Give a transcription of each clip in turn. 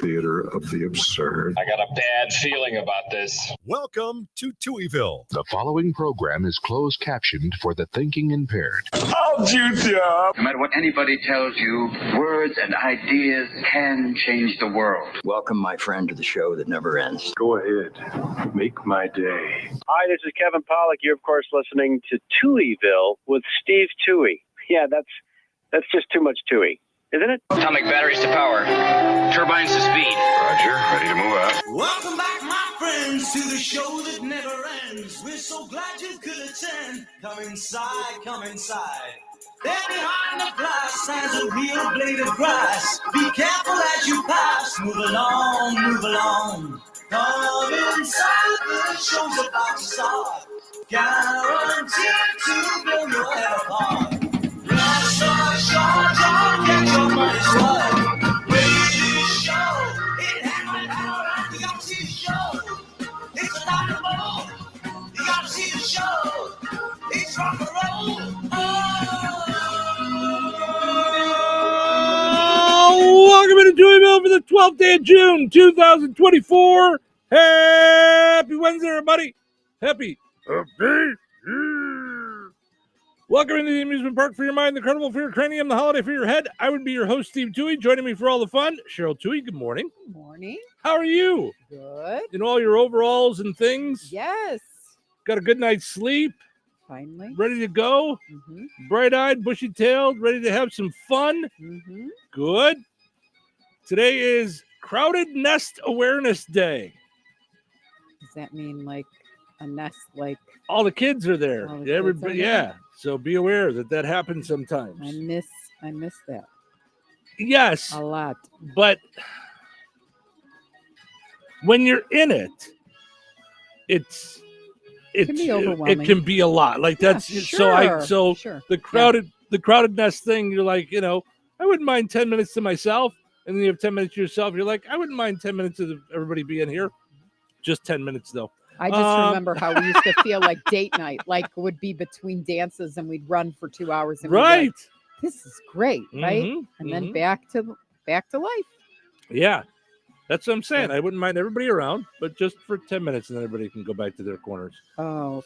theater of the absurd. I got a bad feeling about this. Welcome to Touhyville. The following program is closed captioned for the thinking impaired. How'd you jump? No matter what anybody tells you, words and ideas can change the world. Welcome, my friend, to the show that never ends. Go ahead. Make my day. Hi, this is Kevin Pollak. You're, of course, listening to Touhyville with Steve Touhy. Yeah, that's just too much Touhy, isn't it? Atomic batteries to power. Turbines to speed. Roger, ready to move out. Welcome back, my friends, to the show that never ends. We're so glad you could attend. Come inside, come inside. There behind the glass stands a real blade of grass. Be careful as you pass. Move along, move along. Come inside, the show's about to start. Guaranteed to blow your head apart. Last our short, don't get your money's worth. Radio show, it happened out. You gotta see the show. It's a rock and roll. You gotta see the show. It's rock and roll. Welcome into Touhyville for the 12th day of June, 2024. Happy Wednesday, everybody. Happy. Welcome into the amusement park for your mind, the carnival for your cranium, the holiday for your head. I would be your host, Steve Touhy. Joining me for all the fun, Cheryl Touhy. Good morning. Good morning. How are you? Good. In all your overalls and things? Yes. Got a good night's sleep? Finally. Ready to go? Mm-hmm. Bright-eyed, bushy-tailed, ready to have some fun? Mm-hmm. Good. Today is Crowded Nest Awareness Day. Does that mean like a nest, like All the kids are there. All the kids Everybody, are there? yeah. So be aware that happens sometimes. I miss that Yes, a lot. but when you're in it, it can be overwhelming. It can be a lot. Like that's sure. so the crowded nest thing. You're like, I wouldn't mind 10 minutes to myself, and then you have 10 minutes to yourself. You're like, I wouldn't mind 10 minutes of everybody being here. Just 10 minutes though. I just remember how we used to feel like date night, like it would be between dances and we'd run for 2 hours. And Right. we'd be like, this is great, right? Mhm, And then back to life. Yeah, that's what I'm saying. I wouldn't mind everybody around, but just for 10 minutes, and then everybody can go back to their corners. Oh,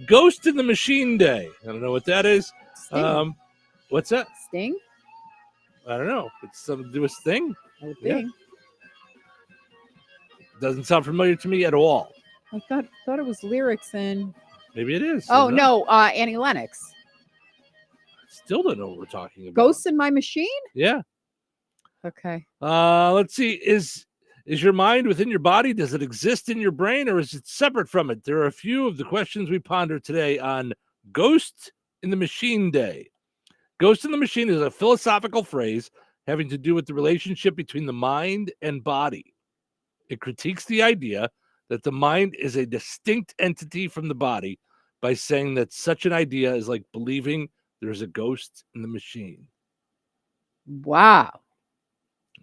Ghost in the Machine Day. I don't know what that is. Sting. What's that? Sting? I don't know. It's something to do with Sting. I would Yeah. think. Doesn't sound familiar to me at all. I thought it was lyrics in. Maybe it is. I Oh don't know. no, Annie Lennox. Still don't know what we're talking about. Ghosts in My Machine? Yeah. Okay. Let's see. Is your mind within your body? Does it exist in your brain, or is it separate from it? There are a few of the questions we ponder today on Ghost in the Machine Day. Ghost in the Machine is a philosophical phrase having to do with the relationship between the mind and body. It critiques the idea that the mind is a distinct entity from the body by saying that such an idea is like believing there's a ghost in the machine. Wow.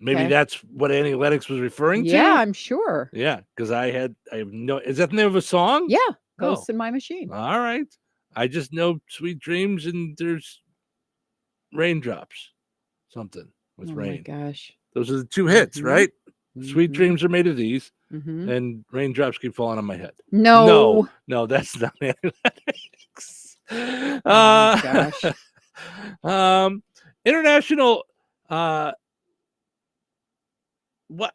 Maybe Okay. that's what Annie Lennox was referring to. Yeah, I'm sure. Yeah, because I have no. Is that the name of a song? Yeah. Oh. Ghosts in My Machine. All right. I just know Sweet Dreams and there's Raindrops. Something with Oh rain. my gosh. Those are the two hits, Mhm. right? Sweet Mhm. Dreams are made of these, Mhm. and raindrops keep falling on my head. No. No, that's not Annie Lennox. Oh my gosh. International. What?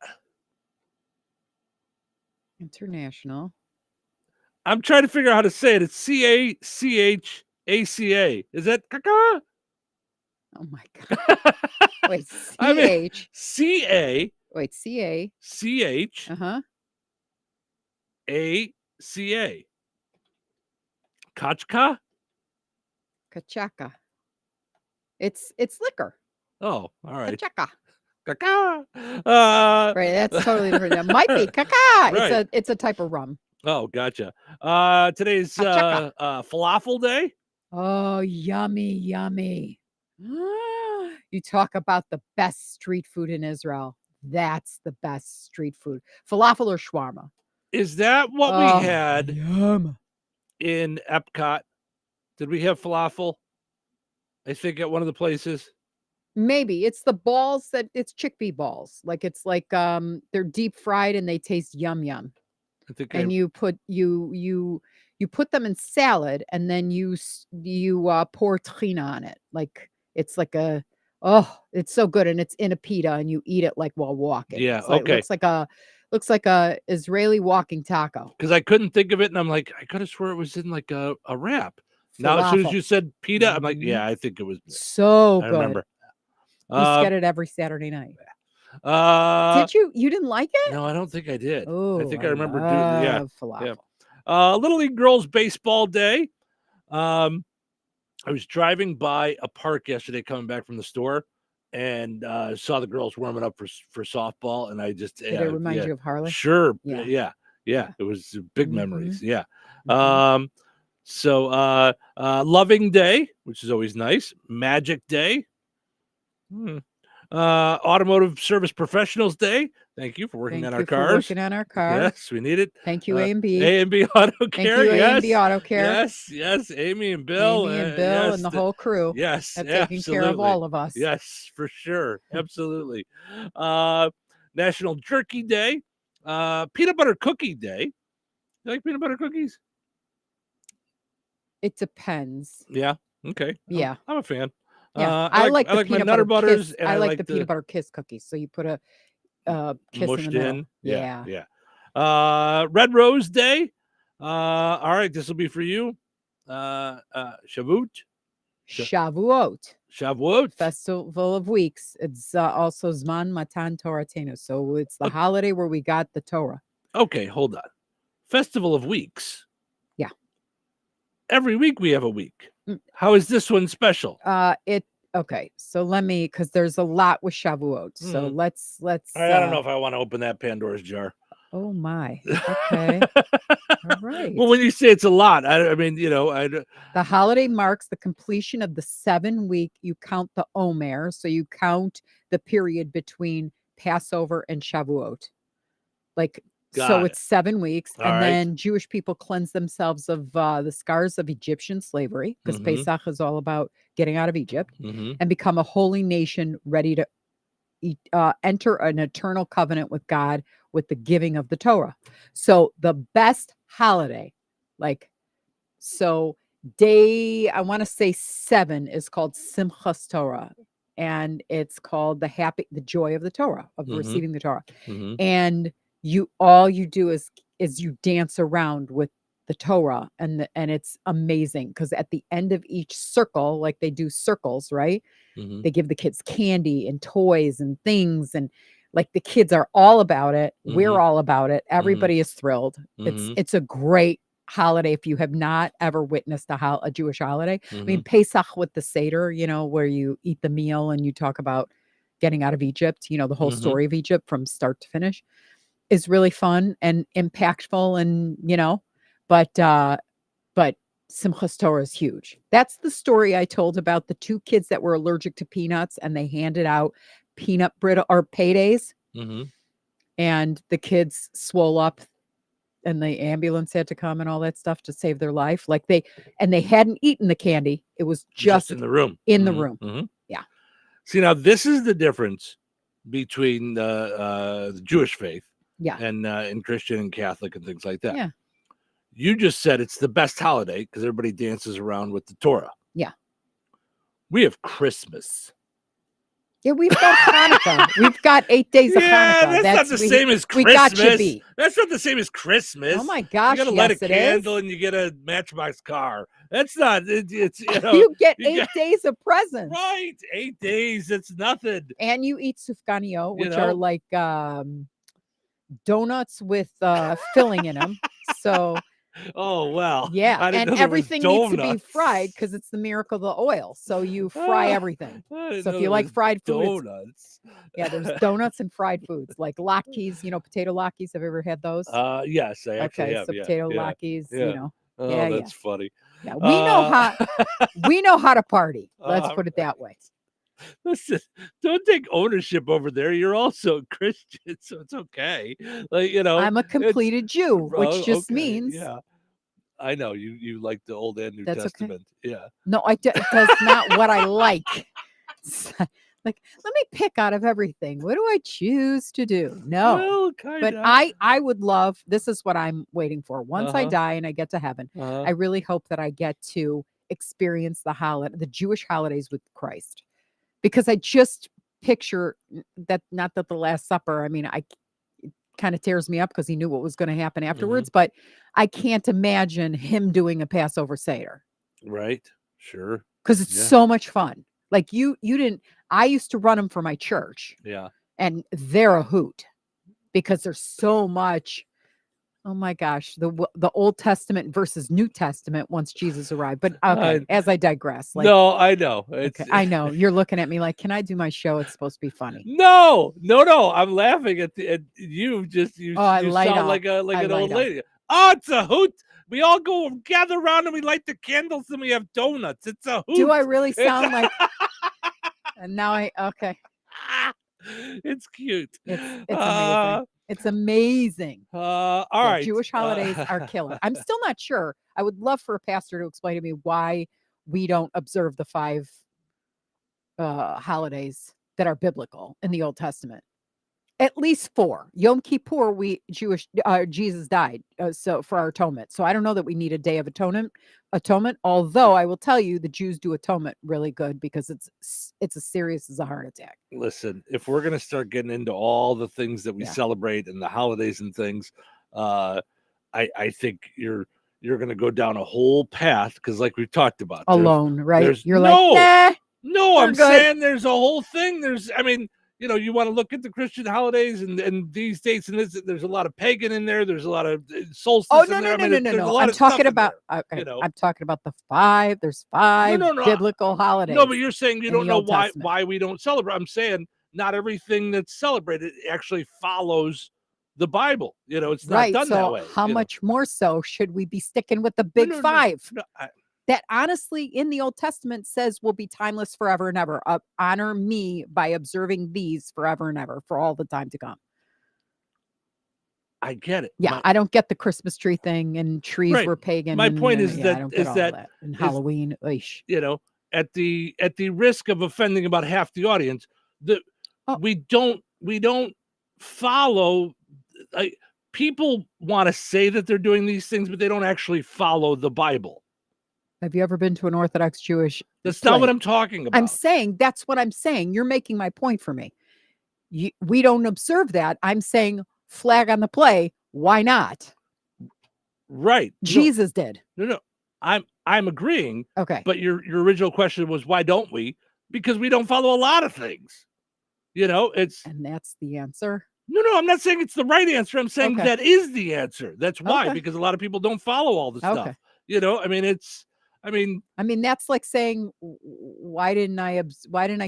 International. I'm trying to figure out how to say it. It's CACHACA. Is that caca? Oh my god. Wait, I mean, CH. CA. Wait, CA. CH. Uh-huh. ACA. Kachka? Kachaka. It's liquor. Oh, all right. Kachaka. Caca. Right, that's totally different. That might be caca. Right. It's a type of rum. Oh, gotcha. Today's Kachaka. falafel day. Oh, yummy, yummy. You talk about the best street food in Israel. That's the best street food. Falafel or shawarma. Is that what Oh, we had Yum. in Epcot? Did we have falafel? I think at one of the places. Maybe it's the balls that it's chickpea balls. Like it's like they're deep fried and they taste yum yum. I think And you put you put them in salad and then you pour tahina on it. Like it's like it's so good and it's in a pita and you eat it like while walking. Yeah, It's like, okay. looks like a Israeli walking taco. because I couldn't think of it, and I'm like, I could have swore it was in like a wrap. Now, as soon as Falafel. you said pita, I'm like, Mhm. yeah, I think it was. So I good. remember. We used to get it every Saturday night. Did Did you? You didn't like it? No, I don't think I did. Oh, I think I remember doing. Yeah, love falafel. Little League girls baseball day. I was driving by a park yesterday, coming back from the store, and saw the girls warming up for softball, and I just Did it remind you of Harley? Sure, Yeah. yeah. It was big Mhm. memories. Yeah. Mhm. So Loving Day, which is always nice. Magic Day. Automotive Service Professionals Day. Thank you for working Thank on you our for cars. working on our cars. Yes, we need it. Thank you, A&B. A&B Auto Thank Care. you, Yes. A&B Auto Care. Yes. Amy and Bill. Amy and Bill yes, and the whole crew. Yes, Have taken care of absolutely. all of us. Yes, for sure. Absolutely. National Jerky Day. Peanut Butter Cookie Day. You like peanut butter cookies? It depends. Yeah. Okay. Yeah. I'm a fan. Yeah, I like the my peanut Nutter butter Butters, kiss. and I like the peanut butter kiss cookies. So you put a kiss mushed in the middle. in. Yeah. Red Rose Day. All right, this will be for you. Shavuot. Shavuot. Festival of Weeks. It's also Zman Matan Toratenu. So it's the holiday where we got the Torah. Okay, hold on. Festival of Weeks. Yeah. Every week we have a week. How is this one special? Okay. So because there's a lot with Shavuot. So let's I don't know if I want to open that Pandora's jar. Oh my. Okay. All right. Well, when you say it's a lot, I mean, the holiday marks the completion of the 7-week. You count the Omer, so you count the period between Passover and Shavuot. It's 7 weeks, and then Jewish people cleanse themselves of the scars of Egyptian slavery, because Pesach is all about getting out of Egypt, and become a holy nation ready to enter an eternal covenant with God with the giving of the Torah. So the best holiday, day, I want to say 7 is called Simchas Torah, and it's called the joy of the Torah, of receiving the Torah. And all you do is you dance around with the Torah, and it's amazing, because at the end of each circle, like they do circles, right? They give the kids candy and toys and things, and like the kids are all about it. We're all about it. Everybody is thrilled. It's a great holiday if you have not ever witnessed a Jewish holiday. I mean, Pesach with the Seder, where you eat the meal and you talk about getting out of Egypt, the whole story of Egypt from start to finish, is really fun and impactful, and but Simchas Torah is huge. That's the story I told about the 2 kids that were allergic to peanuts, and they handed out peanut brittle or paydays, and the kids swole up, and the ambulance had to come and all that stuff to save their life. They hadn't eaten the candy. It was just in the room. In the room. Yeah. See, now this is the difference between the Jewish faith. Yeah. And Christian and Catholic and things like that. Yeah. You just said it's the best holiday because everybody dances around with the Torah. Yeah. We have Christmas. Yeah, we've got Hanukkah. We've got 8 days of Hanukkah. That's not the same as Christmas. We got you beat. That's not the same as Christmas. Oh my gosh, you gotta light a candle and you get a Matchbox car. That's not. It's you get 8 days of presents. Right, 8 days. It's nothing. And you eat sufganiyot, which are like donuts with filling in them. So. Oh, well. Yeah, and everything needs to be fried because it's the miracle of the oil. So you fry everything. So if you like fried foods, donuts. There's donuts and fried foods like latkes. Potato latkes. Have you ever had those? Yes, I actually have. So potato latkes. Oh, that's funny. Yeah, we know how to party. Let's put it that way. Listen, don't take ownership over there. You're also a Christian, so it's okay. I'm a completed Jew, which just means. Yeah, I know you like the Old and New Testament. Okay. Yeah. No, that's not what I like. Like, let me pick out of everything. What do I choose to do? No. Well, kind But of. I would love, this is what I'm waiting for. Once I die and I get to heaven, I really hope that I get to experience the Jewish holidays with Christ. Because I just picture that, not that the Last Supper, I mean, it kind of tears me up because he knew what was going to happen afterwards, but I can't imagine him doing a Passover Seder. Right. Sure. Because it's so much fun. Like you didn't, I used to run them for my church. Yeah. And they're a hoot because there's so much. Oh my gosh, the Old Testament versus New Testament once Jesus arrived. But okay, as I digress. Like, no, I know. Okay, I know you're looking at me like, can I do my show? It's supposed to be funny. No. I'm laughing at you. Just you sound like an old lady. Oh, it's a hoot. We all go gather around and we light the candles and we have donuts. It's a hoot. Do I really sound like? And now okay. It's cute. It's amazing. It's amazing. All right. Jewish holidays are killer. I'm still not sure. I would love for a pastor to explain to me why we don't observe the 5 holidays that are biblical in the Old Testament. At least 4. Yom Kippur, Jesus died, so for our atonement. So I don't know that we need a day of atonement. Although I will tell you, the Jews do atonement really good because it's as serious as a heart attack. Listen, if we're gonna start getting into all the things that we celebrate and the holidays and things, I think you're gonna go down a whole path because, like we've talked about, alone, right? You're no, like, no. I'm saying there's a whole thing. You want to look at the Christian holidays and these dates and this. There's a lot of pagan in there. There's a lot of solstice. Oh no! I'm talking about. Okay, I'm talking about the 5. There's 5 biblical holidays. No, but you're saying you don't know why we don't celebrate. I'm saying not everything that's celebrated actually follows the Bible. It's not done that way. How much more so should we be sticking with the big 5? That honestly in the Old Testament says will be timeless forever and ever. Honor me by observing these forever and ever for all the time to come. I get it. Yeah, I don't get the Christmas tree thing and trees were pagan. My point is that and Halloween. At the risk of offending about half the audience, we don't follow. People want to say that they're doing these things, but they don't actually follow the Bible. Have you ever been to an Orthodox Jewish? That's not what I'm talking about. I'm saying that's what I'm saying. You're making my point for me. We don't observe that. I'm saying flag on the play. Why not? Right. Jesus did. No. I'm agreeing. Okay. But your original question was why don't we? Because we don't follow a lot of things. And that's the answer. No, I'm not saying it's the right answer. I'm saying that is the answer. That's why, because a lot of people don't follow all the stuff. I mean, that's like saying, why didn't I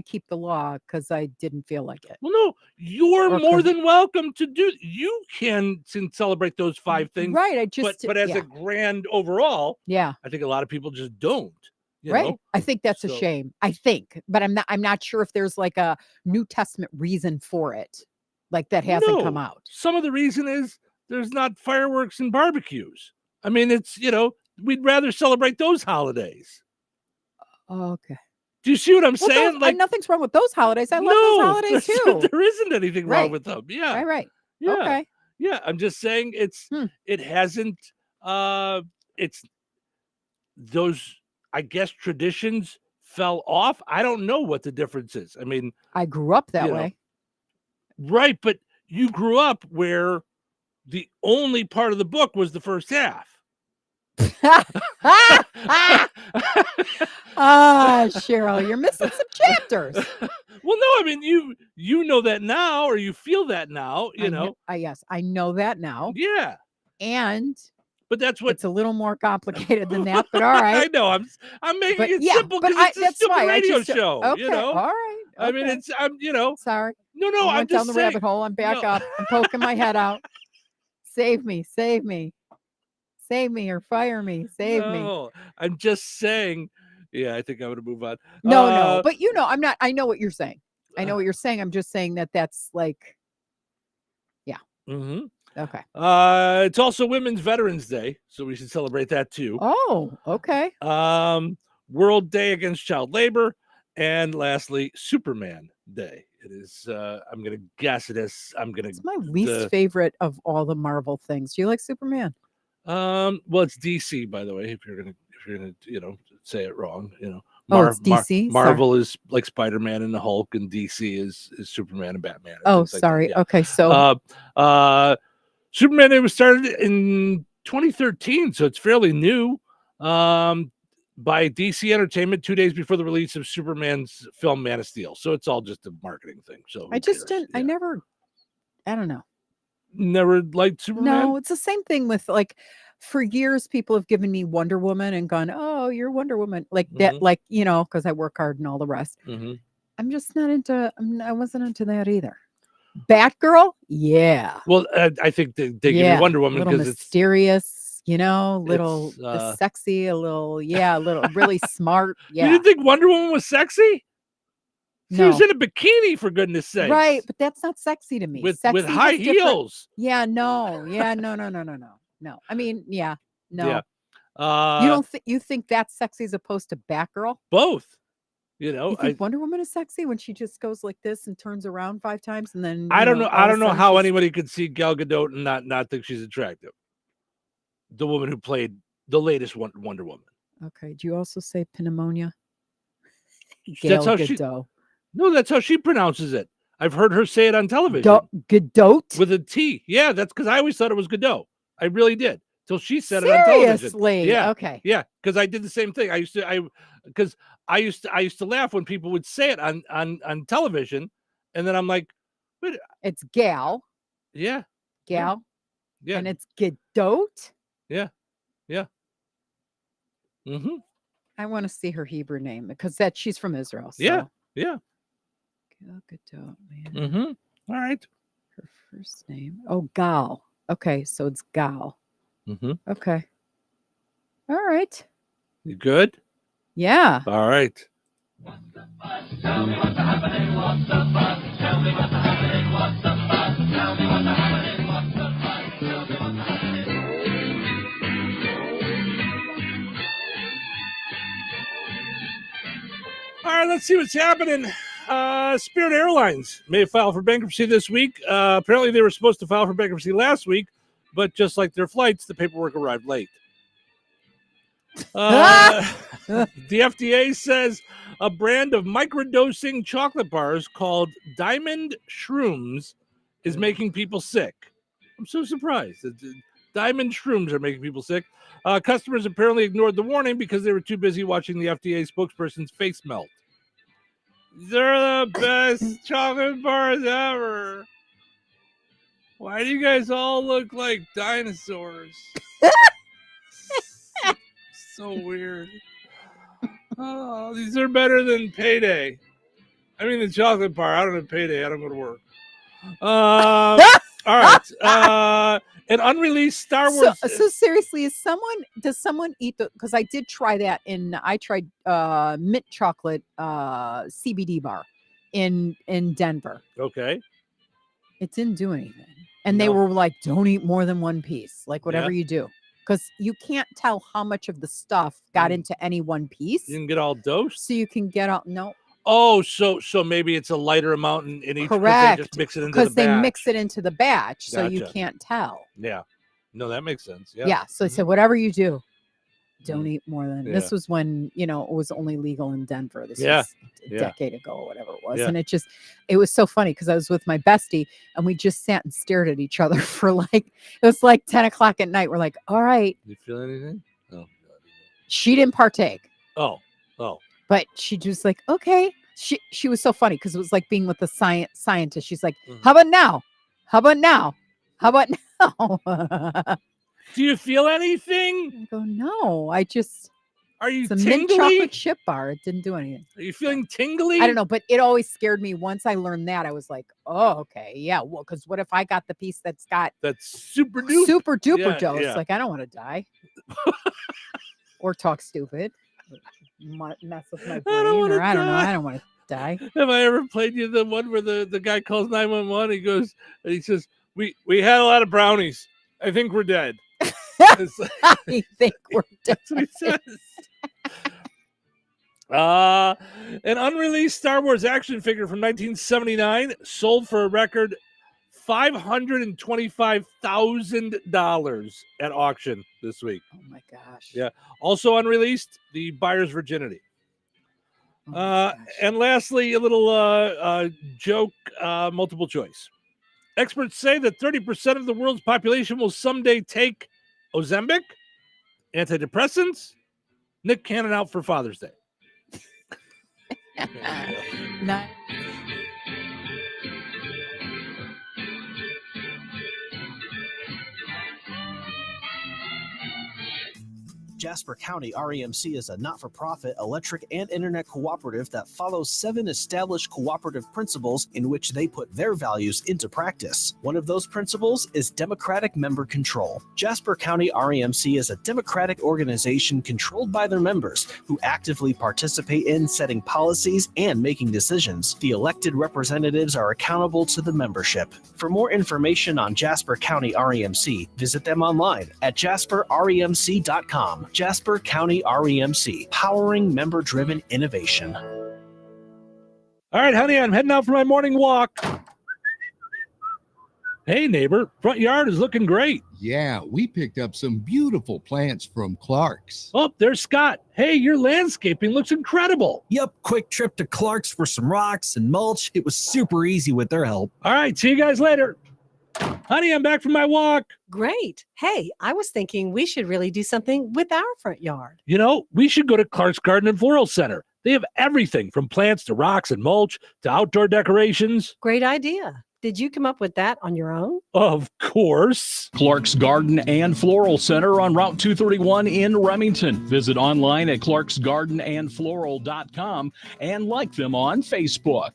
keep the law? Because I didn't feel like it. Well, no, you're more than welcome to do. You can celebrate those 5 things, right? But as a grand overall, I think a lot of people just don't. You know? I think that's a shame. I think, but I'm not sure if there's like a New Testament reason for it, like that hasn't come out. Some of the reason is there's not fireworks and barbecues. I mean, it's we'd rather celebrate those holidays. Okay. Do you see what I'm saying? Nothing's wrong with those holidays. I love those holidays too. There isn't anything wrong with them. Yeah. Right. Yeah. Okay. Yeah. I'm just saying it hasn't, it's those, I guess, traditions fell off. I don't know what the difference is. I mean, I grew up that way. Right. But you grew up where the only part of the book was the first half. Cheryl, you're missing some chapters. Well, no, I mean you know that now, or you feel that now, yes, I know that now. Yeah. But that's what it's a little more complicated than that, but all right. I know. I'm making it simple because it's a stupid radio show. Okay, all right. Okay. I mean, I'm sorry. No, I I'm went down the rabbit hole. I'm back up. I'm poking my head out. Save me. Save me or fire me. Save me. I'm just saying. Yeah, I think I'm going to move on. No, but I'm not. I know what you're saying. I know what you're saying. I'm just saying that's like, yeah. Mm-hmm. Okay. It's also Women's Veterans Day, so we should celebrate that too. Oh, okay. World Day Against Child Labor And lastly, Superman Day. It is. I'm gonna guess it is. It's my least favorite of all the Marvel things. Do you like Superman? Well, it's DC, by the way. If you're gonna, say it wrong, It's DC. Marvel is like Spider-Man and the Hulk, and DC is Superman and Batman. And Oh, things like sorry. that. Yeah. Okay, so Superman Day was started in 2013, so it's fairly new. By DC Entertainment 2 days before the release of Superman's film Man of Steel. So it's all just a marketing thing. So I just didn't. Yeah. I don't know. Never liked Superman. No, it's the same thing with like. For years, people have given me Wonder Woman and gone, "Oh, you're Wonder Woman," like that, like because I work hard and all the rest. I'm just not into. I wasn't into that either. Batgirl, yeah. Well, I think they give you Wonder Woman because it's mysterious, little sexy, a little really smart. Yeah. You didn't think Wonder Woman was sexy? She was in a bikini, for goodness sake. Right, but that's not sexy to me. With high heels. Yeah, no. No. I mean, no. Yeah. You don't think you think that's sexy as opposed to Batgirl? Both. You think Wonder Woman is sexy when she just goes like this and turns around 5 times and then I don't know. I don't know how anybody could see Gal Gadot and not think she's attractive. The woman who played the latest Wonder Woman. Okay. Do you also say pneumonia? Gal Gadot. No, that's how she pronounces it. I've heard her say it on television. Gadot with a T. Yeah, that's because I always thought it was Gadot. I really did till she said it on television. Seriously? Yeah. Okay. Yeah, because I did the same thing. I used to laugh when people would say it on television, and then I'm like, wait, it's Gal. Yeah. Gal. Yeah. And it's Gadot. Yeah. Yeah. I want to see her Hebrew name because she's from Israel. So. Yeah. Yeah. Gal Gadot, man. All right. Her first name. Oh, Gal. Okay, so it's Gal. Okay. All right. You good? Yeah. All right. What's the buzz? Tell me what's happening. What's the buzz? Tell me what's happening. What's the buzz? Tell me what's happening. What's the buzz? Tell me what's happening. All right, let's see what's happening. Spirit Airlines may file for bankruptcy this week. Apparently, they were supposed to file for bankruptcy last week, but just like their flights, the paperwork arrived late. The FDA says a brand of microdosing chocolate bars called Diamond Shrooms is making people sick. I'm so surprised. Diamond Shrooms are making people sick. Customers apparently ignored the warning because they were too busy watching the FDA spokesperson's face melt. They're the best chocolate bars ever. Why do you guys all look like dinosaurs? So weird. Oh, these are better than Payday. I mean, the chocolate bar. I don't have Payday. I don't go to work. All right. An unreleased Star Wars. So seriously, does someone eat because I did try that I tried mint chocolate CBD bar in Denver. Okay. It didn't do anything. And they were like, don't eat more than one piece, like whatever you do. Because you can't tell how much of the stuff got into any one piece. You can get all dosed? So you can get all, no. Oh, so maybe it's a lighter amount in each. Correct. They just mix it into because the batch. they mix it into the batch, Gotcha. so you can't tell. Yeah. No, that makes sense. Yeah. Yeah. So I said, whatever you do, don't eat more than. This was when it was only legal in Denver. This was a decade ago or whatever it was, and it was so funny because I was with my bestie and we just sat and stared at each other for it was like 10 o'clock at night. We're like, all right. You feel anything? Oh. She didn't partake. Oh. But she just like, okay. She was so funny because it was like being with the scientist. She's like, how about now? How about now? How about now? Do you feel anything? I go, no. I just. Are you it's a tingly? mint chocolate chip bar. It didn't do anything. Are you feeling tingly? I don't know, but it always scared me. Once I learned that, I was like, oh, okay. Yeah. Well, because what if I got the piece that's super duper dose? Yeah. Like, I don't want to die. Or talk stupid. Mess with my brain. I don't know. I don't want to die. Have I ever played you the one where the guy calls 911? He goes and he says, we had a lot of brownies. I think we're dead. I think we're dead. That's what he says. An unreleased Star Wars action figure from 1979 sold for a record $525,000 at auction this week. Oh my gosh. Yeah. Also unreleased, the buyer's virginity. Oh my gosh. And lastly, a little joke, multiple choice. Experts say that 30% of the world's population will someday take Ozempic, antidepressants, Nick Cannon out for Father's Day. Nice. Jasper County REMC is a not-for-profit electric and internet cooperative that follows 7 established cooperative principles in which they put their values into practice. One of those principles is democratic member control. Jasper County REMC is a democratic organization controlled by their members who actively participate in setting policies and making decisions. The elected representatives are accountable to the membership. For more information on Jasper County REMC, visit them online at jasperremc.com. Jasper County REMC, powering member-driven innovation. All right, honey, I'm heading out for my morning walk. Hey, neighbor, front yard is looking great. Yeah, we picked up some beautiful plants from Clark's. Oh, there's Scott. Hey, your landscaping looks incredible. Yep, quick trip to Clark's for some rocks and mulch. It was super easy with their help. All right, see you guys later. Honey, I'm back from my walk. Great. Hey, I was thinking we should really do something with our front yard. You know, we should go to Clark's Garden and Floral Center. They have everything from plants to rocks and mulch to outdoor decorations. Great idea. Did you come up with that on your own? Of course. Clark's Garden and Floral Center on Route 231 in Remington. Visit online at clarksgardenandfloral.com and like them on Facebook.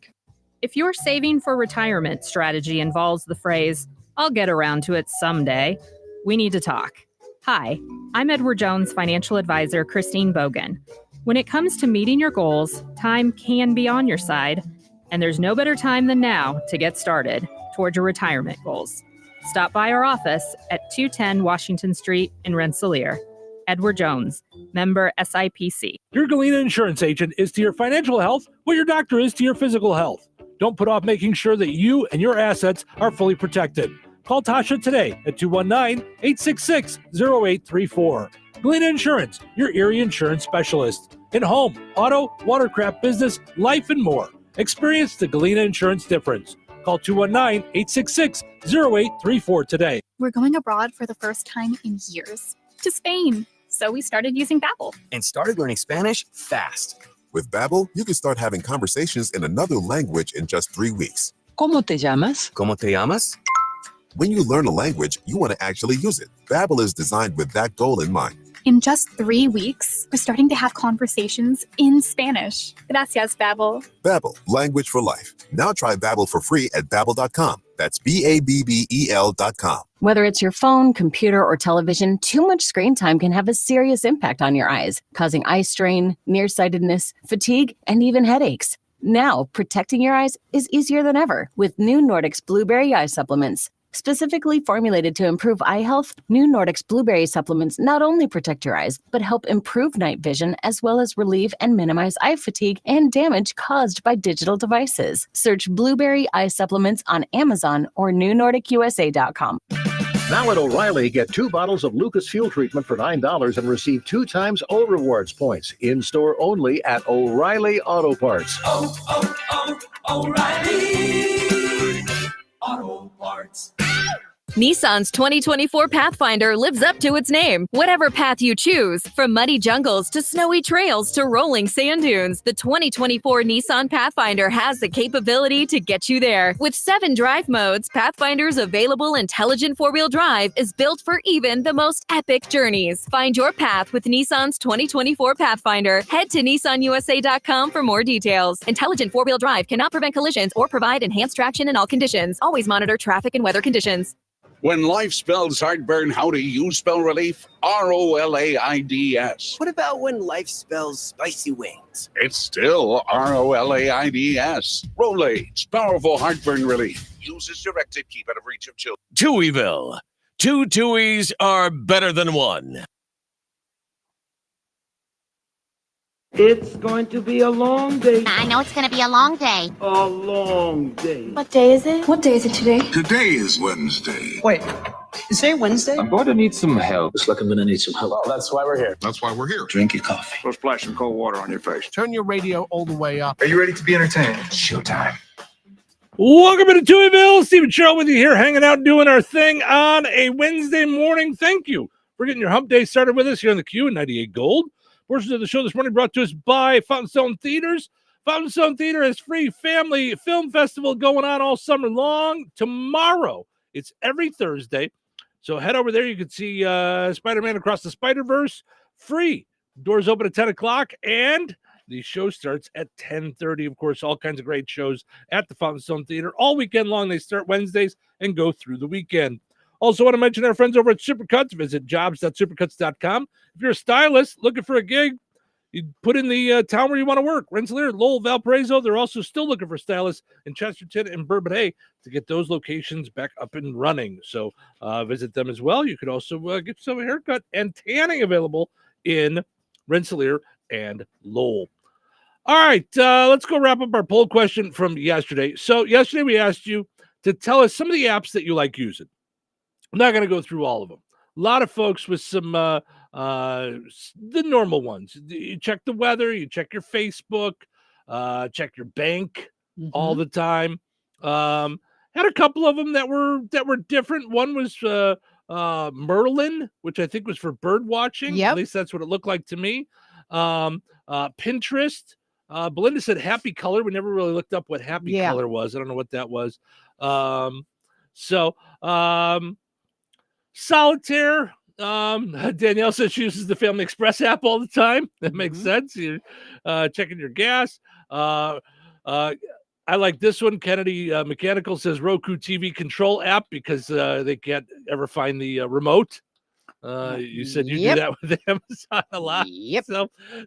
If your saving for retirement strategy involves the phrase, "I'll get around to it someday," we need to talk. Hi, I'm Edward Jones financial advisor Christine Bogan. When it comes to meeting your goals, time can be on your side, and there's no better time than now to get started toward your retirement goals. Stop by our office at 210 Washington Street in Rensselaer. Edward Jones, member SIPC. Your Galena insurance agent is to your financial health what your doctor is to your physical health. Don't put off making sure that you and your assets are fully protected. Call Tasha today at 219-866-0834. Galena Insurance, your Erie insurance specialist. In home, auto, watercraft business, life, and more. Experience the Galena Insurance difference. Call 219-866-0834 today. We're going abroad for the first time in years. To Spain. So we started using Babbel. And started learning Spanish fast. With Babbel, you can start having conversations in another language in just 3 weeks. ¿Cómo te llamas? ¿Cómo te llamas? When you learn a language, you want to actually use it. Babbel is designed with that goal in mind. In just 3 weeks, we're starting to have conversations in Spanish. Gracias, Babbel. Babbel, language for life. Now try Babbel for free at Babbel.com. That's Babbel.com. Whether it's your phone, computer, or television, too much screen time can have a serious impact on your eyes, causing eye strain, nearsightedness, fatigue, and even headaches. Now, protecting your eyes is easier than ever with new Nordics Blueberry Eye Supplements. Specifically formulated to improve eye health, new Nordics Blueberry Supplements not only protect your eyes, but help improve night vision as well as relieve and minimize eye fatigue and damage caused by digital devices. Search Blueberry Eye Supplements on Amazon or newnordicusa.com. Now at O'Reilly, get 2 bottles of Lucas Fuel Treatment for $9 and receive 2 times O Rewards points. In-store only at O'Reilly Auto Parts. O'Reilly Auto Parts. Nissan's 2024 Pathfinder lives up to its name. Whatever path you choose, from muddy jungles to snowy trails to rolling sand dunes, the 2024 Nissan Pathfinder has the capability to get you there. With 7 drive modes, Pathfinder's available intelligent 4-wheel drive is built for even the most epic journeys. Find your path with Nissan's 2024 Pathfinder. Head to nissanusa.com for more details. Intelligent 4-wheel drive cannot prevent collisions or provide enhanced traction in all conditions. Always monitor traffic and weather conditions. When life spells heartburn, how do you spell relief? ROLAIDS. What about when life spells spicy wings? It's still ROLAIDS. Rolaids, powerful heartburn relief. Use as directed, keep out of reach of children. Touhyville. 2 Touhies are better than 1. It's going to be a long day. I know it's going to be a long day. A long day. What day is it? What day is it today? Today is Wednesday. Wait, is today Wednesday? I'm going to need some help. Looks like I'm gonna need some help. Well, that's why we're here. That's why we're here. Drink your coffee. Go splash some cold water on your face. Turn your radio all the way up. Are you ready to be entertained? Showtime. Welcome to Touhyville. Steve and Cheryl with you here, hanging out, doing our thing on a Wednesday morning. Thank you for getting your hump day started with us here on the Q and 98 Gold. Portions of the show this morning brought to us by Fountain Stone Theaters. Fountain Stone Theater has free family film festival going on all summer long. Tomorrow, it's every Thursday. So head over there. You can see Spider-Man Across the Spider-Verse free. Doors open at 10 o'clock, and the show starts at 10:30. Of course, all kinds of great shows at the Fountain Stone Theater all weekend long. They start Wednesdays and go through the weekend. Also want to mention our friends over at Supercuts. Visit jobs.supercuts.com. If you're a stylist looking for a gig, you put in the town where you want to work. Rensselaer, Lowell, Valparaiso. They're also still looking for stylists in Chesterton and Bourbonnais to get those locations back up and running. So visit them as well. You could also get yourself a haircut and tanning available in Rensselaer and Lowell. All right, let's go wrap up our poll question from yesterday. So yesterday we asked you to tell us some of the apps that you like using. I'm not going to go through all of them. A lot of folks with some the normal ones. You check the weather, you check your Facebook, check your bank all the time. Had a couple of them that were different. One was Merlin, which I think was for bird watching. Yep. At least that's what it looked like to me. Pinterest. Belinda said Happy Color. We never really looked up what Happy Color was. I don't know what that was. Solitaire. Danielle says she uses the Family Express app all the time. That makes sense. You're checking your gas. I like this one. Kennedy Mechanical says Roku TV control app because they can't ever find the remote. You said you do that with Amazon a lot. Yep.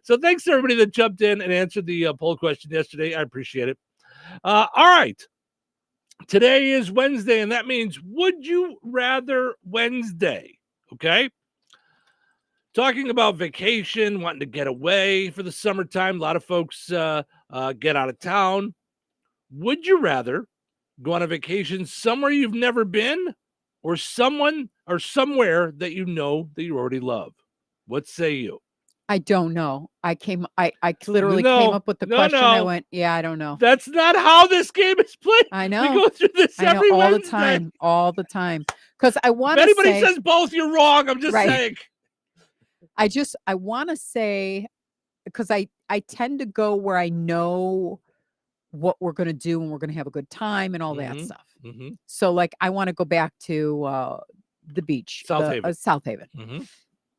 So thanks to everybody that jumped in and answered the poll question yesterday. I appreciate it. All right. Today is Wednesday, and that means Would You Rather Wednesday. Okay. Talking about vacation, wanting to get away for the summertime. A lot of folks get out of town. Would you rather go on a vacation somewhere you've never been or someone or somewhere that you know that you already love? What say you? I don't know. I literally came up with the question. I went, I don't know. That's not how this game is played. I know. We go through this every all Wednesday. all the time. Because I want If to anybody says both, you're wrong. I'm just saying. I want to say, because I tend to go where I know what we're going to do and we're going to have a good time and all that stuff. So like, I want to go back to the beach, South Haven.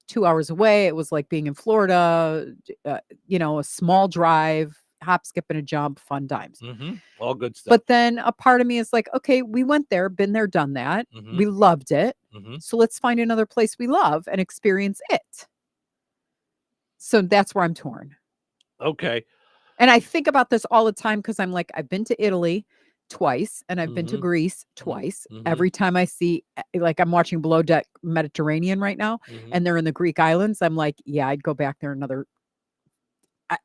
2 hours away. It was like being in Florida, a small drive, hop, skip, and a jump, fun times. All good stuff. But then a part of me is like, okay, we went there, been there, done that. We loved it. So let's find another place we love and experience it. So that's where I'm torn. Okay. And I think about this all the time because I'm like, I've been to Italy twice and I've been to Greece twice. Every time I see, like, I'm watching Below Deck Mediterranean right now and they're in the Greek islands, I'm like, I'd go back there another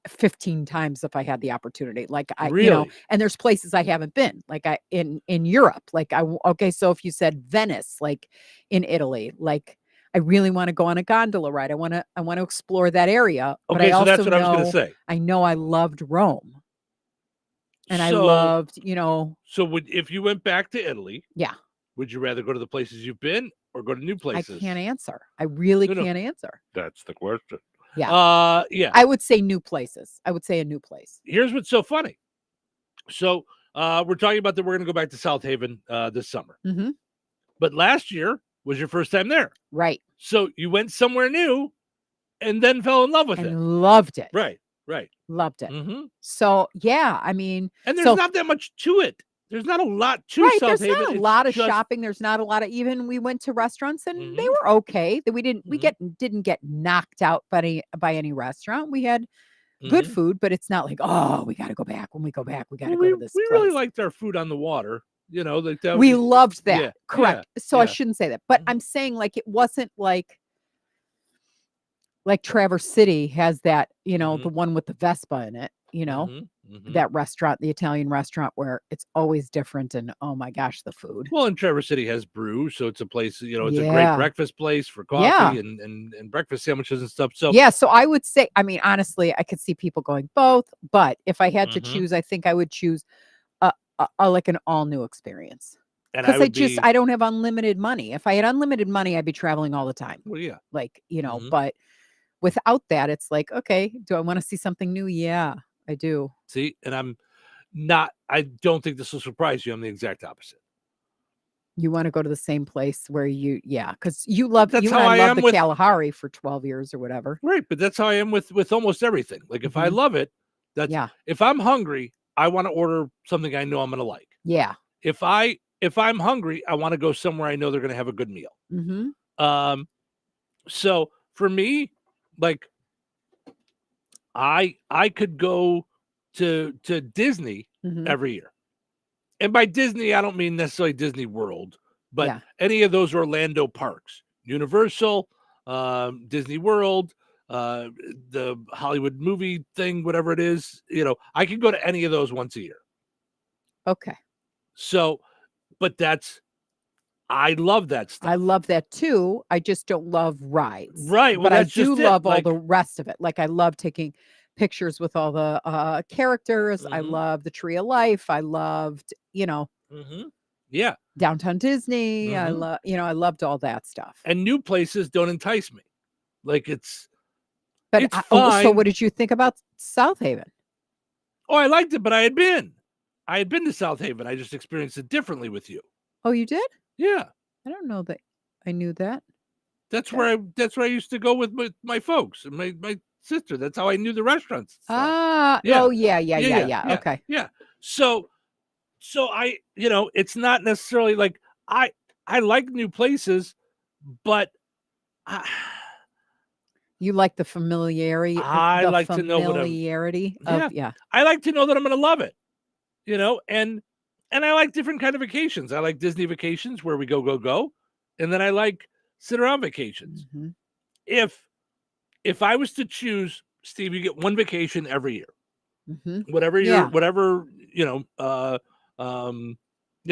15 times if I had the opportunity. Like, and there's places I haven't been, like in Europe. Like, so if you said Venice, like in Italy, like I really want to go on a gondola ride. I want to explore that area. But Okay, I also so that's what I was going to say. I know I loved Rome. And I loved, So if you went back to Italy, would you rather go to the places you've been or go to new places? I can't answer. I really can't answer. That's the question. Yeah. I would say new places. I would say a new place. Here's what's so funny. So we're talking about that we're going to go back to South Haven this summer. But last year was your first time there. Right. So you went somewhere new and then fell in love with it. Loved it. Right. Loved it. So, I mean. And there's not that much to it. There's not a lot to South Haven. There's not a lot of shopping. There's not a lot of, even we went to restaurants and they were okay. We didn't get knocked out by any restaurant. We had good food, but it's not like, oh, we got to go back. When we go back, we got to go to this We place. really liked our food on the water. We loved that. Yeah, correct. yeah, so I shouldn't say that, but I'm saying like, it wasn't like, like Traverse City has that, the one with the Vespa in it, that restaurant, the Italian restaurant where it's always different. And oh my gosh, the food. Well, and Traverse City has Brew, so it's a place, it's a great Yeah. breakfast place for Yeah. coffee and breakfast sandwiches and stuff. So Yeah. So I would say, I mean, honestly, I could see people going both, but if I had to Mhm. choose, I think I would choose a like an all new experience. and Because would be, I don't have unlimited money. If I had unlimited money, I'd be traveling all the time. well, yeah. Like, Mhm. but without that, it's like, okay, do I want to see something new? Yeah, I do. See, and I don't think this will surprise you. I'm the exact opposite. You want to go to the same place where because That's you how and I I am loved the with- Kalahari for 12 years or whatever. Right, but that's how I am with almost everything. Like if I Mhm. love it, that's Yeah. if I'm hungry, I want to order something I know I'm going to like. Yeah. If I'm hungry, I want to go somewhere I know they're going to have a good meal. Mm-hmm. So for me, like I could go to Disney Mhm. every year. And by Disney, I don't mean necessarily Disney World, but Yeah. any of those Orlando parks, Universal, Disney World, the Hollywood movie thing, whatever it is, I can go to any of those once a year. Okay. So, but I love that stuff. I love that too. I just don't love rides. Right. Well, But I that's do just it. love all Like- the rest of it. Like I love taking pictures with all the characters. I Mhm. love the Tree of Life. I loved, Mhm. Yeah. Downtown Disney. I Mhm. love, I loved all that stuff. And new places don't entice me. Like it's But it's so fine. what did you think about South Haven? Oh, I liked it, but I had been to South Haven. I just experienced it differently with you. Oh, you did? Yeah. I don't know that I knew that. That's Okay. where I used to go with my folks and my sister. That's how I knew the restaurants. and stuff. Ah, Yeah. oh yeah. Okay. Yeah. So I, it's not necessarily like I like new places, but You like the familiarity. I the like to know what I'm- familiarity Yeah. of I like to know that I'm going to love it, and I like different kind of vacations. I like Disney vacations where we go. And then I like sit around vacations. Mhm. If I was to choose, Steve, you get one vacation every year. Mhm. Whatever Yeah.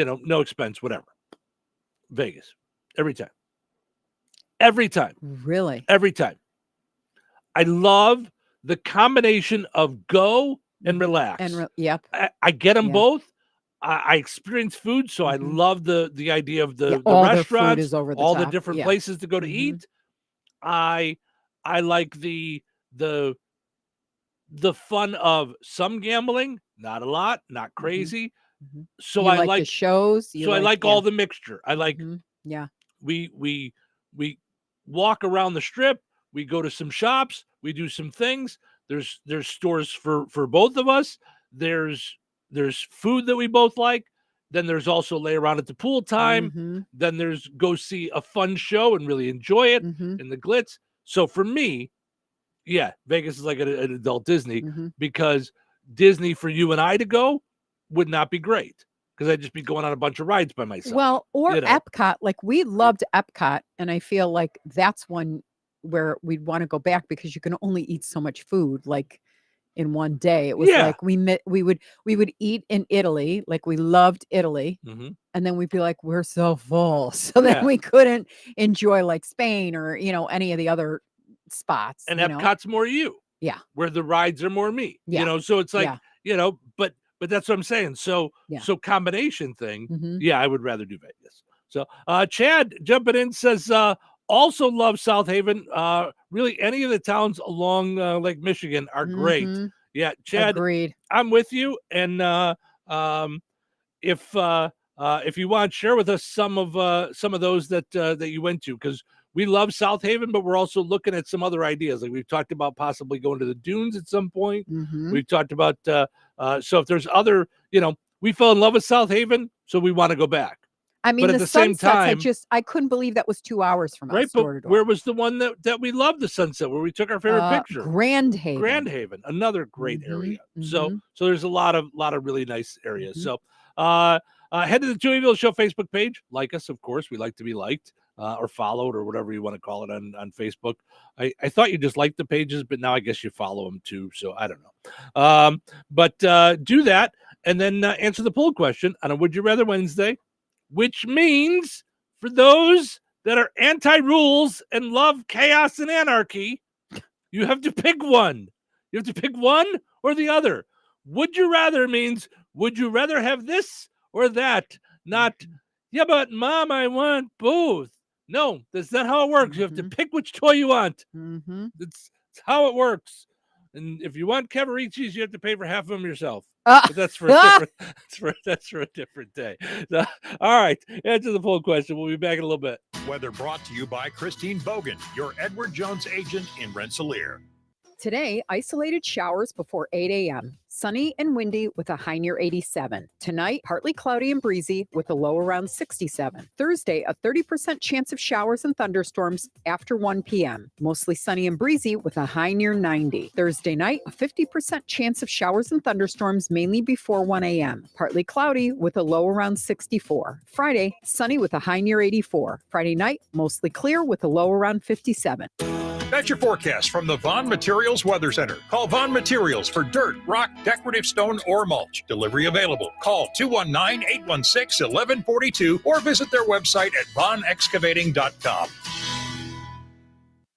no expense, whatever. Vegas. Every time. Every time. Really? Every time. I love the combination of go and relax. And yep. I get them Yeah. both. I experience food, so I love the idea of the all their food restaurants, is over the all the top. different Yeah. places to go to Mhm. eat. I like the fun of some gambling, not a lot, not crazy. Mhm. So You I like the shows. You so I like all yeah. the mixture. I like Mhm. Yeah. we walk around the strip, we go to some shops, we do some things. There's stores for both of us. There's food that we both like. Then there's also lay around at the pool time. Mhm. Then there's go see a fun show and really enjoy it Mhm. in the glitz. So for me, yeah, Vegas is like an adult Disney Mhm. because Disney for you and I to go would not be great because I'd just be going on a bunch of rides by myself. Well, or you know. Epcot. Like we loved Epcot, and I feel like that's one where we'd want to go back because you can only eat so much food. Like in one day, it was Yeah. like we would eat in Italy. Like we loved Italy, Mhm. and then we'd be like, we're so full, so then Yeah. we couldn't enjoy like Spain or any of the other spots. And you know? Epcot's more you. Yeah. Where the rides are more me. Yeah. So it's like, Yeah. but that's what I'm saying. So Yeah. so combination thing, Mhm. yeah, I would rather do Vegas. So Chad jumping in says also love South Haven. Really any of the towns along Lake Michigan are great. Mhm. Yeah, Chad, Agreed. I'm with you. And if you want, share with us some of those that you went to, because we love South Haven, but we're also looking at some other ideas. Like we've talked about possibly going to the dunes at some point. Mhm. We've talked about so if there's other, we fell in love with South Haven, so we want to go back. I mean, but at the the same sunsets, time, I couldn't believe that was 2 hours from right? us. door to But door. where was the one that we loved the sunset, where we took our favorite picture? Grand Haven. Grand Haven, another great area. So mhm. there's a lot of really nice areas. Mhm. So head to the Touhyville Show Facebook page. Like us, of course. We like to be liked. or followed or whatever you want to call it on Facebook. I thought you just liked the pages, but now I guess you follow them too. So I don't know. But do that and then answer the poll question on a Would You Rather Wednesday, which means for those that are anti-rules and love chaos and anarchy, you have to pick one. You have to pick one or the other. Would you rather means, would you rather have this or that? Not, yeah, but Mom, I want both. No, that's not how it works. You have to pick which toy you want. It's how it works. And if you want Cavaricis, you have to pay for half of them yourself. But that's for a different, that's for a different day. So, all right, answer the poll question. We'll be back in a little bit. Weather brought to you by Christine Bogan, your Edward Jones agent in Rensselaer. Today, isolated showers before 8 a.m. Sunny and windy with a high near 87. Tonight, partly cloudy and breezy with a low around 67. Thursday, a 30% chance of showers and thunderstorms after 1 p.m. Mostly sunny and breezy with a high near 90. Thursday night, a 50% chance of showers and thunderstorms mainly before 1 a.m. Partly cloudy with a low around 64. Friday, sunny with a high near 84. Friday night, mostly clear with a low around 57. That's your forecast from the Vaughn Materials Weather Center. Call Vaughn Materials for dirt, rock, decorative stone, or mulch. Delivery available. Call 219-816-1142 or visit their website at vaughnexcavating.com.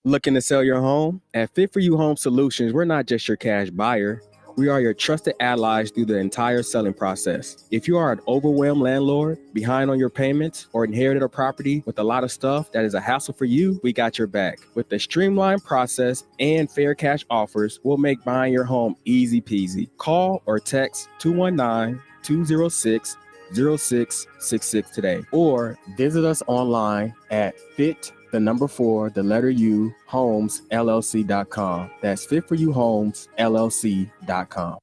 Looking to sell your home? At Fit For You Home Solutions, we're not just your cash buyer. We are your trusted allies through the entire selling process. If you are an overwhelmed landlord, behind on your payments, or inherited a property with a lot of stuff that is a hassle for you, we got your back. With the streamlined process and fair cash offers, we'll make buying your home easy peasy. Call or text 219-206-0666 today, or visit us online at homesllc.com. That's fitforyouhomesllc.com.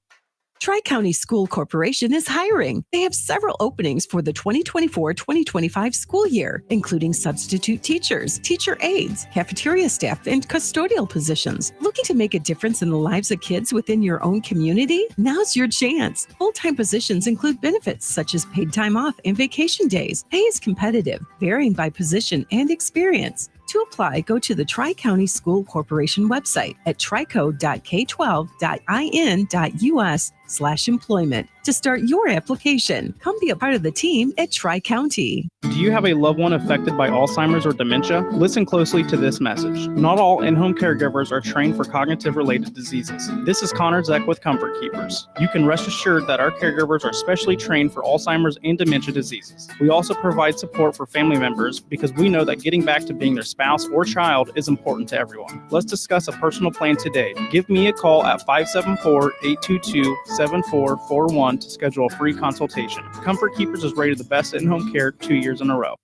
Tri-County School Corporation is hiring. They have several openings for the 2024-2025 school year, including substitute teachers, teacher aides, cafeteria staff, and custodial positions. Looking to make a difference in the lives of kids within your own community? Now's your chance. Full-time positions include benefits such as paid time off and vacation days. Pay is competitive, varying by position and experience. To apply, go to the Tri-County School Corporation website at trico.k12.in.us/employment to start your application. Come be a part of the team at Tri-County. Do you have a loved one affected by Alzheimer's or dementia? Listen closely to this message. Not all in-home caregivers are trained for cognitive-related diseases. This is Connor Zeck with Comfort Keepers. You can rest assured that our caregivers are specially trained for Alzheimer's and dementia diseases. We also provide support for family members because we know that getting back to being their spouse or child is important to everyone. Let's discuss a personal plan today. Give me a call at 574-822-7441 to schedule a free consultation. Comfort Keepers is rated the best in-home care 2 years in a row.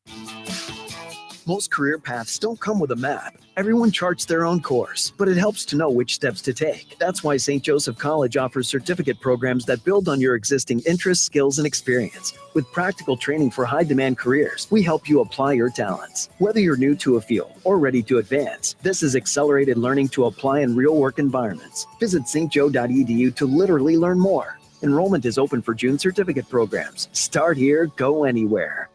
Most career paths don't come with a map. Everyone charts their own course, but it helps to know which steps to take. That's why St. Joseph College offers certificate programs that build on your existing interests, skills, and experience. With practical training for high-demand careers, we help you apply your talents. Whether you're new to a field or ready to advance, this is accelerated learning to apply in real-work environments. Visit stjo.edu to literally learn more. Enrollment is open for June certificate programs. Start here, go anywhere.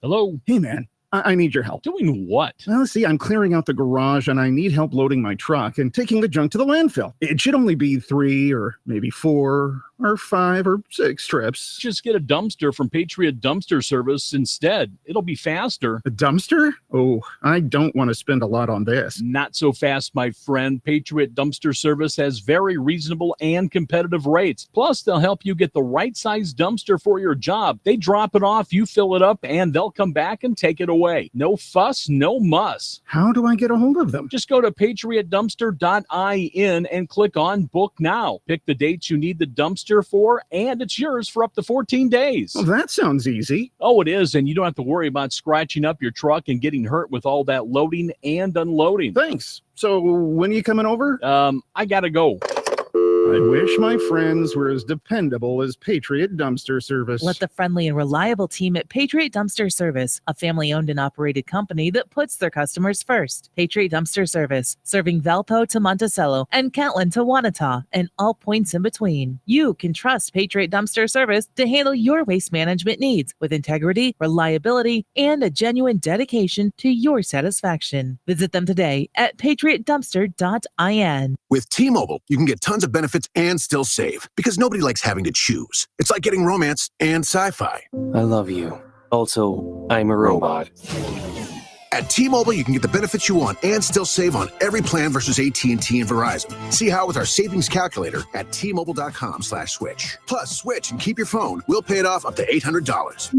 Hello. Hey, man. I need your help. Doing what? Well, see, I'm clearing out the garage and I need help loading my truck and taking the junk to the landfill. It should only be 3 or maybe 4 or 5 or 6 trips. Just get a dumpster from Patriot Dumpster Service instead. It'll be faster. A dumpster? Oh, I don't want to spend a lot on this. Not so fast, my friend. Patriot Dumpster Service has very reasonable and competitive rates. Plus, they'll help you get the right size dumpster for your job. They drop it off, you fill it up, and they'll come back and take it away. No fuss, no muss. How do I get a hold of them? Just go to patriotdumpster.in and click on Book Now. Pick the dates you need the dumpster for, and it's yours for up to 14 days. Well, that sounds easy. Oh, it is, and you don't have to worry about scratching up your truck and getting hurt with all that loading and unloading. Thanks. So when are you coming over? I gotta go. I wish my friends were as dependable as Patriot Dumpster Service. Let the friendly and reliable team at Patriot Dumpster Service, a family-owned and operated company that puts their customers first. Patriot Dumpster Service, serving Valpo to Monticello and Catlin to Wanata and all points in between. You can trust Patriot Dumpster Service to handle your waste management needs with integrity, reliability, and a genuine dedication to your satisfaction. Visit them today at patriotdumpster.in. With T-Mobile, you can get tons of benefits and still save because nobody likes having to choose. It's like getting romance and sci-fi. I love you. Also, I'm a robot. At T-Mobile, you can get the benefits you want and still save on every plan versus AT&T and Verizon. See how with our savings calculator at T-Mobile.com/switch. Plus, switch and keep your phone. We'll pay it off up to $800.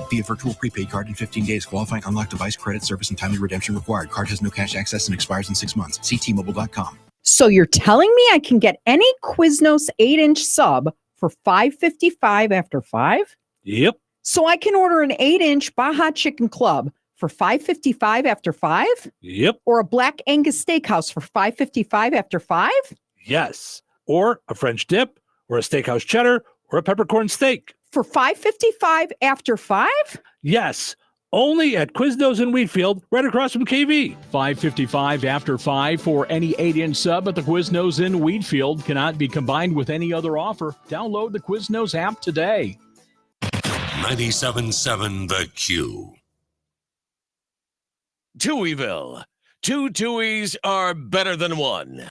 Via virtual prepaid card in 15 days. Qualifying unlocked device credit service and timely redemption required. Card has no cash access and expires in 6 months. See T-Mobile.com. So you're telling me I can get any Quiznos 8-inch sub for $5.55 after 5? Yep. So I can order an 8-inch Baja Chicken Club for $5.55 after 5? Yep. Or a Black Angus Steakhouse for $5.55 after 5? Yes. Or a French dip, or a steakhouse cheddar, or a peppercorn steak. For $5.55 after 5? Yes. Only at Quiznos in Wheatfield, right across from KV. $5.55 after 5 for any 8-inch sub at the Quiznos in Wheatfield. Cannot be combined with any other offer. Download the Quiznos app today. 97.7 The Q. Touhyville. Two Touhies are better than one.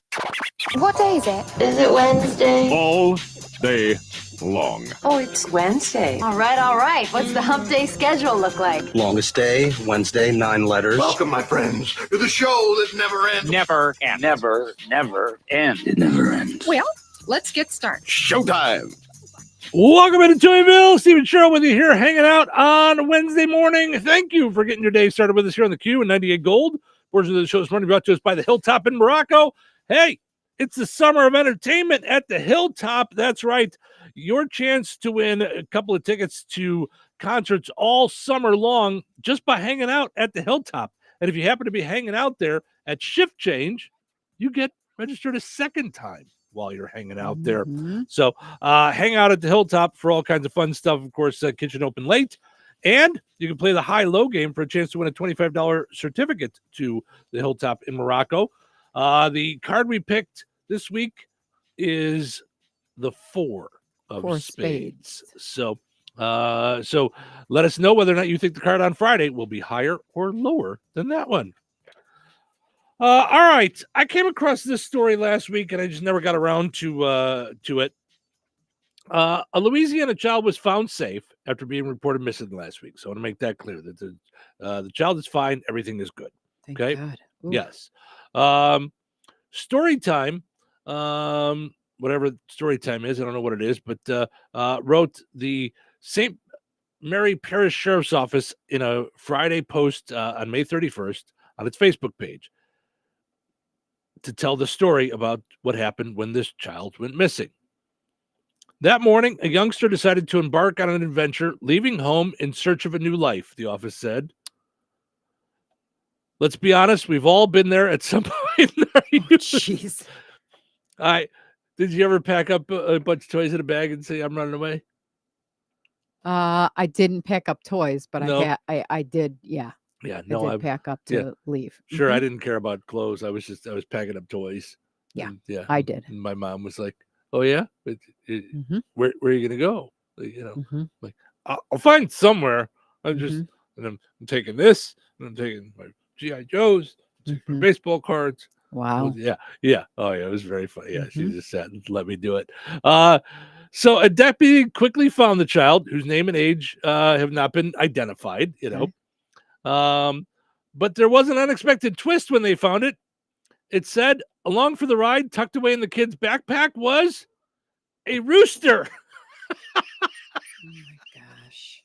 What day is it? Is it Wednesday? All day long. Oh, it's Wednesday. All right. What's the hump day schedule look like? Longest day, Wednesday, 9 letters. Welcome, my friends, to the show that never ends. Never end. Never end. It never ends. Well, let's get started. Showtime. Welcome into Touhyville. Steve and Cheryl with you here, hanging out on Wednesday morning. Thank you for getting your day started with us here on the Q and 98 Gold. Portion of the show is running brought to us by the Hilltop in Morocco. Hey, it's the summer of entertainment at the Hilltop. That's right. Your chance to win a couple of tickets to concerts all summer long just by hanging out at the Hilltop. And if you happen to be hanging out there at shift change, you get registered a second time while you're hanging out there. So hang out at the Hilltop for all kinds of fun stuff. Of course, kitchen open late. And you can play the high-low game for a chance to win a $25 certificate to the Hilltop in Morocco. The card we picked this week is the 4 of spades. So let us know whether or not you think the card on Friday will be higher or lower than that one. All right. I came across this story last week, and I just never got around to it. A Louisiana child was found safe after being reported missing last week. So I want to make that clear that the child is fine. Everything is good. Thank Okay. God. Ooh. Yes. Story time. Whatever story time is, I don't know what it is, but wrote the St. Mary Parish Sheriff's Office in a Friday post on May 31st on its Facebook page to tell the story about what happened when this child went missing. That morning, a youngster decided to embark on an adventure, leaving home in search of a new life, the office said. Let's be honest, we've all been there at some point. Jeez. Did you ever pack up a bunch of toys in a bag and say, I'm running away? I didn't pack up toys, but No. I did, yeah. Yeah, I did pack up to leave. Sure, I didn't care about clothes. I was packing up toys. Yeah, And, yeah. I did. And my mom was like, "Oh yeah, where are you gonna go?" Like I'll find somewhere. And I'm taking this, and I'm taking my GI Joes, taking my baseball cards. Wow. Yeah. Oh yeah, it was very funny. Yeah, she just sat and let me do it. So a deputy quickly found the child, whose name and age have not been identified. But there was an unexpected twist when they found it. It said, along for the ride, tucked away in the kid's backpack, was a rooster. Oh my gosh.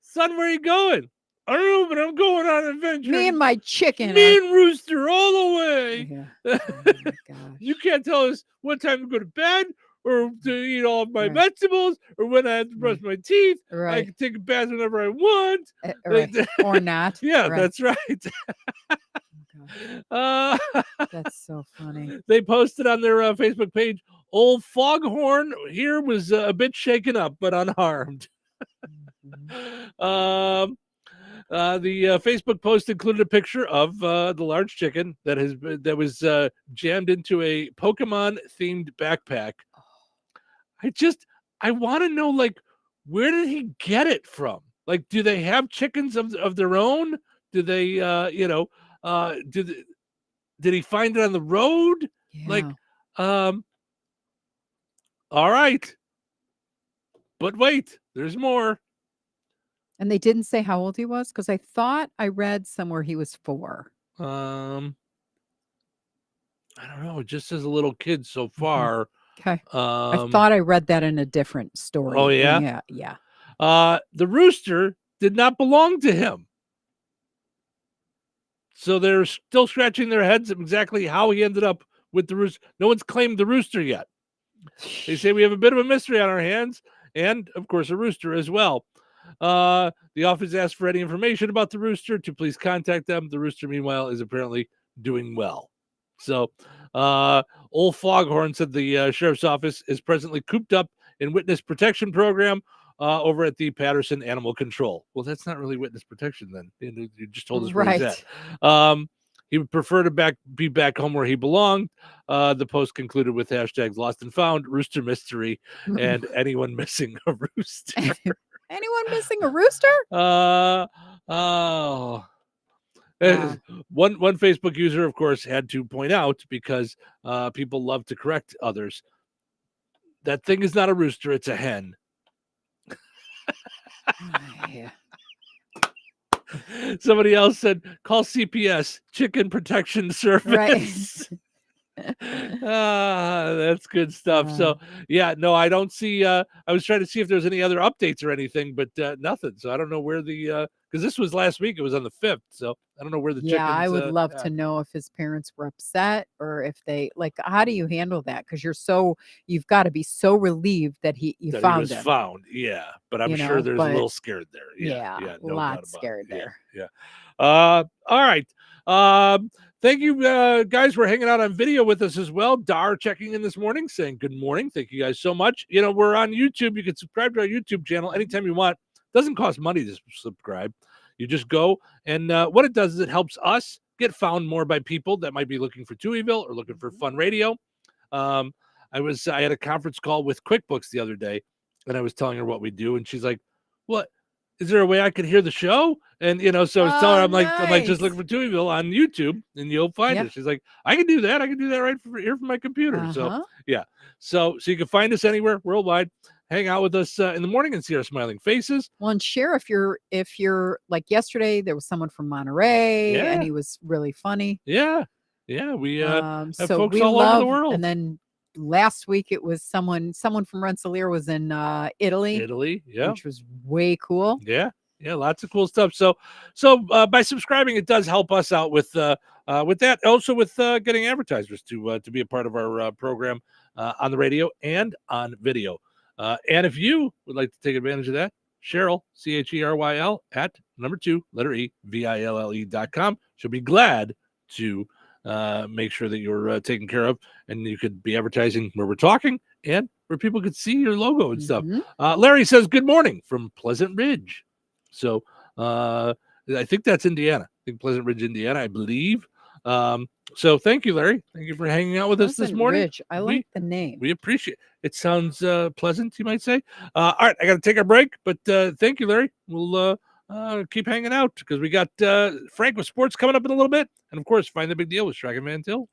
Son, where are you going? I don't know, but I'm going on an adventure. Me and my chicken. Me and Rooster all the way. Yeah. Oh my gosh. You can't tell us what time to go to bed or to eat all of my vegetables or when I have to brush my teeth. I can take a bath whenever I want. Right. Or not. Yeah, Right. that's right. That's so funny. They posted on their Facebook page, old Foghorn here was a bit shaken up, but unharmed. The Facebook post included a picture of the large chicken that was jammed into a Pokemon-themed backpack. I want to know, like, where did he get it from? Like, do they have chickens of their own? Do they, did he find it on the road? Yeah. Like, all right. But wait, there's more. And they didn't say how old he was? Because I thought I read somewhere he was 4. I don't know. It just says a little kid so far. Okay. I thought I read that in a different story. Oh, yeah? Yeah. The rooster did not belong to him. So they're still scratching their heads at exactly how he ended up with the rooster. No one's claimed the rooster yet. They say we have a bit of a mystery on our hands, and, of course, a rooster as well. The office asked for any information about the rooster to please contact them. The rooster, meanwhile, is apparently doing well. So, old Foghorn said the sheriff's office is presently cooped up in witness protection program over at the Patterson Animal Control. Well, that's not really witness protection then. You just told us where he's at. He would prefer to be back home where he belonged. The post concluded with hashtags lost and found, rooster mystery, and anyone missing a rooster. Anyone missing a rooster? One Facebook user, of course, had to point out, because people love to correct others, that thing is not a rooster, it's a hen. Yeah. Somebody else said, call CPS, Chicken Protection Service. Right. That's good stuff. So, yeah, no, I don't see. I was trying to see if there's any other updates or anything, but nothing. So I don't know where because this was last week. It was on the 5th. So I don't know where the chickens. Yeah, I would love to know if his parents were upset, or if they, like, how do you handle that? Because you've got to be so relieved that you that found he was him. found. Yeah, but I'm sure there's a little scared there. Yeah, no lots doubt about scared it. there. Yeah. All right. Thank you, guys, for hanging out on video with us as well. Dar checking in this morning, saying good morning. Thank you guys so much. We're on YouTube. You can subscribe to our YouTube channel anytime you want. Doesn't cost money to subscribe. You just go, and what it does is it helps us get found more by people that might be looking for Touhyville or looking for fun radio. I had a conference call with QuickBooks the other day, and I was telling her what we do, and she's like, "What? Is there a way I could hear the show?" And so I was telling her, I'm like, just looking for Touhyville on YouTube, and you'll find it. She's like, "I can do that. I can do that right here from my computer." So yeah, so you can find us anywhere worldwide. Hang out with us in the morning and see our smiling faces. Well, and share if you're like yesterday, there was someone from Monterey, and he was really funny. Yeah, we have so folks we all over the world. And then last week it was someone from Rensselaer was in Italy, yeah, which was way cool. Yeah, lots of cool stuff. So by subscribing, it does help us out with that. Also with getting advertisers to be a part of our program on the radio and on video. And if you would like to take advantage of that, Cheryl, CHERYL at 2 letter E VILLE.com. She'll be glad to make sure that you're taken care of, and you could be advertising where we're talking and where people could see your logo and stuff. Larry says good morning from Pleasant Ridge. So I think that's Indiana. I think Pleasant Ridge, Indiana, I believe. So thank you, Larry. Thank you for hanging out with us this morning. Ridge. I like the name. We appreciate it. It sounds pleasant, you might say. All right, I got to take our break, but thank you, Larry. We'll keep hanging out because we got Frank with sports coming up in a little bit. And, of course, Find the Big Deal with Strachan Van Til.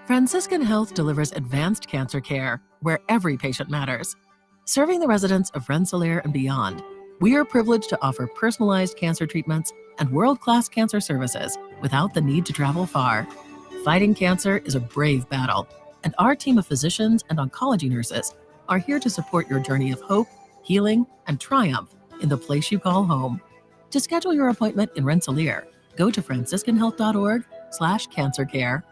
Franciscan Health delivers advanced cancer care where every patient matters. Serving the residents of Rensselaer and beyond, we are privileged to offer personalized cancer treatments and world-class cancer services without the need to travel far. Fighting cancer is a brave battle, and our team of physicians and oncology nurses are here to support your journey of hope, healing, and triumph in the place you call home. To schedule your appointment in Rensselaer, go to franciscanhealth.org/cancercare.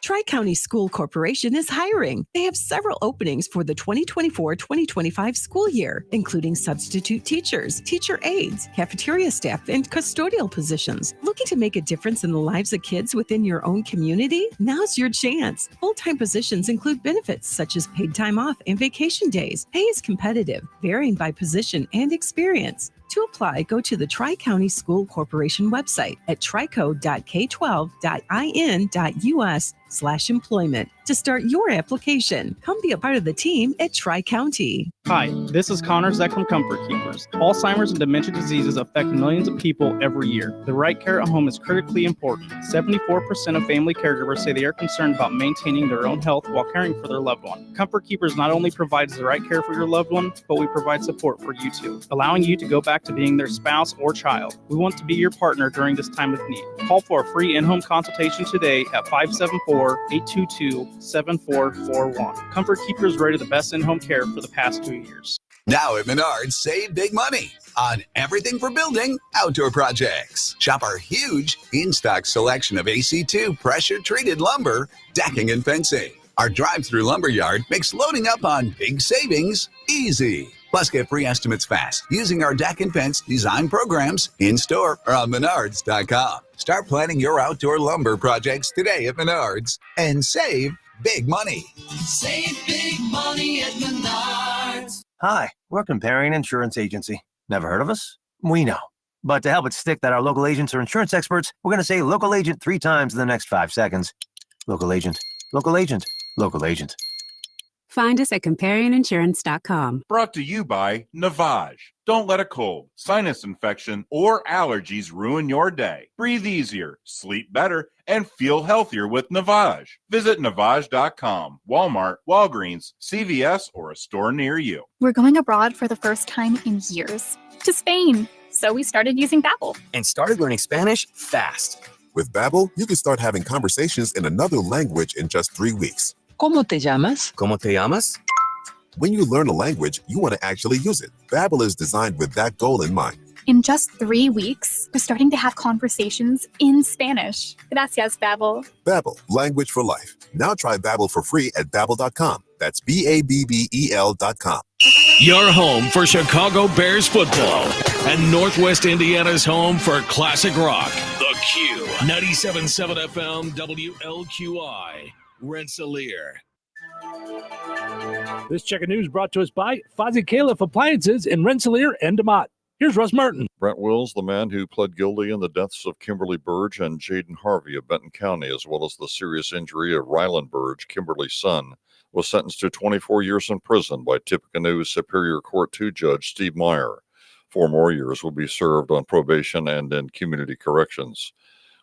Tri-County School Corporation is hiring. They have several openings for the 2024-2025 school year, including substitute teachers, teacher aides, cafeteria staff, and custodial positions. Looking to make a difference in the lives of kids within your own community? Now's your chance. Full-time positions include benefits such as paid time off and vacation days. Pay is competitive, varying by position and experience. To apply, go to the Tri-County School Corporation website at trico.k12.in.us/employment to start your application. Come be a part of the team at Tri-County. Hi, this is Connor Zeck from Comfort Keepers. Alzheimer's and dementia diseases affect millions of people every year. The right care at home is critically important. 74% of family caregivers say they are concerned about maintaining their own health while caring for their loved one. Comfort Keepers not only provides the right care for your loved one, but we provide support for you too, allowing you to go back to being their spouse or child. We want to be your partner during this time of need. Call for a free in-home consultation today at 574-822-7441. Comfort Keepers rated the best in-home care for the past 2 years. Now at Menards, save big money on everything for building outdoor projects. Shop our huge in-stock selection of AC2 pressure-treated lumber, decking, and fencing. Our drive-through lumber yard makes loading up on big savings easy. Plus, get free estimates fast using our deck and fence design programs in-store or on Menards.com. Start planning your outdoor lumber projects today at Menards and save big money. Save big money at Menards. Hi, we're Companion Insurance Agency. Never heard of us? We know. But to help it stick that our local agents are insurance experts, we're going to say local agent 3 times in the next 5 seconds. Local agent, local agent, local agent. Find us at CompanionInsurance.com. Brought to you by Navage. Don't let a cold, sinus infection, or allergies ruin your day. Breathe easier, sleep better, and feel healthier with Navage. Visit Navage.com, Walmart, Walgreens, CVS, or a store near you. We're going abroad for the first time in years. To Spain. So we started using Babbel. And started learning Spanish fast. With Babbel, you can start having conversations in another language in just 3 weeks. ¿Cómo te llamas? ¿Cómo te llamas? When you learn a language, you want to actually use it. Babbel is designed with that goal in mind. In just 3 weeks, we're starting to have conversations in Spanish. Gracias, Babbel. Babbel, language for life. Now try Babbel for free at Babbel.com. That's Babbel.com. Your home for Chicago Bears football and Northwest Indiana's home for classic rock. The Q, 97.7 FM, WLQI. Rensselaer. This check of news brought to us by Fozzie Califf Appliances in Rensselaer and DeMott. Here's Russ Martin. Brent Wills, the man who pled guilty in the deaths of Kimberly Burge and Jaden Harvey of Benton County, as well as the serious injury of Ryland Burge, Kimberly's son, was sentenced to 24 years in prison by Tippecanoe Superior Court 2 Judge Steve Meyer. 4 more years will be served on probation and in community corrections.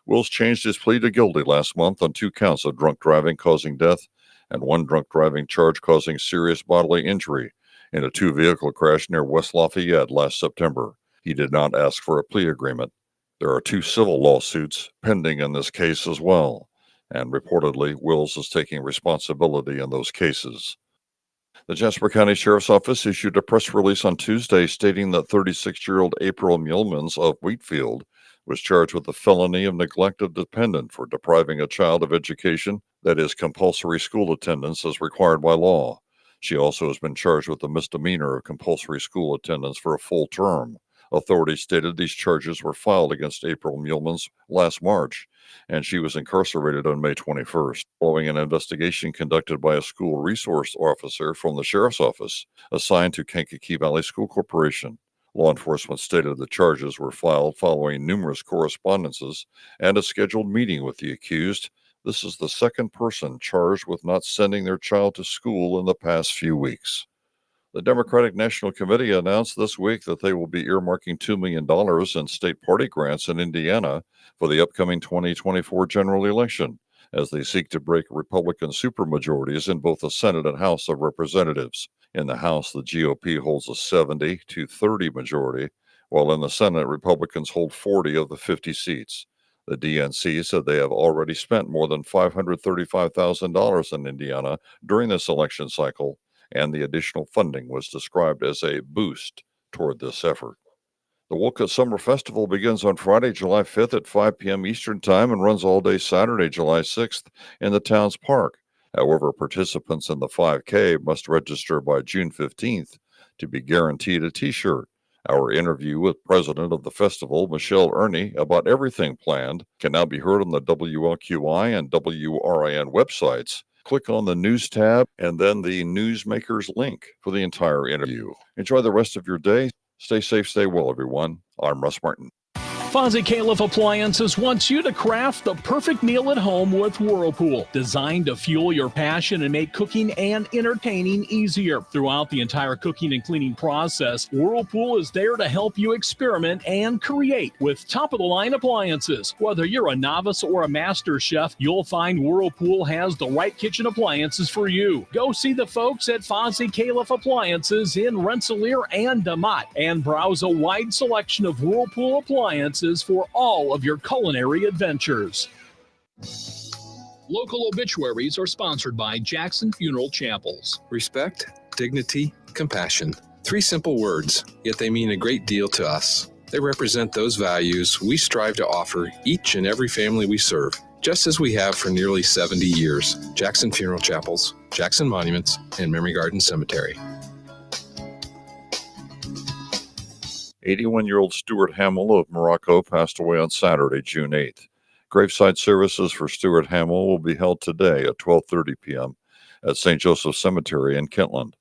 Wills changed his plea to guilty last month on 2 counts of drunk driving causing death and 1 drunk driving charge causing serious bodily injury in a 2-vehicle crash near West Lafayette last September. He did not ask for a plea agreement. There are 2 civil lawsuits pending in this case as well, and reportedly Wills is taking responsibility in those cases. The Jasper County Sheriff's Office issued a press release on Tuesday stating that 36-year-old April Muellmans of Wheatfield was charged with the felony of neglect of dependent for depriving a child of education, that is, compulsory school attendance as required by law. She also has been charged with the misdemeanor of compulsory school attendance for a full term. Authorities stated these charges were filed against April Muellmans last March, and she was incarcerated on May 21st, following an investigation conducted by a school resource officer from the Sheriff's Office assigned to Kankakee Valley School Corporation. Law enforcement stated the charges were filed following numerous correspondences and a scheduled meeting with the accused. This is the second person charged with not sending their child to school in the past few weeks. The Democratic National Committee announced this week that they will be earmarking $2 million in state party grants in Indiana for the upcoming 2024 general election, as they seek to break Republican supermajorities in both the Senate and House of Representatives. In the House, the GOP holds a 70-30 majority, while in the Senate, Republicans hold 40 of the 50 seats. The DNC said they have already spent more than $535,000 in Indiana during this election cycle, and the additional funding was described as a boost toward this effort. The Wolcott Summer Festival begins on Friday, July 5th at 5 p.m. Eastern Time and runs all day Saturday, July 6th in the town's park. However, participants in the 5K must register by June 15th to be guaranteed a T-shirt. Our interview with President of the festival, Michelle Ernie, about everything planned can now be heard on the WLQI and WRIN websites. Click on the News tab and then the Newsmakers link for the entire interview. Enjoy the rest of your day. Stay safe, stay well, everyone. I'm Russ Martin. Fonzie Califf Appliances wants you to craft the perfect meal at home with Whirlpool, designed to fuel your passion and make cooking and entertaining easier. Throughout the entire cooking and cleaning process, Whirlpool is there to help you experiment and create with top-of-the-line appliances. Whether you're a novice or a master chef, you'll find Whirlpool has the right kitchen appliances for you. Go see the folks at Fonzie Califf Appliances in Rensselaer and DeMotte and browse a wide selection of Whirlpool appliances for all of your culinary adventures. Local obituaries are sponsored by Jackson Funeral Chapels. Respect, dignity, compassion. 3 simple words, yet they mean a great deal to us. They represent those values we strive to offer each and every family we serve, just as we have for nearly 70 years. Jackson Funeral Chapels, Jackson Monuments, and Memory Garden Cemetery. 81-year-old Stuart Hamill of Morocco passed away on Saturday, June 8th. Graveside services for Stuart Hamill will be held today at 12:30 p.m. at St. Joseph Cemetery in Kentland.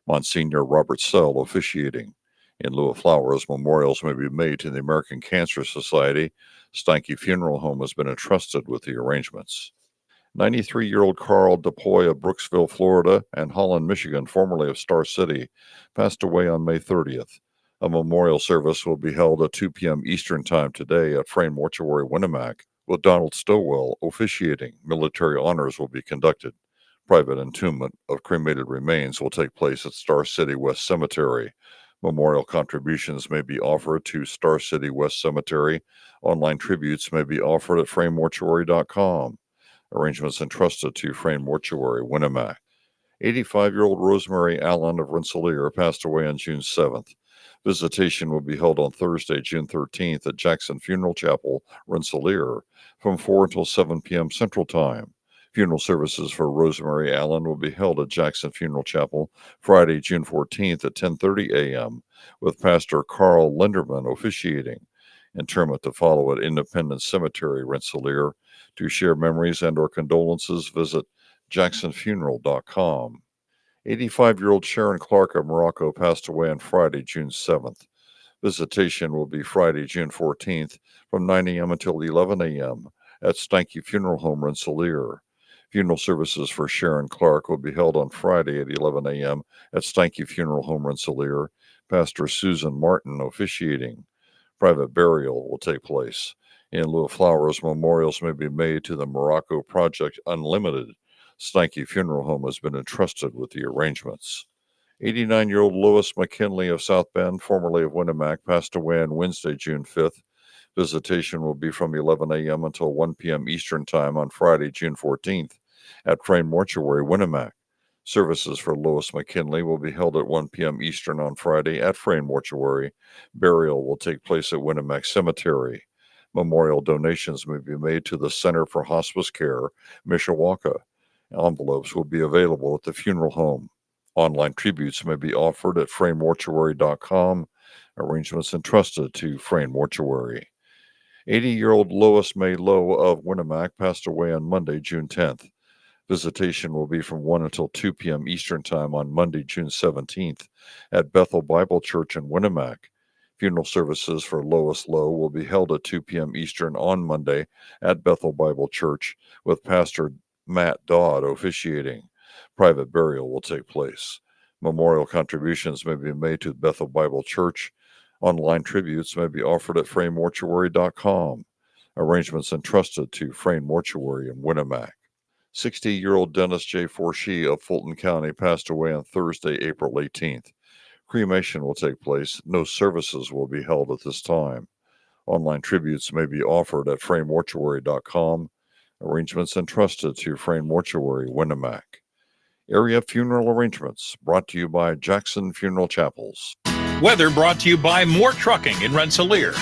Monsignor Robert Sell officiating. In lieu of flowers, memorials may be made to the American Cancer Society. Steinke Funeral Home has been entrusted with the arrangements. 93-year-old Carl DePoy of Brooksville, Florida, and Holland, Michigan, formerly of Star City, passed away on May 30th. A memorial service will be held at 2 p.m. Eastern Time today at Frame Mortuary, Winnemac, with Donald Stowell officiating. Military honors will be conducted. Private entombment of cremated remains will take place at Star City West Cemetery. Memorial contributions may be offered to Star City West Cemetery. Online tributes may be offered at framemortuary.com. Arrangements entrusted to Frame Mortuary, Winnemac. 85-year-old Rosemary Allen of Rensselaer passed away on June 7th. Visitation will be held on Thursday, June 13th at Jackson Funeral Chapel, Rensselaer, from 4 until 7 p.m. Central Time. Funeral services for Rosemary Allen will be held at Jackson Funeral Chapel Friday, June 14th at 10:30 a.m., with Pastor Carl Linderman officiating. Interment to follow at Independence Cemetery, Rensselaer. To share memories and/or condolences, visit jacksonfuneral.com. 85-year-old Sharon Clark of Morocco passed away on Friday, June 7th. Visitation will be Friday, June 14th from 9 a.m. until 11 a.m. at Steinke Funeral Home, Rensselaer. Funeral services for Sharon Clark will be held on Friday at 11 a.m. at Steinke Funeral Home, Rensselaer. Pastor Susan Martin officiating. Private burial will take place. In lieu of flowers, memorials may be made to the Morocco Project Unlimited. Steinke Funeral Home has been entrusted with the arrangements. 89-year-old Lois McKinley of South Bend, formerly of Winnemac, passed away on Wednesday, June 5th. Visitation will be from 11 a.m. until 1 p.m. Eastern Time on Friday, June 14th at Frame Mortuary, Winnemac. Services for Lois McKinley will be held at 1 p.m. Eastern on Friday at Frame Mortuary. Burial will take place at Winnemac Cemetery. Memorial donations may be made to the Center for Hospice Care, Mishawaka. Envelopes will be available at the funeral home. Online tributes may be offered at framemortuary.com. Arrangements entrusted to Frame Mortuary. 80-year-old Lois May Lowe of Winnemac passed away on Monday, June 10th. Visitation will be from 1 until 2 p.m. Eastern Time on Monday, June 17th at Bethel Bible Church in Winnemac. Funeral services for Lois Lowe will be held at 2 p.m. Eastern on Monday at Bethel Bible Church with Pastor Matt Dodd officiating. Private burial will take place. Memorial contributions may be made to Bethel Bible Church. Online tributes may be offered at framemortuary.com. Arrangements entrusted to Frame Mortuary in Winnemac. 60-year-old Dennis J. Forshee of Fulton County passed away on Thursday, April 18th. Cremation will take place. No services will be held at this time. Online tributes may be offered at framemortuary.com. Arrangements entrusted to Frame Mortuary, Winnemac. Area funeral arrangements brought to you by Jackson Funeral Chapels. Weather brought to you by More Trucking in Rensselaer.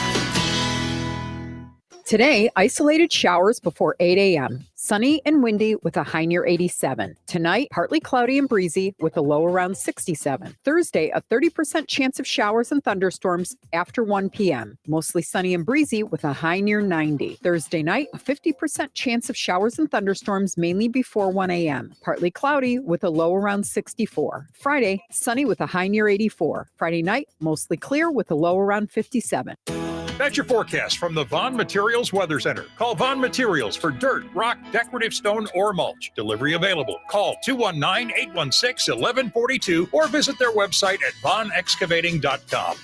Today, isolated showers before 8 a.m. Sunny and windy with a high near 87. Tonight, partly cloudy and breezy with a low around 67. Thursday, a 30% chance of showers and thunderstorms after 1 p.m. Mostly sunny and breezy with a high near 90. Thursday night, a 50% chance of showers and thunderstorms mainly before 1 a.m. Partly cloudy with a low around 64. Friday, sunny with a high near 84. Friday night, mostly clear with a low around 57. That's your forecast from the Vaughn Materials Weather Center. Call Vaughn Materials for dirt, rock, decorative stone, or mulch. Delivery available. Call 219-816-1142 or visit their website at vaughnexcavating.com.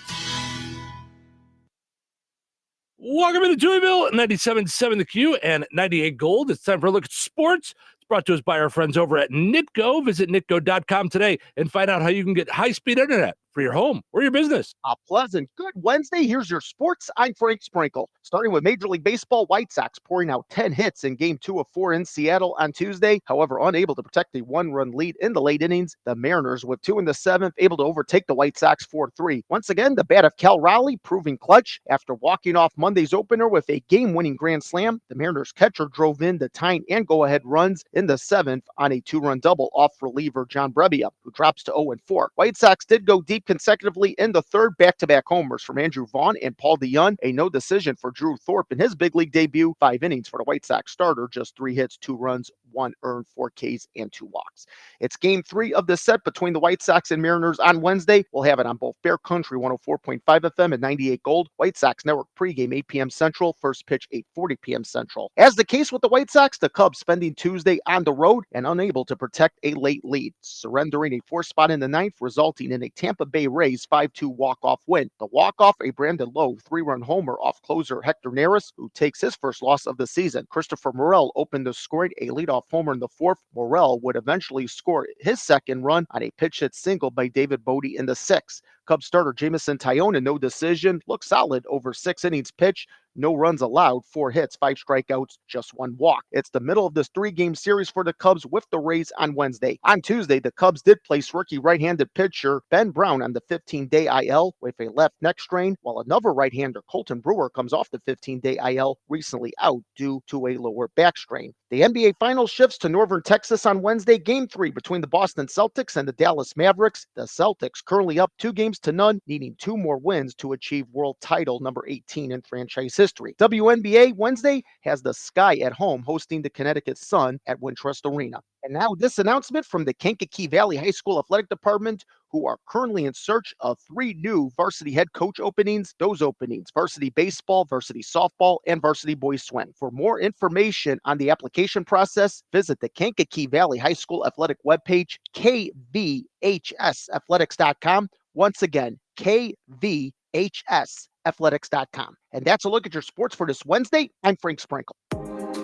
Welcome to Touhyville, 97.7 The Q and 98 Gold. It's time for a look at sports. It's brought to us by our friends over at Nitco. Visit nitco.com today and find out how you can get high-speed internet for your home or your business. A pleasant good Wednesday. Here's your sports. I'm Frank Sprinkle. Starting with Major League Baseball, White Sox pouring out 10 hits in Game 2 of 4 in Seattle on Tuesday. However, unable to protect a one-run lead in the late innings, the Mariners with 2 in the 7th able to overtake the White Sox 4-3. Once again, the bat of Cal Raleigh proving clutch after walking off Monday's opener with a game-winning grand slam. The Mariners catcher drove in the tying and go-ahead runs in the 7th on a 2-run double off reliever John Brebbia, who drops to 0-4. White Sox did go deep consecutively in the third, back-to-back homers from Andrew Vaughn and Paul DeYoung. A no decision for Drew Thorpe in his big league debut. 5 innings for the White Sox starter, just 3 hits, 2 runs, 1 earned, 4 Ks, and 2 walks. It's Game 3 of the set between the White Sox and Mariners on Wednesday. We'll have it on both Bear Country 104.5 FM and 98 Gold. White Sox Network pregame 8 p.m. Central, first pitch 8:40 p.m. Central. As the case with the White Sox, the Cubs spending Tuesday on the road and unable to protect a late lead, surrendering a 4th spot in the 9th, resulting in a Tampa Bay Rays 5-2 walk-off win. The walk-off, a Brandon Lowe 3-run homer off closer Hector Neris, who takes his first loss of the season. Christopher Morel opened the scoring, a leadoff homer in the 4th. Morel would eventually score his second run on a pitch hit single by David Bodie in the 6th. Cubs starter Jamison Tyone, no decision, looked solid over 6 innings pitched. No runs allowed, 4 hits, 5 strikeouts, just 1 walk. It's the middle of this 3-game series for the Cubs with the Rays on Wednesday. On Tuesday, the Cubs did place rookie right-handed pitcher Ben Brown on the 15-day IL with a left neck strain, while another right-hander, Colton Brewer, comes off the 15-day IL, recently out due to a lower back strain. The NBA Finals shifts to Northern Texas on Wednesday. Game 3 between the Boston Celtics and the Dallas Mavericks. The Celtics currently up 2-0, needing 2 more wins to achieve world title number 18 in franchise history. WNBA Wednesday has the Sky at home hosting the Connecticut Sun at Wintrust Arena. And now this announcement from the Kankakee Valley High School Athletic Department, who are currently in search of 3 new varsity head coach openings. Those openings: varsity baseball, varsity softball, and varsity boys swim. For more information on the application process, visit the Kankakee Valley High School Athletic webpage, kvhsathletics.com. Once again, kvhsathletics.com. And that's a look at your sports for this Wednesday. I'm Frank Sprinkle.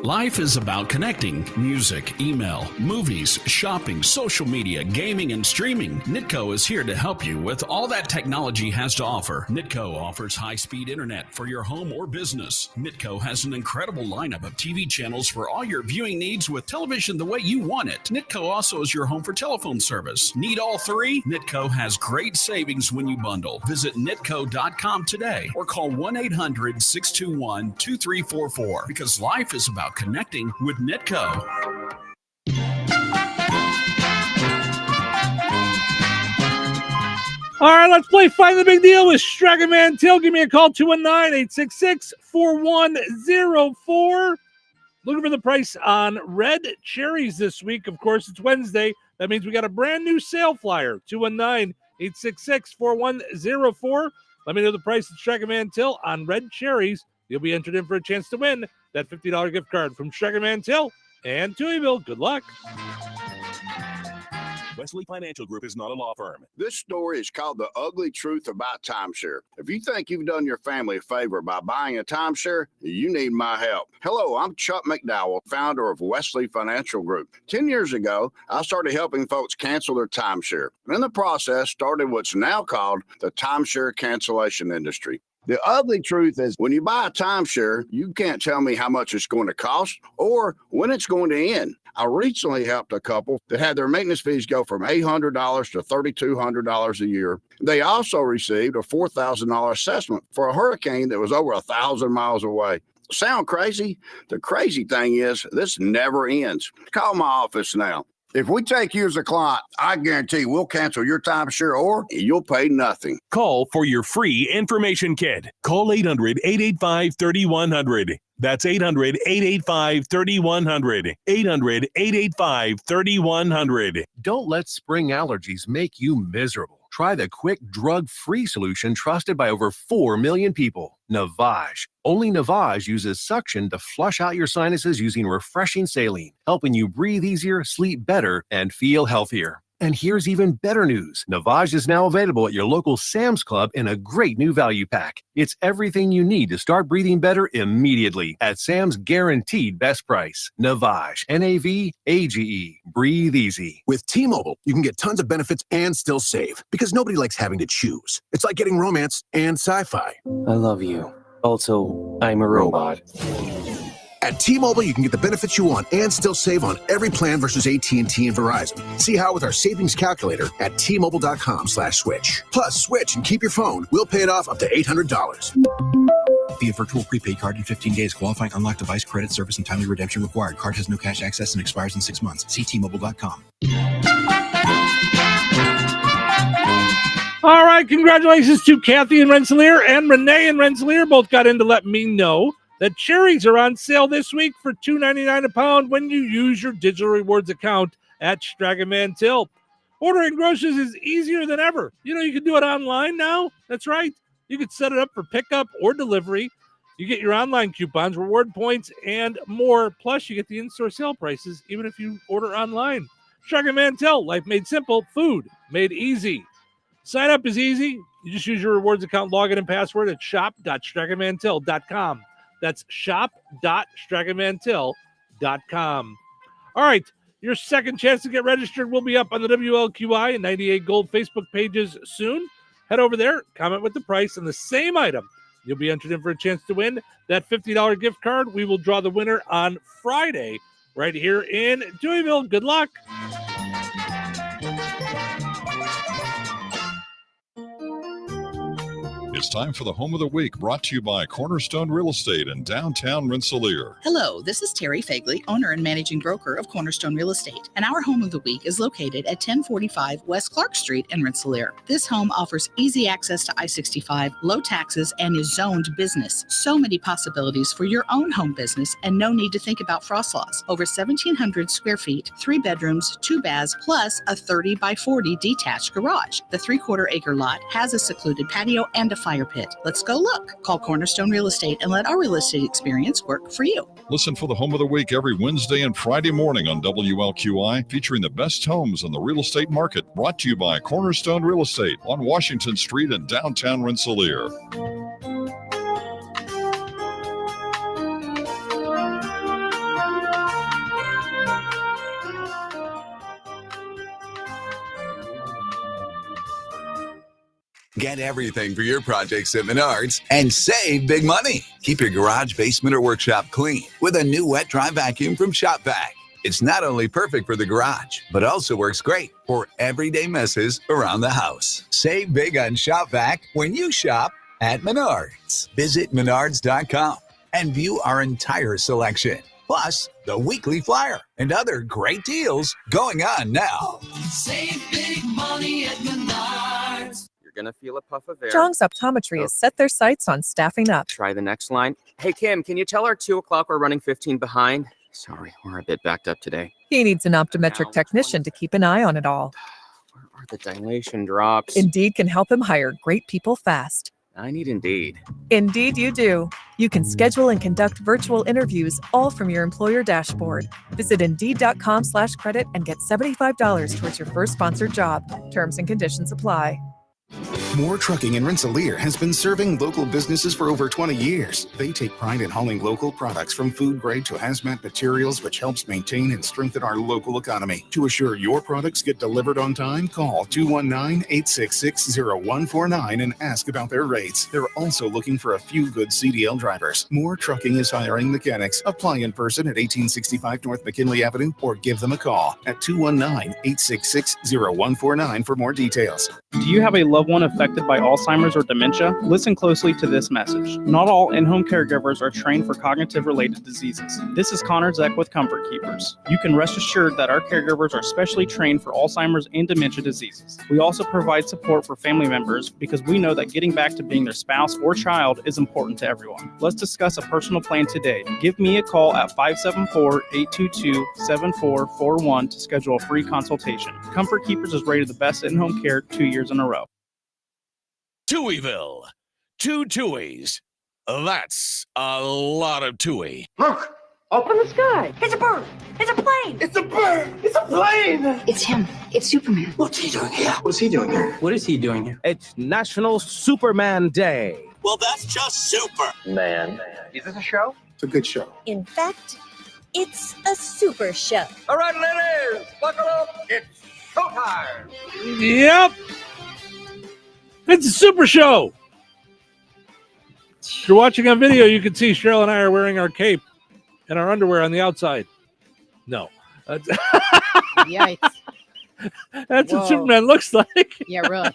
Life is about connecting. Music, email, movies, shopping, social media, gaming, and streaming. Nitco is here to help you with all that technology has to offer. Nitco offers high-speed internet for your home or business. Nitco has an incredible lineup of TV channels for all your viewing needs with television the way you want it. Nitco also is your home for telephone service. Need all 3? Nitco has great savings when you bundle. Visit nitco.com today or call 1-800-621-2344 because life is about connecting with Nitco. All right, let's play Find the Big Deal with Stragan Mantil. Give me a call, 219-866-4104. Looking for the price on red cherries this week. Of course, it's Wednesday. That means we got a brand new sale flyer, 219-866-4104. Let me know the price at Stragan Mantil on red cherries. You'll be entered in for a chance to win that $50 gift card from Stragan Mantil and Touhyville. Good luck. Wesley Financial Group is not a law firm. This story is called The Ugly Truth About Timeshare. If you think you've done your family a favor by buying a timeshare, you need my help. Hello, I'm Chuck McDowell, founder of Wesley Financial Group. 10 years ago, I started helping folks cancel their timeshare. In the process, started what's now called the timeshare cancellation industry. The ugly truth is when you buy a timeshare, you can't tell me how much it's going to cost or when it's going to end. I recently helped a couple that had their maintenance fees go from $800 to $3,200 a year. They also received a $4,000 assessment for a hurricane that was over 1,000 miles away. Sound crazy? The crazy thing is this never ends. Call my office now. If we take you as a client, I guarantee we'll cancel your timeshare or you'll pay nothing. Call for your free information kit. Call 800-885-3100. That's 800-885-3100. 800-885-3100. Don't let spring allergies make you miserable. Try the quick drug-free solution trusted by over 4 million people. Navage. Only Navage uses suction to flush out your sinuses using refreshing saline, helping you breathe easier, sleep better, and feel healthier. And here's even better news. Navage is now available at your local Sam's Club in a great new value pack. It's everything you need to start breathing better immediately at Sam's guaranteed best price. Navage. Navage. Breathe easy. With T-Mobile, you can get tons of benefits and still save because nobody likes having to choose. It's like getting romance and sci-fi. I love you. Also, I'm a robot. At T-Mobile, you can get the benefits you want and still save on every plan versus AT&T and Verizon. See how with our savings calculator at T-Mobile.com/switch. Plus, switch and keep your phone. We'll pay it off up to $800. Via virtual prepaid card in 15 days. Qualifying unlocked device credit service and timely redemption required. Card has no cash access and expires in 6 months. See T-Mobile.com. All right, congratulations to Kathy in Rensselaer and Renee in Rensselaer. Both got in to let me know that cherries are on sale this week for $2.99 a pound when you use your digital rewards account at Stragaman Till. Ordering groceries is easier than ever. You know, you can do it online now. That's right. You can set it up for pickup or delivery. You get your online coupons, reward points, and more. Plus, you get the in-store sale prices even if you order online. Stragaman Till, life made simple, food made easy. Sign up is easy. You just use your rewards account login and password at shop.stragamantill.com. That's shop.stragamantill.com. All right, your second chance to get registered will be up on the WLQI and 98 Gold Facebook pages soon. Head over there, comment with the price on the same item. You'll be entered in for a chance to win that $50 gift card. We will draw the winner on Friday right here in Touhyville. Good luck. It's time for the Home of the Week, brought to you by Cornerstone Real Estate in downtown Rensselaer. Hello, this is Terry Fagley, owner and managing broker of Cornerstone Real Estate, and our Home of the Week is located at 1045 West Clark Street in Rensselaer. This home offers easy access to I-65, low taxes, and is zoned business. So many possibilities for your own home business and no need to think about frost laws. Over 1,700 square feet, 3 bedrooms, 2 baths, plus a 30 by 40 detached garage. The 3/4 acre lot has a secluded patio and a fire pit. Let's go look. Call Cornerstone Real Estate and let our real estate experience work for you. Listen for the Home of the Week every Wednesday and Friday morning on WLQI, featuring the best homes in the real estate market. Brought to you by Cornerstone Real Estate on Washington Street in downtown Rensselaer. Get everything for your projects at Menards and save big money. Keep your garage, basement, or workshop clean with a new wet-dry vacuum from Shop Vac. It's not only perfect for the garage, but also works great for everyday messes around the house. Save big on Shop Vac when you shop at Menards. Visit Menards.com and view our entire selection, plus the weekly flyer and other great deals going on now. Save big money at Menards. You're going to feel a puff of air. Strong's Optometry has set their sights on staffing up. Try the next line. Hey, Kim, can you tell our 2 o'clock we're running 15 behind? Sorry, we're a bit backed up today. He needs an optometric technician to keep an eye on it all. Where are the dilation drops? Indeed can help him hire great people fast. I need Indeed. Indeed you do. You can schedule and conduct virtual interviews all from your employer dashboard. Visit Indeed.com/credit and get $75 towards your first sponsored job. Terms and conditions apply. Moore Trucking in Rensselaer has been serving local businesses for over 20 years. They take pride in hauling local products from food grade to hazmat materials, which helps maintain and strengthen our local economy. To assure your products get delivered on time, call 219-866-0149 and ask about their rates. They're also looking for a few good CDL drivers. Moore Trucking is hiring mechanics. Apply in person at 1865 North McKinley Avenue or give them a call at 219-866-0149 for more details. Do you have a loved one affected by Alzheimer's or dementia? Listen closely to this message. Not all in-home caregivers are trained for cognitive-related diseases. This is Connor Zeck with Comfort Keepers. You can rest assured that our caregivers are specially trained for Alzheimer's and dementia diseases. We also provide support for family members because we know that getting back to being their spouse or child is important to everyone. Let's discuss a personal plan today. Give me a call at 574-822-7441 to schedule a free consultation. Comfort Keepers is rated the best in-home care 2 years in a row. Touhyville. 2 Touhies. That's a lot of Touhy. Look! Up in the sky! It's a bird! It's a plane! It's a bird! It's a plane! It's him. It's Superman. What's he doing here? What's he doing here? What is he doing here? It's National Superman Day. Well, that's just super! Man. Is this a show? It's a good show. In fact, it's a super show. All right, ladies! Buckle up! It's showtime! Yep. It's a super show. If you're watching on video, you can see Cheryl and I are wearing our cape and our underwear on the outside. No. Yikes. That's what Superman looks like. Yeah, really.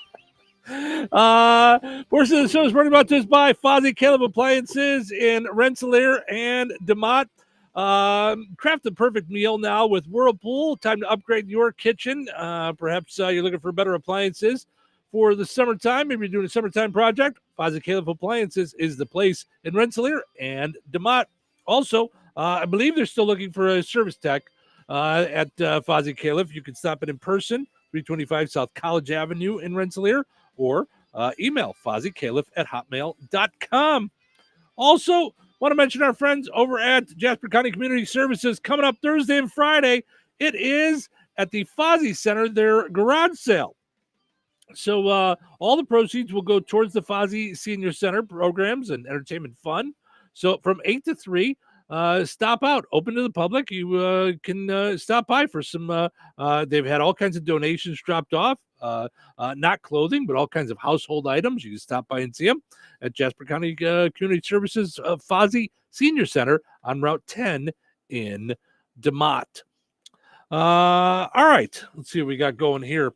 Portion of the show is brought about to us by Fozzie Caleb Appliances in Rensselaer and DeMott. Craft the perfect meal now with Whirlpool. Time to upgrade your kitchen. Perhaps you're looking for better appliances for the summertime. Maybe you're doing a summertime project. Fozzie Caleb Appliances is the place in Rensselaer and DeMott. Also, I believe they're still looking for a service tech at Fozzie Caleb. You can stop it in person, 325 South College Avenue in Rensselaer, or email FozzieCaleb@hotmail.com. Also, want to mention our friends over at Jasper County Community Services coming up Thursday and Friday. It is at the Fozzie Center, their garage sale. So all the proceeds will go towards the Fozzie Senior Center programs and entertainment fund. So from 8 to 3, stop out, open to the public. You can stop by for some, they've had all kinds of donations dropped off, not clothing, but all kinds of household items. You can stop by and see them at Jasper County Community Services Fozzie Senior Center on Route 10 in DeMott. All right, let's see what we got going here.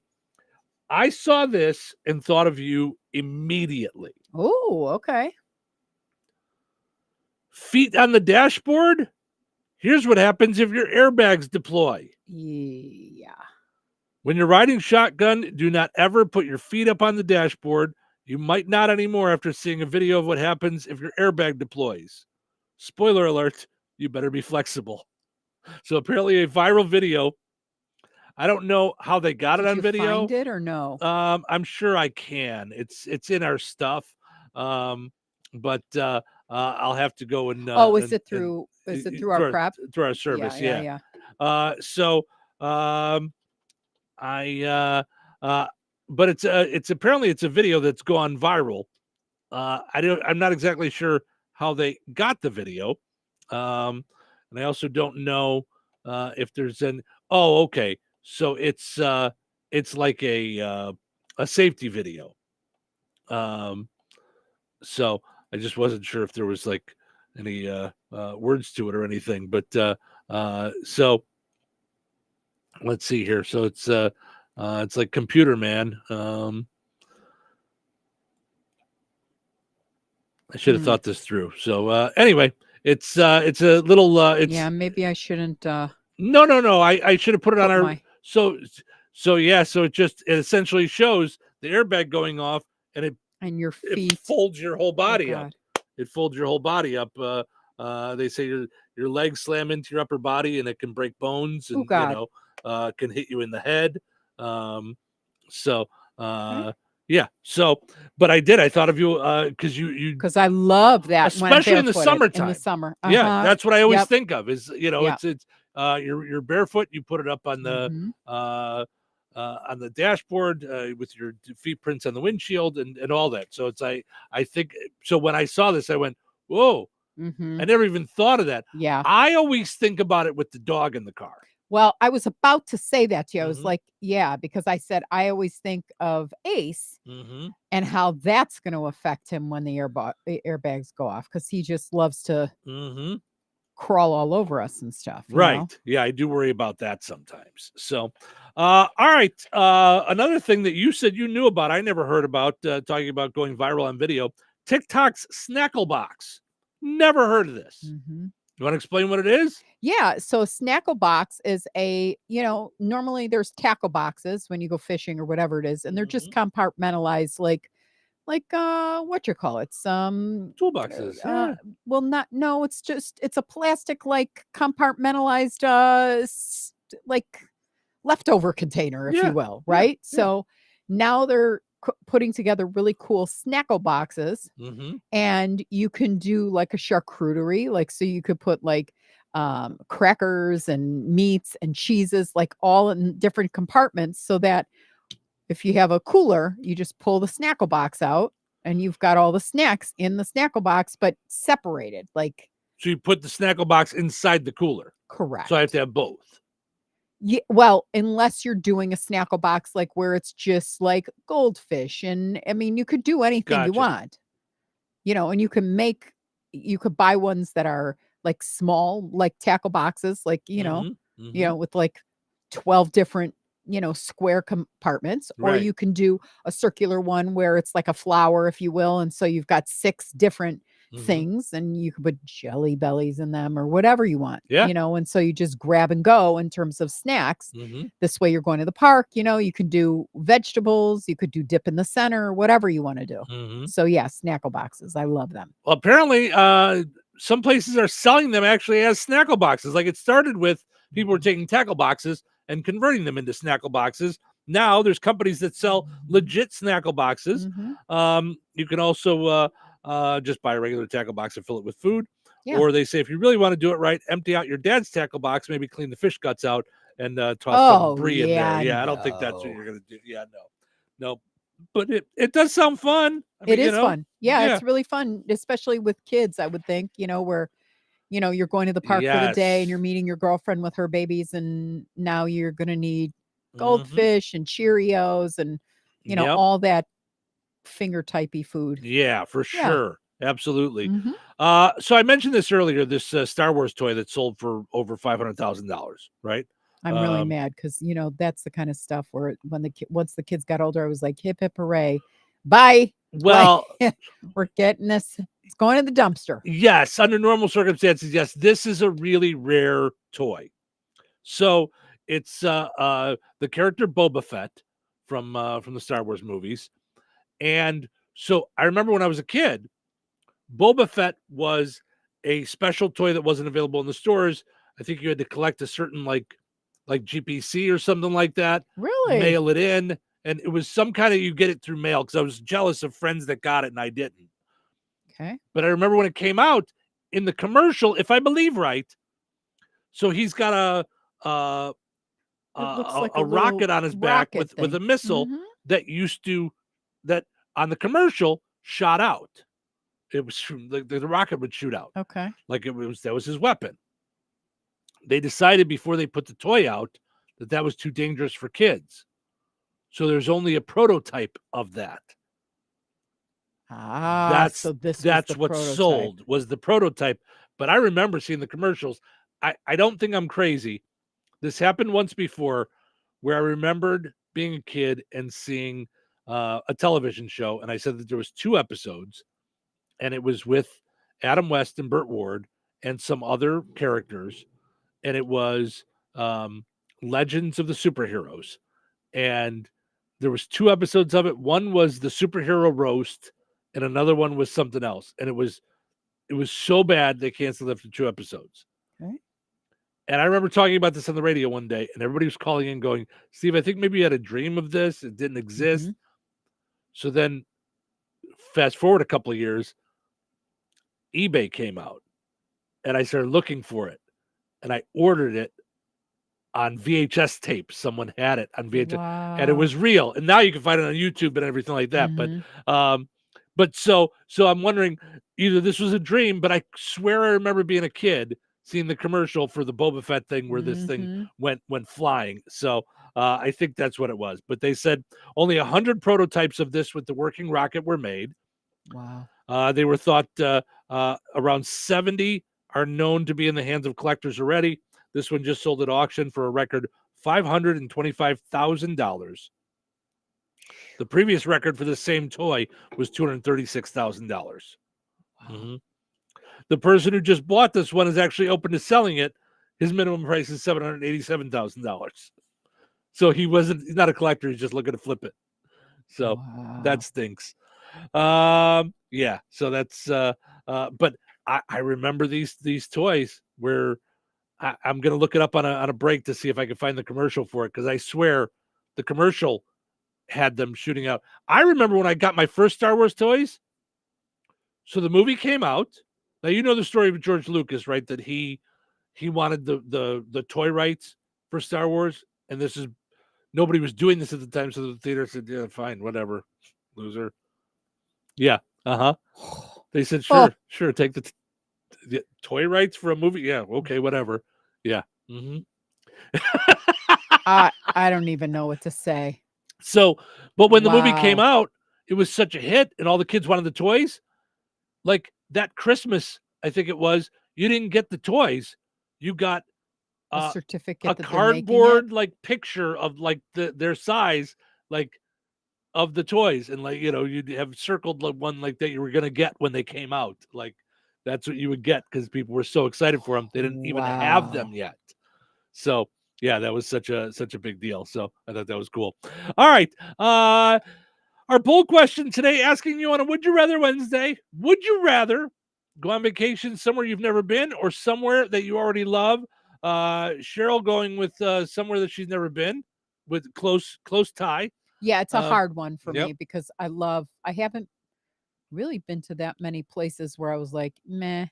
I saw this and thought of you immediately. Oh, okay. Feet on the dashboard. Here's what happens if your airbags deploy. Yeah. When you're riding shotgun, do not ever put your feet up on the dashboard. You might not anymore after seeing a video of what happens if your airbag deploys. Spoiler alert, you better be flexible. So apparently a viral video. I don't know how they got it on video. Find it or no? I'm sure I can. It's in our stuff. But I'll have to go and is it through our prep? Through our service, yeah. But it's apparently it's a video that's gone viral. I'm not exactly sure how they got the video. And I also don't know if there's okay. So it's like a safety video. So I just wasn't sure if there was like any words to it or anything. But so let's see here. So it's like Computer Man. I should have thought this through. So anyway, it's a little. Maybe I shouldn't. No. I should have put it on our. So it essentially shows the airbag going off and your feet. It folds your whole body up. God. It folds your whole body up. They say your legs slam into your upper body and it can break bones and can hit you in the head. Yeah. So, but I thought of you because I love that, especially in the summertime. In the summer, yeah, that's what I always think of. Is it's you're barefoot. You put it up on the on the dashboard with your feet prints on the windshield and all that. So it's I think so. When I saw this, I went, whoa. I never even thought of that. Yeah. I always think about it with the dog in the car. Well, I was about to say that to you. I was like, yeah, because I said I always think of Ace and how that's going to affect him when the airbags go off, because he just loves to crawl all over us and stuff. you Right. know? Yeah, I do worry about that sometimes. So, all right. Another thing that you said you knew about, I never heard about, talking about going viral on video, TikTok's Snackle Box. Never heard of this. You want to explain what it is? Yeah. So a Snackle Box is normally there's tackle boxes when you go fishing or whatever it is, and they're just compartmentalized like what you call it? Some toolboxes. No, it's a plastic like compartmentalized like leftover container, if you will, right? So now they're putting together really cool Snackle boxes, and you can do like a charcuterie, like so you could put like crackers and meats and cheeses like all in different compartments, so that if you have a cooler, you just pull the Snackle box out and you've got all the snacks in the Snackle box, but separated. Like, so you put the Snackle Box inside the cooler. Correct. So I have to have both. Yeah, well, unless you're doing a Snackle Box like where it's just like goldfish, and I mean you could do anything you want, and you could buy ones that are like small, like tackle boxes, like with like 12 different square compartments, or Right. you can do a circular one where it's like a flower, if you will, and so you've got 6 different things, and you can put jelly bellies in them or whatever you want. And so you just grab and go in terms of snacks. This way you're going to the park, you can do vegetables, you could do dip in the center, whatever you want to do. So yeah, Snackle boxes, I love them. Well, apparently some places are selling them actually as Snackle Boxes. Like, it started with people were taking tackle boxes and converting them into Snackle Boxes. Now there's companies that sell legit Snackle Boxes. You can also just buy a regular tackle box and fill it with food. Or they say, if you really want to do it right, empty out your dad's tackle box, maybe clean the fish guts out and toss some brie in there. Yeah, I don't think that's what you're going to do. Yeah, no. But it does sound fun. I mean, It is fun. Yeah, it's really fun, especially with kids, I would think, where you're going to the park for the day and you're meeting your girlfriend with her babies, and now you're going to need goldfish and Cheerios and, all that finger typey food. Yeah, for sure. Absolutely. So I mentioned this earlier, this Star Wars toy that sold for over $500,000, right? I'm really mad because, that's the kind of stuff where once the kids got older, I was like, hip, hip, hooray. Bye. Well, we're getting this. It's going in the dumpster. Yes. Under normal circumstances, yes. This is a really rare toy. So it's the character Boba Fett from the Star Wars movies. And so I remember when I was a kid, Boba Fett was a special toy that wasn't available in the stores. I think you had to collect a certain like GPC or something like that. Really? Mail it in. And it was some kind of, you get it through mail, because I was jealous of friends that got it and I didn't. Okay. But I remember when it came out in the commercial, if I believe right, so he's got a rocket on his back with a missile that on the commercial shot out. It was the rocket would shoot out. Okay. Like that was his weapon. They decided before they put the toy out that was too dangerous for kids. So there's only a prototype of that. That's what sold, was the prototype. But I remember seeing the commercials. I don't think I'm crazy. This happened once before, where I remembered being a kid and seeing a television show, and I said that there was 2 episodes, and it was with Adam West and Burt Ward and some other characters, and it was Legends of the Superheroes, and there was 2 episodes of it. One was the superhero roast, and another one was something else. And it was so bad they canceled after 2 episodes. Okay. And I remember talking about this on the radio one day, and everybody was calling in going, Steve, I think maybe you had a dream of this. It didn't exist. So then fast forward a couple of years, eBay came out, and I started looking for it, and I ordered it on VHS tape. Someone had it on VHS, and it Wow. was real. And now you can find it on YouTube and everything like that. But so I'm wondering, either this was a dream, but I swear I remember being a kid seeing the commercial for the Boba Fett thing where this thing went flying. So I think that's what it was. But they said only 100 prototypes of this with the working rocket were made. Wow. They were thought around 70 are known to be in the hands of collectors already. This one just sold at auction for a record $525,000. The previous record for the same toy was $236,000. Wow. The person who just bought this one is actually open to selling it. His minimum price is $787,000. So he's not a collector. He's just looking to flip it. So that stinks. Yeah. So that's, but I remember these toys where I'm going to look it up on a break to see if I can find the commercial for it. Cause I swear the commercial had them shooting out. I remember when I got my first Star Wars toys. So the movie came out. Now, you know the story of George Lucas, right? That he wanted the toy rights for Star Wars. And nobody was doing this at the time. So the theater said, yeah, fine, whatever, loser. Yeah. They said, sure. Take the toy rights for a movie. Yeah. Okay. Whatever. Yeah. I don't even know what to say. So, but when the movie came out, it was such a hit and all the kids wanted the toys. Like that Christmas, I think it was, you didn't get the toys. You got a certificate, a cardboard like picture of like their size, like of the toys. And like, you'd have circled one like that you were going to get when they came out. Like that's what you would get because people were so excited for them. They didn't even have them yet. So yeah, that was such a big deal. So I thought that was cool. All right. Our poll question today asking you on a Would You Rather Wednesday, would you rather go on vacation somewhere you've never been or somewhere that you already love? Cheryl going with somewhere that she's never been with close tie. Yeah, it's a hard one for me because I haven't really been to that many places where I was like, meh.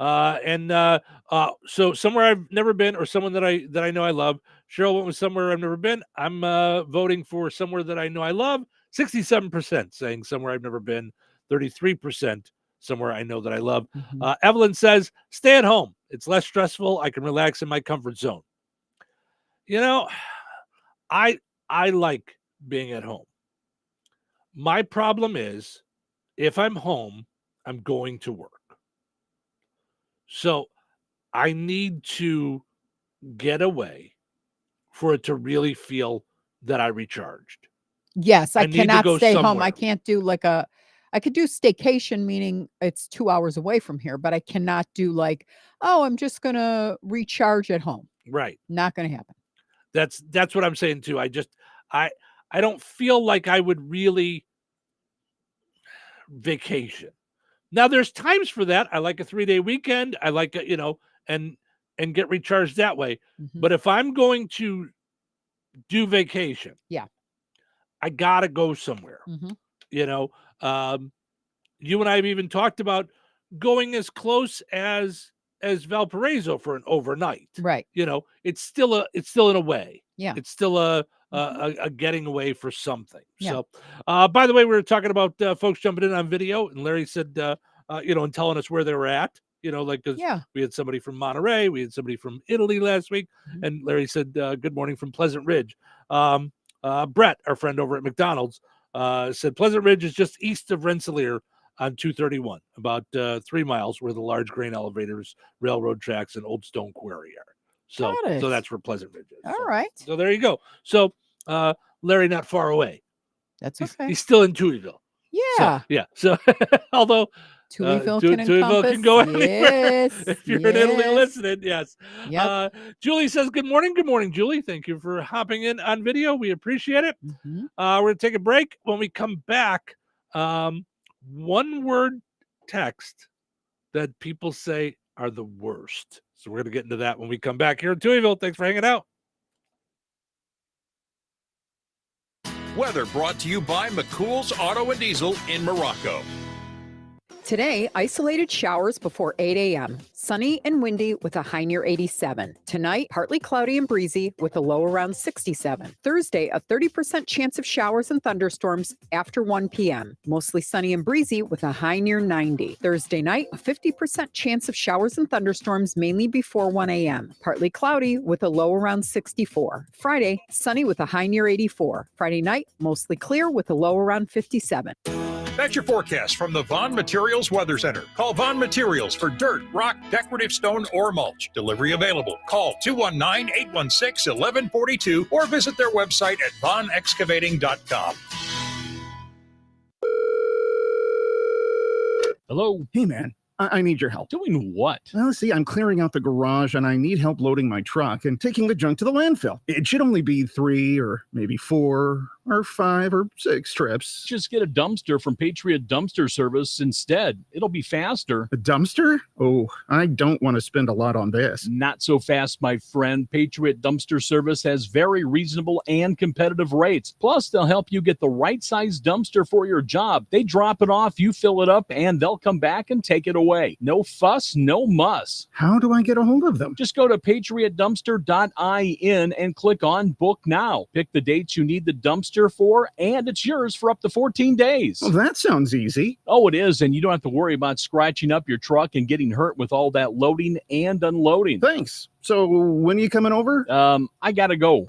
So somewhere I've never been or someone that I know I love. Cheryl went with somewhere I've never been. I'm voting for somewhere that I know I love. 67% saying somewhere I've never been. 33% somewhere I know that I love. Evelyn says, stay at home. It's less stressful. I can relax in my comfort zone. I like being at home. My problem is if I'm home, I'm going to work. So I need to get away for it to really feel that I recharged. Yes, I cannot stay home. Somewhere. I can't do I could do staycation, meaning it's 2 hours away from here, but I cannot do I'm just going to recharge at home. Right. Not going to happen. That's what I'm saying too. I don't feel like I would really vacation. Now there's times for that. I like a 3-day weekend. I like and get recharged that way. But if I'm going to do vacation, I gotta go somewhere. You and I have even talked about going as close as Valparaiso for an overnight. Right. It's still in a way. Yeah. It's still a getting away for something. Yeah. So, by the way, we were talking about folks jumping in on video, and Larry said, and telling us where they were at. Because we had somebody from Monterey, we had somebody from Italy last week, and Larry said, "Good morning from Pleasant Ridge." Brett, our friend over at McDonald's, said Pleasant Ridge is just east of Rensselaer on 231, about 3 miles where the large grain elevators, railroad tracks, and Old Stone Quarry are. So that's where Pleasant Ridge is. All right. So there you go. So Larry, not far away. That's okay. He's still in Touhyville. Yeah. So although Touhyville can go anywhere. Yes, if you're in Italy listening, yes. Yep. Julie says, good morning, Julie. Thank you for hopping in on video. We appreciate it. We're going to take a break. When we come back, one word text that people say are the worst. So we're going to get into that when we come back here in Touhyville. Thanks for hanging out. Weather brought to you by McCool's Auto and Diesel in Morocco. Today, isolated showers before 8 a.m. Sunny and windy with a high near 87. Tonight, partly cloudy and breezy with a low around 67. Thursday, a 30% chance of showers and thunderstorms after 1 p.m. Mostly sunny and breezy with a high near 90. Thursday night, a 50% chance of showers and thunderstorms mainly before 1 a.m. Partly cloudy with a low around 64. Friday, sunny with a high near 84. Friday night, mostly clear with a low around 57. That's your forecast from the Vaughn Materials Weather Center. Call Vaughn Materials for dirt, rock, decorative stone, or mulch. Delivery available. Call 219-816-1142 or visit their website at vaughnexcavating.com. Hello. Hey, man. I need your help. Doing what? Well, see, I'm clearing out the garage and I need help loading my truck and taking the junk to the landfill. It should only be 3 or maybe 4 or 5 or 6 trips. Just get a dumpster from Patriot Dumpster Service instead. It'll be faster. A dumpster? Oh, I don't want to spend a lot on this. Not so fast, my friend. Patriot Dumpster Service has very reasonable and competitive rates. Plus, they'll help you get the right size dumpster for your job. They drop it off, you fill it up, and they'll come back and take it away. No fuss, no muss. How do I get a hold of them? Just go to patriotdumpster.in and click on Book Now. Pick the dates you need the dumpster for, and it's yours for up to 14 days. Well, that sounds easy. Oh, it is, and you don't have to worry about scratching up your truck and getting hurt with all that loading and unloading. Thanks. So when are you coming over? I gotta go.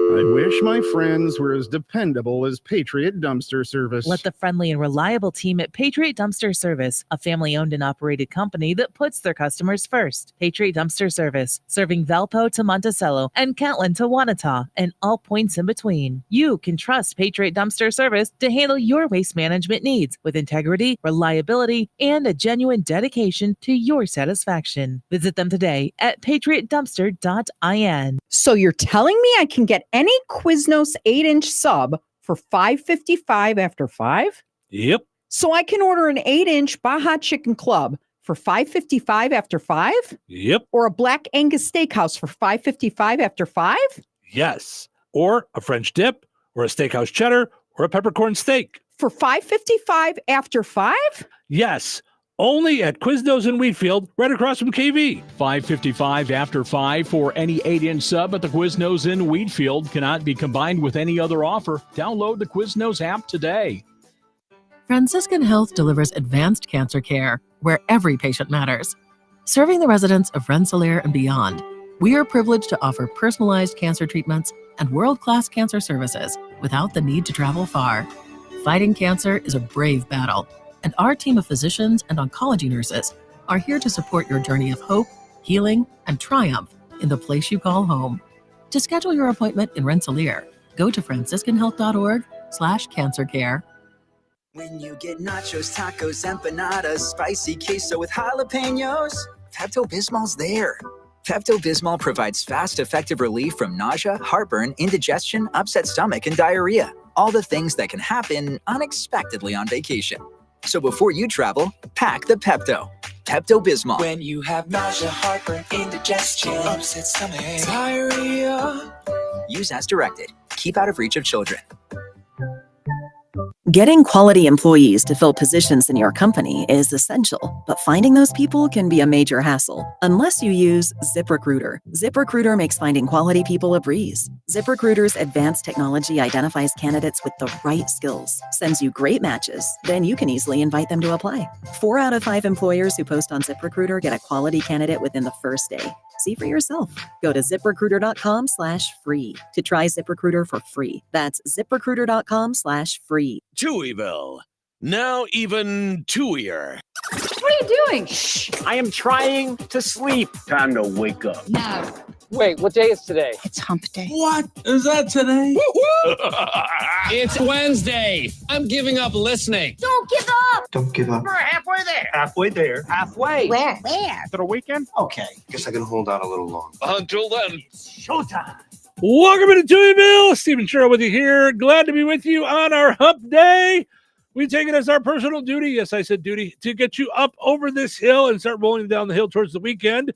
I wish my friends were as dependable as Patriot Dumpster Service. Let the friendly and reliable team at Patriot Dumpster Service, a family-owned and operated company that puts their customers first. Patriot Dumpster Service, serving Valpo to Monticello and Catlin to Wanata and all points in between. You can trust Patriot Dumpster Service to handle your waste management needs with integrity, reliability, and a genuine dedication to your satisfaction. Visit them today at patriotdumpster.in. So you're telling me I can get any Quiznos 8-inch sub for $5.55 after 5? Yep. So I can order an 8-inch Baja Chicken Club for $5.55 after 5? Yep. Or a Black Angus Steakhouse for $5.55 after 5? Yes. Or a French dip, or a steakhouse cheddar, or a peppercorn steak. For $5.55 after 5? Yes. Only at Quiznos in Wheatfield, right across from KV. $5.55 after 5 for any 8-inch sub at the Quiznos in Wheatfield. Cannot be combined with any other offer. Download the Quiznos app today. Franciscan Health delivers advanced cancer care where every patient matters. Serving the residents of Rensselaer and beyond, we are privileged to offer personalized cancer treatments and world-class cancer services without the need to travel far. Fighting cancer is a brave battle, and our team of physicians and oncology nurses are here to support your journey of hope, healing, and triumph in the place you call home. To schedule your appointment in Rensselaer, go to franciscanhealth.org/cancercare. When you get nachos, tacos, empanadas, spicy queso with jalapenos, Pepto-Bismol's there. Pepto-Bismol provides fast, effective relief from nausea, heartburn, indigestion, upset stomach, and diarrhea. All the things that can happen unexpectedly on vacation. So before you travel, pack the Pepto. Pepto-Bismol. When you have nausea, heartburn, indigestion, upset stomach, diarrhea. Use as directed. Keep out of reach of children. Getting quality employees to fill positions in your company is essential, but finding those people can be a major hassle unless you use ZipRecruiter. ZipRecruiter makes finding quality people a breeze. ZipRecruiter's advanced technology identifies candidates with the right skills, sends you great matches, then you can easily invite them to apply. 4 out of 5 employers who post on ZipRecruiter get a quality candidate within the first day. See for yourself. Go to ZipRecruiter.com/free to try ZipRecruiter for free. That's ZipRecruiter.com/free. Touhyville. Now even Touhier. What are you doing? Shh! I am trying to sleep. Time to wake up. No. Wait, what day is today? It's hump day. What? Is that today? It's Wednesday. I'm giving up listening. Don't give up. Don't give up. We're halfway there. Halfway there. Halfway. Where? To the weekend? Okay. Guess I can hold out a little longer. Until then. Showtime. Welcome to Touhyville. Stephen Cheryl with you here. Glad to be with you on our hump day. We take it as our personal duty. Yes, I said duty, to get you up over this hill and start rolling down the hill towards the weekend.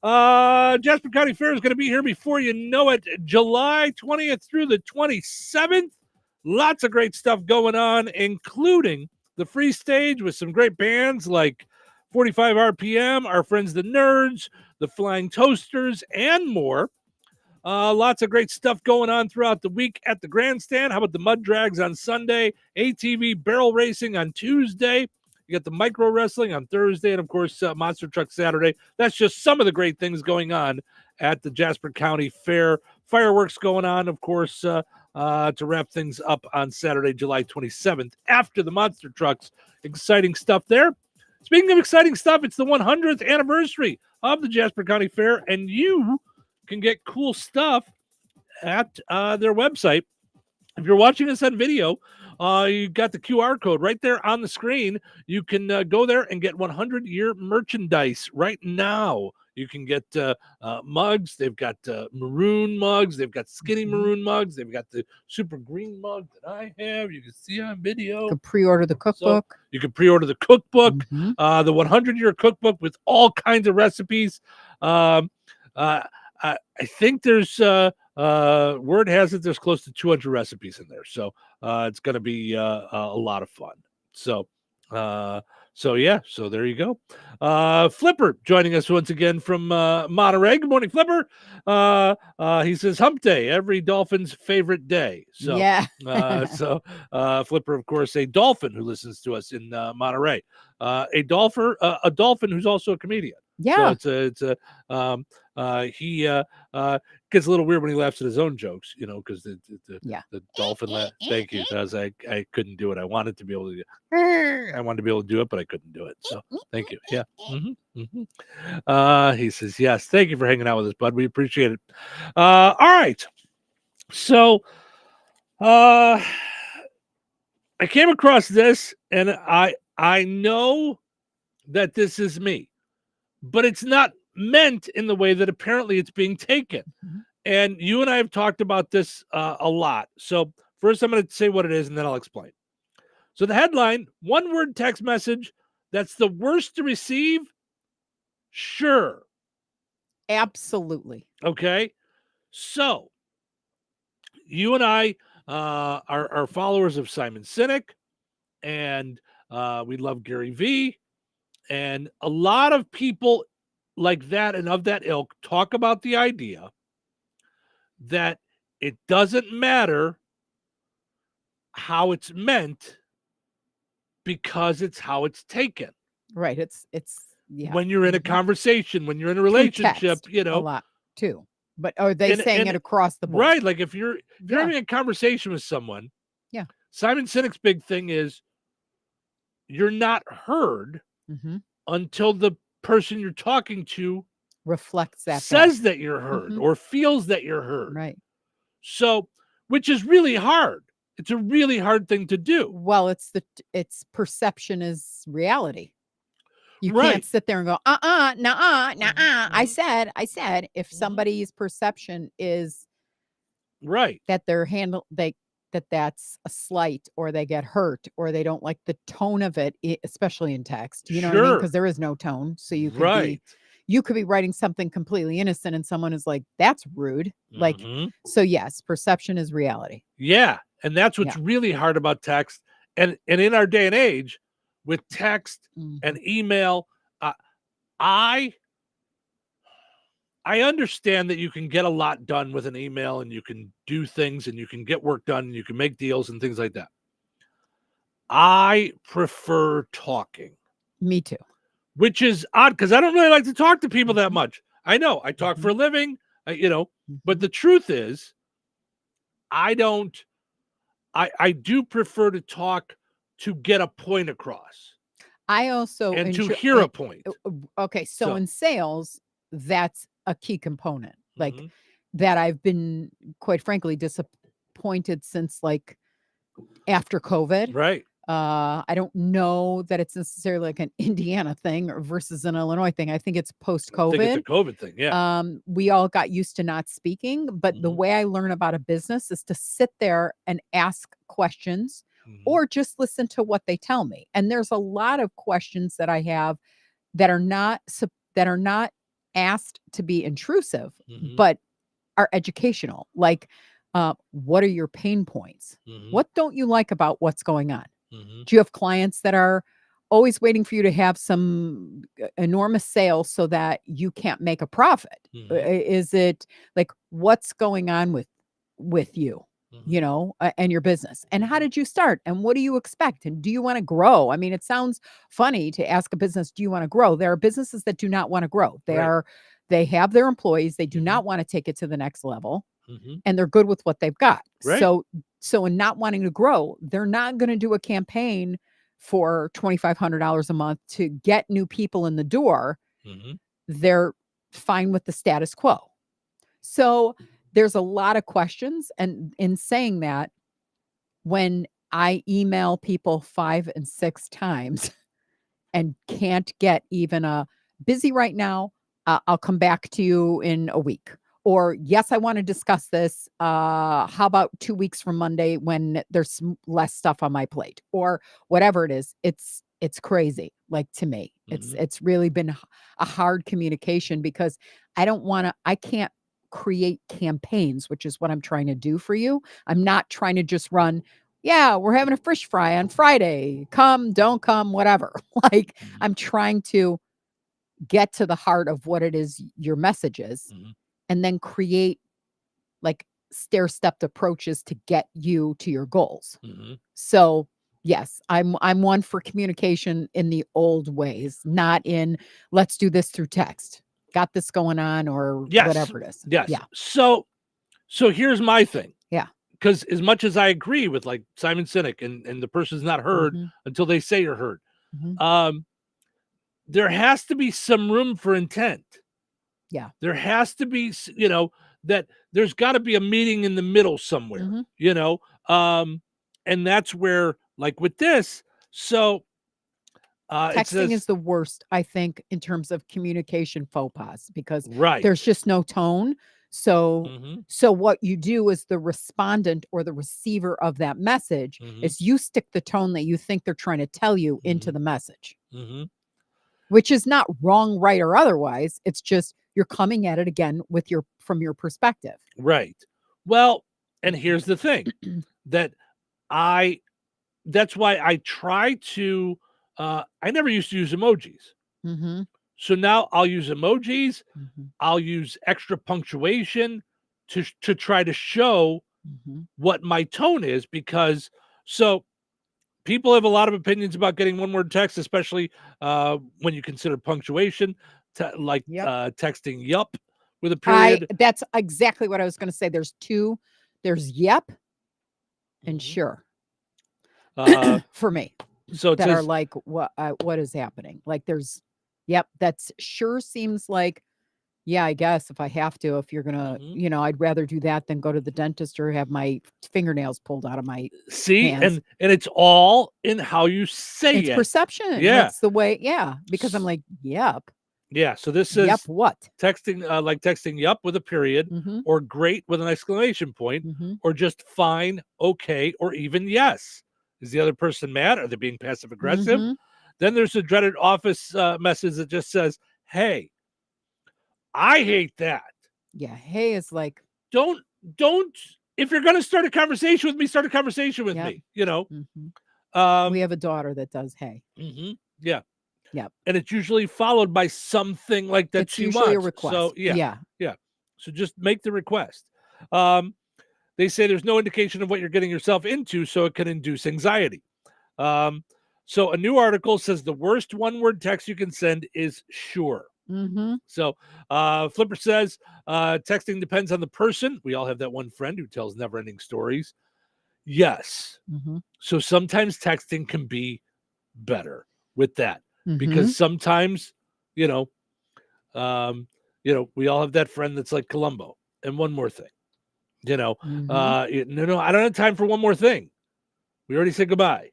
Jasper County Fair is going to be here before you know it, July 20th through the 27th. Lots of great stuff going on, including the free stage with some great bands like 45 RPM, our friends the Nerds, the Flying Toasters, and more. Lots of great stuff going on throughout the week at the grandstand. How about the Mud Drags on Sunday, ATV barrel racing on Tuesday? You got the micro wrestling on Thursday, and of course, Monster Truck Saturday. That's just some of the great things going on at the Jasper County Fair. Fireworks going on, of course, to wrap things up on Saturday, July 27th after the Monster Trucks. Exciting stuff there. Speaking of exciting stuff, it's the 100th anniversary of the Jasper County Fair, and you can get cool stuff at their website. If you're watching this on video, you got the QR code right there on the screen. You can go there and get 100-year merchandise right now. You can get mugs. They've got maroon mugs. They've got skinny maroon mugs. They've got the super green mug that I have. You can see on video. You can pre-order the cookbook. So you can pre-order the cookbook, the 100-year cookbook with all kinds of recipes. I think there's word has it there's close to 200 recipes in there, so it's going to be a lot of fun. So there you go. Flipper joining us once again from Monterey. Good morning, Flipper. He says hump day, every Dolphin's favorite day. So yeah. Flipper, of course, a Dolphin who listens to us in Monterey. A Dolphin who's also a comedian. Yeah. So he gets a little weird when he laughs at his own jokes, because the dolphin laugh. Thank you. Because I couldn't do it. I wanted to be able to do it, but I couldn't do it. So thank you. Yeah. He says, yes, thank you for hanging out with us, bud. We appreciate it. All right. So I came across this, and I know that this is me, but it's not meant in the way that apparently it's being taken. And you and I have talked about this a lot. So first I'm going to say what it is, and then I'll explain. So the headline, one-word text message that's the worst to receive? Sure. Absolutely. Okay. So you and I are followers of Simon Sinek, and we love Gary Vee. And a lot of people like that and of that ilk talk about the idea that it doesn't matter how it's meant because it's how it's taken. Right. It's when you're in a conversation, when you're in a relationship, a lot too. But are they saying it across the board? Right. Like if you're having a conversation with someone, Simon Sinek's big thing is you're not heard until the person you're talking to reflects that, says that you're heard or feels that you're heard. Right. So, which is really hard. It's a really hard thing to do. Well, it's perception is reality. You can't sit there and go, nuh-uh. I said, if somebody's perception is right, that they're that's a slight, or they get hurt, or they don't like the tone of it, especially in text. You know what I mean? Because there is no tone. So you could be writing something completely innocent, and someone is like, "That's rude." Like, so yes, perception is reality. Yeah, and that's what's really hard about text. And in our day and age, with text and email, I understand that you can get a lot done with an email, and you can do things, and you can get work done, and you can make deals and things like that. I prefer talking. Me too. Which is odd because I don't really like to talk to people that much. I know I talk for a living, but the truth is I do prefer to talk to get a point across. I also to hear a point. Okay. So in sales, that's a key component, like that I've been, quite frankly, disappointed since like after COVID. Right. I don't know that it's necessarily like an Indiana thing versus an Illinois thing. I think it's post-COVID. I think it's a COVID thing. Yeah. We all got used to not speaking, but the way I learn about a business is to sit there and ask questions or just listen to what they tell me. And there's a lot of questions that I have that are not asked to be intrusive, but are educational. Like, what are your pain points? What don't you like about what's going on? Do you have clients that are always waiting for you to have some enormous sales so that you can't make a profit? Is it like, what's going on with you, and your business? And how did you start? And what do you expect? And do you want to grow? I mean, it sounds funny to ask a business, do you want to grow? There are businesses that do not want to grow. They have their employees. They do not want to take it to the next level. And they're good with what they've got. Right. So in not wanting to grow, they're not going to do a campaign for $2,500 a month to get new people in the door. They're fine with the status quo. So there's a lot of questions. And in saying that, when I email people 5 and 6 times and can't get even a busy right now, I'll come back to you in a week. Or, yes, I want to discuss this. How about 2 weeks from Monday when there's less stuff on my plate, or whatever it is? It's crazy. Like, to me, it's really been a hard communication, because I can't create campaigns, which is what I'm trying to do for you. I'm not trying to just run, yeah, we're having a fish fry on Friday. Come, don't come, whatever. Like, I'm trying to get to the heart of what it is your message is. And then create like stair-stepped approaches to get you to your goals. So yes, I'm one for communication in the old ways, not in let's do this through text. Got this going on, or whatever it is. Yes. Yeah. So here's my thing. Yeah. Because as much as I agree with like Simon Sinek and the person's not heard until they say you're heard, there has to be some room for intent. Yeah. There has to be, that there's got to be a meeting in the middle somewhere, and that's where, like with this, so texting is the worst, I think, in terms of communication faux pas, because Right. there's just no tone. So, so what you do as the respondent or the receiver of that message is you stick the tone that you think they're trying to tell you into the message, which is not wrong, right, or otherwise. It's just you're coming at it again from your perspective. Right. Well, and here's the thing that's why I try to, I never used to use emojis. So now I'll use emojis. I'll use extra punctuation to try to show what my tone is, because people have a lot of opinions about getting one word text, especially when you consider punctuation. Texting yup with a period. That's exactly what I was going to say. There's two. There's yep and sure. For me, so that are like, what is happening? Like, there's yep. That's sure seems like, yeah, I guess if I have to, if you're gonna, I'd rather do that than go to the dentist or have my fingernails pulled out of my hands. and it's all in how you say it's it. Perception. Yeah, that's the way. Yeah, because I'm like, yep. Yeah, so this is yep, what? Texting, like texting yup with a period, or great with an exclamation point, or just fine, okay, or even yes. Is the other person mad? Are they being passive aggressive? Then there's the dreaded office message that just says, hey, I hate that. Yeah, hey is like, don't, if you're going to start a conversation with me, start a conversation with me, we have a daughter that does hey. Yeah. Yep. And it's usually followed by something like that. It's usually a request. So yeah. So just make the request. They say there's no indication of what you're getting yourself into, so it can induce anxiety. So a new article says the worst one-word text you can send is sure. So Flipper says texting depends on the person. We all have that one friend who tells never-ending stories. Yes. So sometimes texting can be better with that. Because sometimes, we all have that friend that's like Columbo. And one more thing, no, I don't have time for one more thing. We already said goodbye.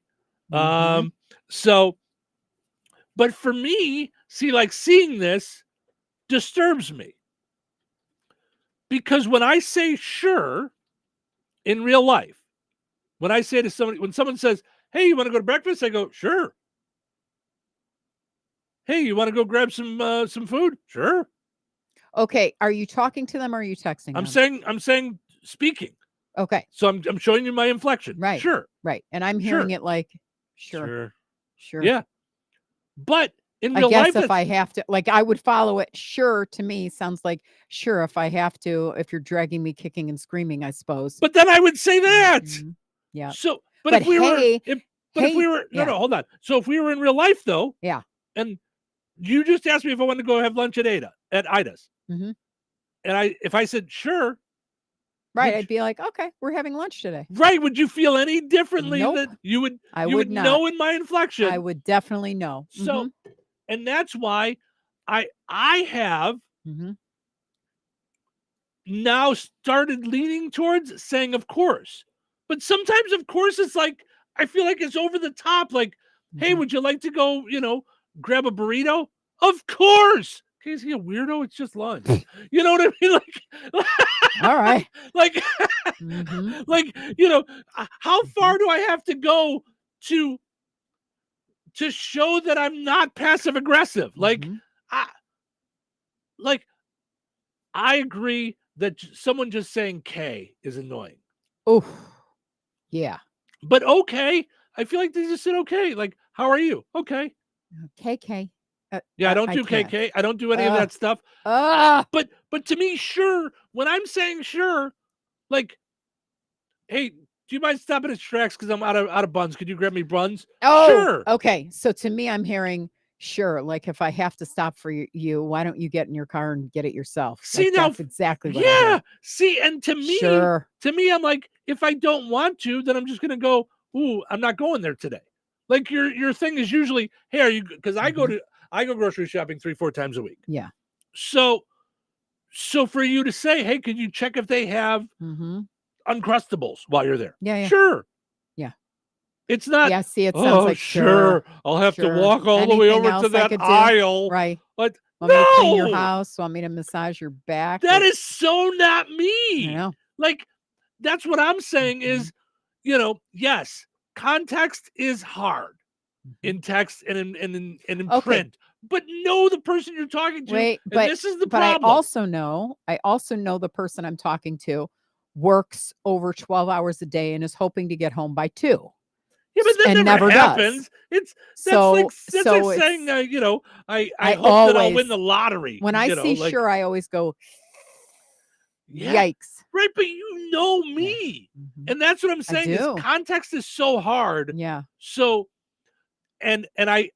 So, but for me, seeing this disturbs me, because when I say sure in real life, when I say to somebody, when someone says, hey, you want to go to breakfast? I go, sure. Hey, you want to go grab some food? Sure. Okay. Are you talking to them or are you texting I'm them? I'm saying speaking. Okay. So I'm showing you my inflection. Right. Sure. Right. And I'm hearing it like, Sure. Yeah. But in I real guess life, if I have to, like, I would follow it. Sure, to me sounds like sure if I have to. If you're dragging me kicking and screaming, I suppose. but then I would say that. Yeah. So, but, But if we were, hey, if we were, no, hold on. So if we were in real life, though, and you just asked me if I wanted to go have lunch at Ida's, Mhm. and if I said sure, Right, I'd be like, okay, we're having lunch today. right, would you feel any differently? Nope. That you would, I you would would not. know in my inflection. I would definitely know. So, and that's why I have now started leaning towards saying, of course. But sometimes, of course, it's like, I feel like it's over the top. Like, hey, would you like to go, grab a burrito? Of course. Okay, is he a weirdo? It's just lunch. You know what I mean? Like, all right. Like, like, how far do I have to go to show that I'm not passive aggressive? Like, I agree that someone just saying K is annoying. Oh, yeah. But okay, I feel like they just said okay. Like, how are you? Okay. KK. Yeah, I don't do can't. KK. I don't do any of that stuff. But to me, sure, when I'm saying sure, like, hey, do you mind stopping at Shrek's because I'm out of buns? Could you grab me buns? Oh, sure. Okay. So to me, I'm hearing sure. Like if I have to stop for you, why don't you get in your car and get it yourself? See, like, now that's exactly what I yeah. heard. See, and to me, I'm like, if I don't want to, then I'm just gonna go. Ooh, I'm not going there today. Like your thing is usually, hey, are you? Because I go grocery shopping 3-4 times a week. Yeah. So for you to say, hey, could you check if they have Uncrustables while you're there? Yeah. Sure. Yeah. It's not. Yeah. See, it sounds like sure. I'll have to walk all the way over to that aisle. Right. But want me to clean your house? Want me to massage your back? That is so not me. I know. Like, that's what I'm saying is, yes, context is hard in text and in print, but know the person you're talking to. Wait, and but this is the but problem. I also know the person I'm talking to works over 12 hours a day and is hoping to get home by 2. Yeah, but that and never never happens. does. That's like saying, I hope that I'll win the lottery. When I see sure, I always go, yikes. Right, but you know me. And that's what I'm saying is context is so hard. Yeah. So, and I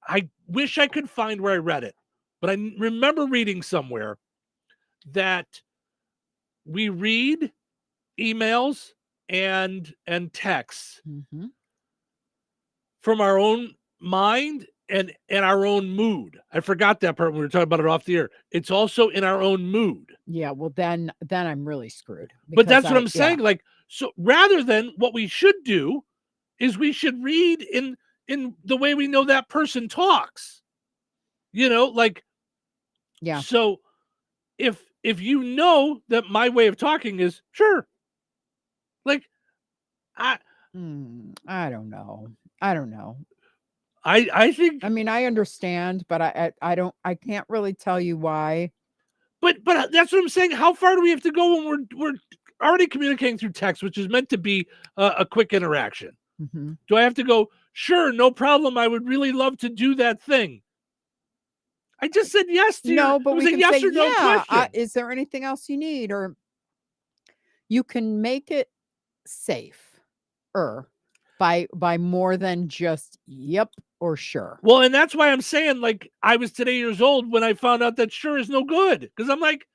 wish I could find where I read it, but I remember reading somewhere that we read emails and texts from our own mind and our own mood. I forgot that part when we were talking about it off the air. It's also in our own mood. Yeah, well then I'm really screwed. But that's what I'm saying. Like, so rather than what we should do is we should read in the way we know that person talks. Like, yeah. So if you know that my way of talking is sure. Like, I don't know. I think. I mean, I understand, but I can't really tell you why. But that's what I'm saying. How far do we have to go when we're already communicating through text, which is meant to be a quick interaction? Do I have to go? Sure, no problem. I would really love to do that thing. I just said yes to you. No, but it was we a can yes say, or no question. Is there anything else you need? Or you can make it safer by more than just yep or sure. Well, and that's why I'm saying, like, I was today years old when I found out that sure is no good. Because I'm like,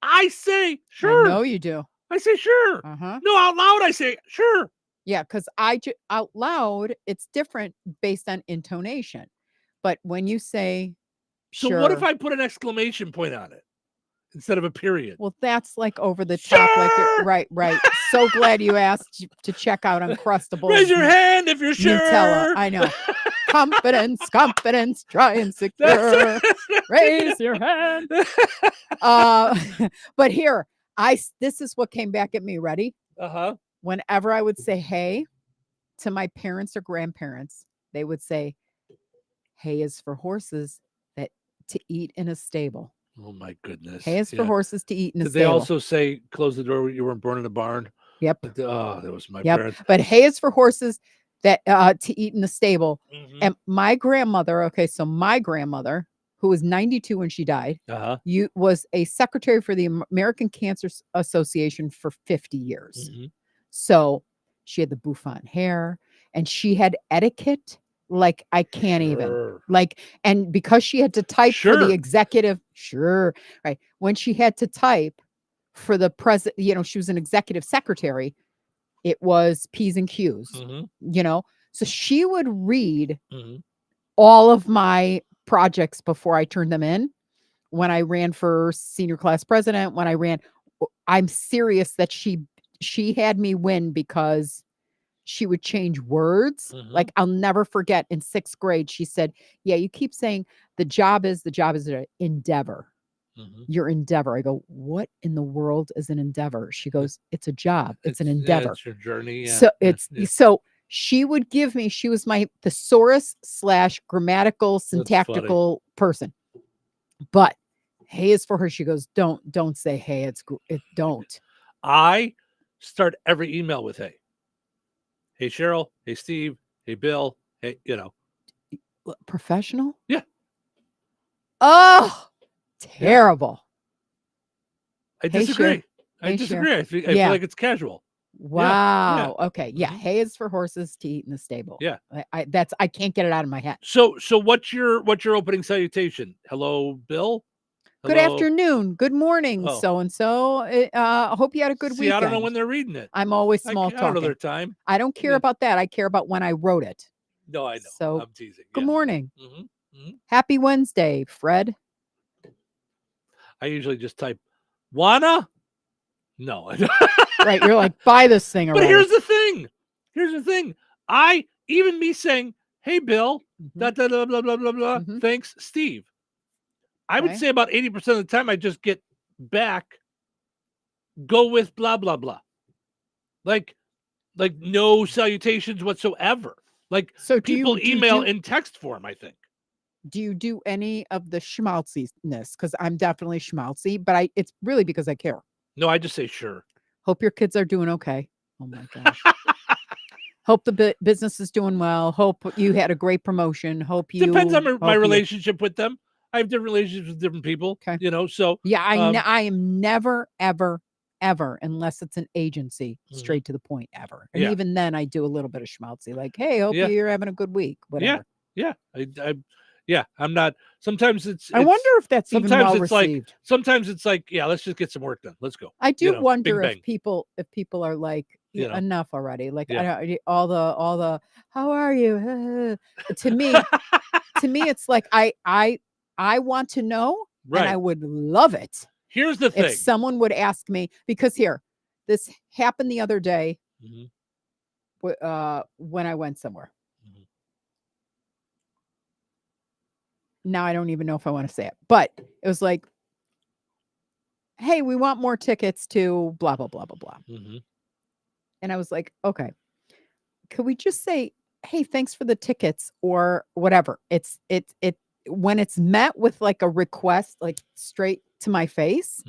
I say sure. I know you do. I say sure. No, out loud I say sure. Yeah, because out loud, it's different based on intonation. But when you say so sure, what if I put an exclamation point on it instead of a period? Well, that's like over the top. Sure! Like right. So glad you asked to check out Uncrustables. Raise your hand if you're sure. Nutella. I know. Confidence, try and secure. Raise your hand. But here, this is what came back at me. Ready? Whenever I would say hey to my parents or grandparents, they would say, hay is for horses to eat in a stable. Oh my goodness. Hay is for horses to eat in a Did stable. they also say close the door, you weren't born in a barn? Yep. Oh, that was my parents. But hay is for horses that to eat in the stable. And my grandmother, so my grandmother, who was 92 when she died, was a secretary for the American Cancer Association for 50 years. So she had the bouffant hair, and she had etiquette like I can't even. Like, and because she had to type for the executive, right? When she had to type for the president, she was an executive secretary, it was P's and Q's, So she would read all of my projects before I turned them in. When I ran for senior class president, I'm serious that she had me win because she would change words. Like, I'll never forget in 6th grade, she said, yeah, you keep saying the job is an endeavor. Your endeavor. I go, what in the world is an endeavor? She goes, it's a job. It's an endeavor. It's your journey. Yeah. So so she would give me, she was my thesaurus / grammatical syntactical person. But hey is for her. She goes, don't say hey. Don't. I start every email with hey. Hey, Cheryl. Hey, Steve. Hey, Bill. Hey, Professional? Yeah. Oh, terrible. I disagree. I feel like it's casual. Wow. Yeah. Okay. Yeah. Hay is for horses to eat in the stable. Yeah. I can't get it out of my head. So what's your opening salutation? Hello, Bill. Hello? Good afternoon. Good morning. So and so. I hope you had a good weekend. I don't know when they're reading it. I'm always small talking. I don't know their time. I don't care about that. I care about when I wrote it. No, I know. So I'm teasing. Good morning. Happy Wednesday, Fred. I usually just type wanna. No. Right. You're like, buy this thing already. But here's the thing. Even me saying, hey, Bill, blah, blah, blah, blah, blah, blah. Thanks, Steve. I would say about 80% of the time I just get back, go with blah, blah, blah. Like no salutations whatsoever. Like, so people email in text form, I think. Do you do any of the schmaltziness? Because I'm definitely schmaltzy, but it's really because I care. No, I just say sure. Hope your kids are doing okay. Oh my gosh. Hope the business is doing well. Hope you had a great promotion. Hope you. Depends on my relationship with them. I have different relationships with different people. Okay. So yeah, I am never, ever, ever, unless it's an agency, straight to the point ever. And even then, I do a little bit of schmaltzy, like, hey, hope you're having a good week. Whatever. Yeah. I'm not. Sometimes I wonder if that's even well received. Sometimes it's like, yeah, let's just get some work done. Let's go. I do wonder if people are like, enough already. Like all the how are you? To me, it's like I want to know, and I would love it. Here's the thing: if someone would ask me, because this happened the other day, when I went somewhere. Now I don't even know if I want to say it, but it was like, hey, we want more tickets to blah, blah, blah, blah, blah. And I was like, okay, could we just say, hey, thanks for the tickets or whatever. It when it's met with like a request, like straight to my face,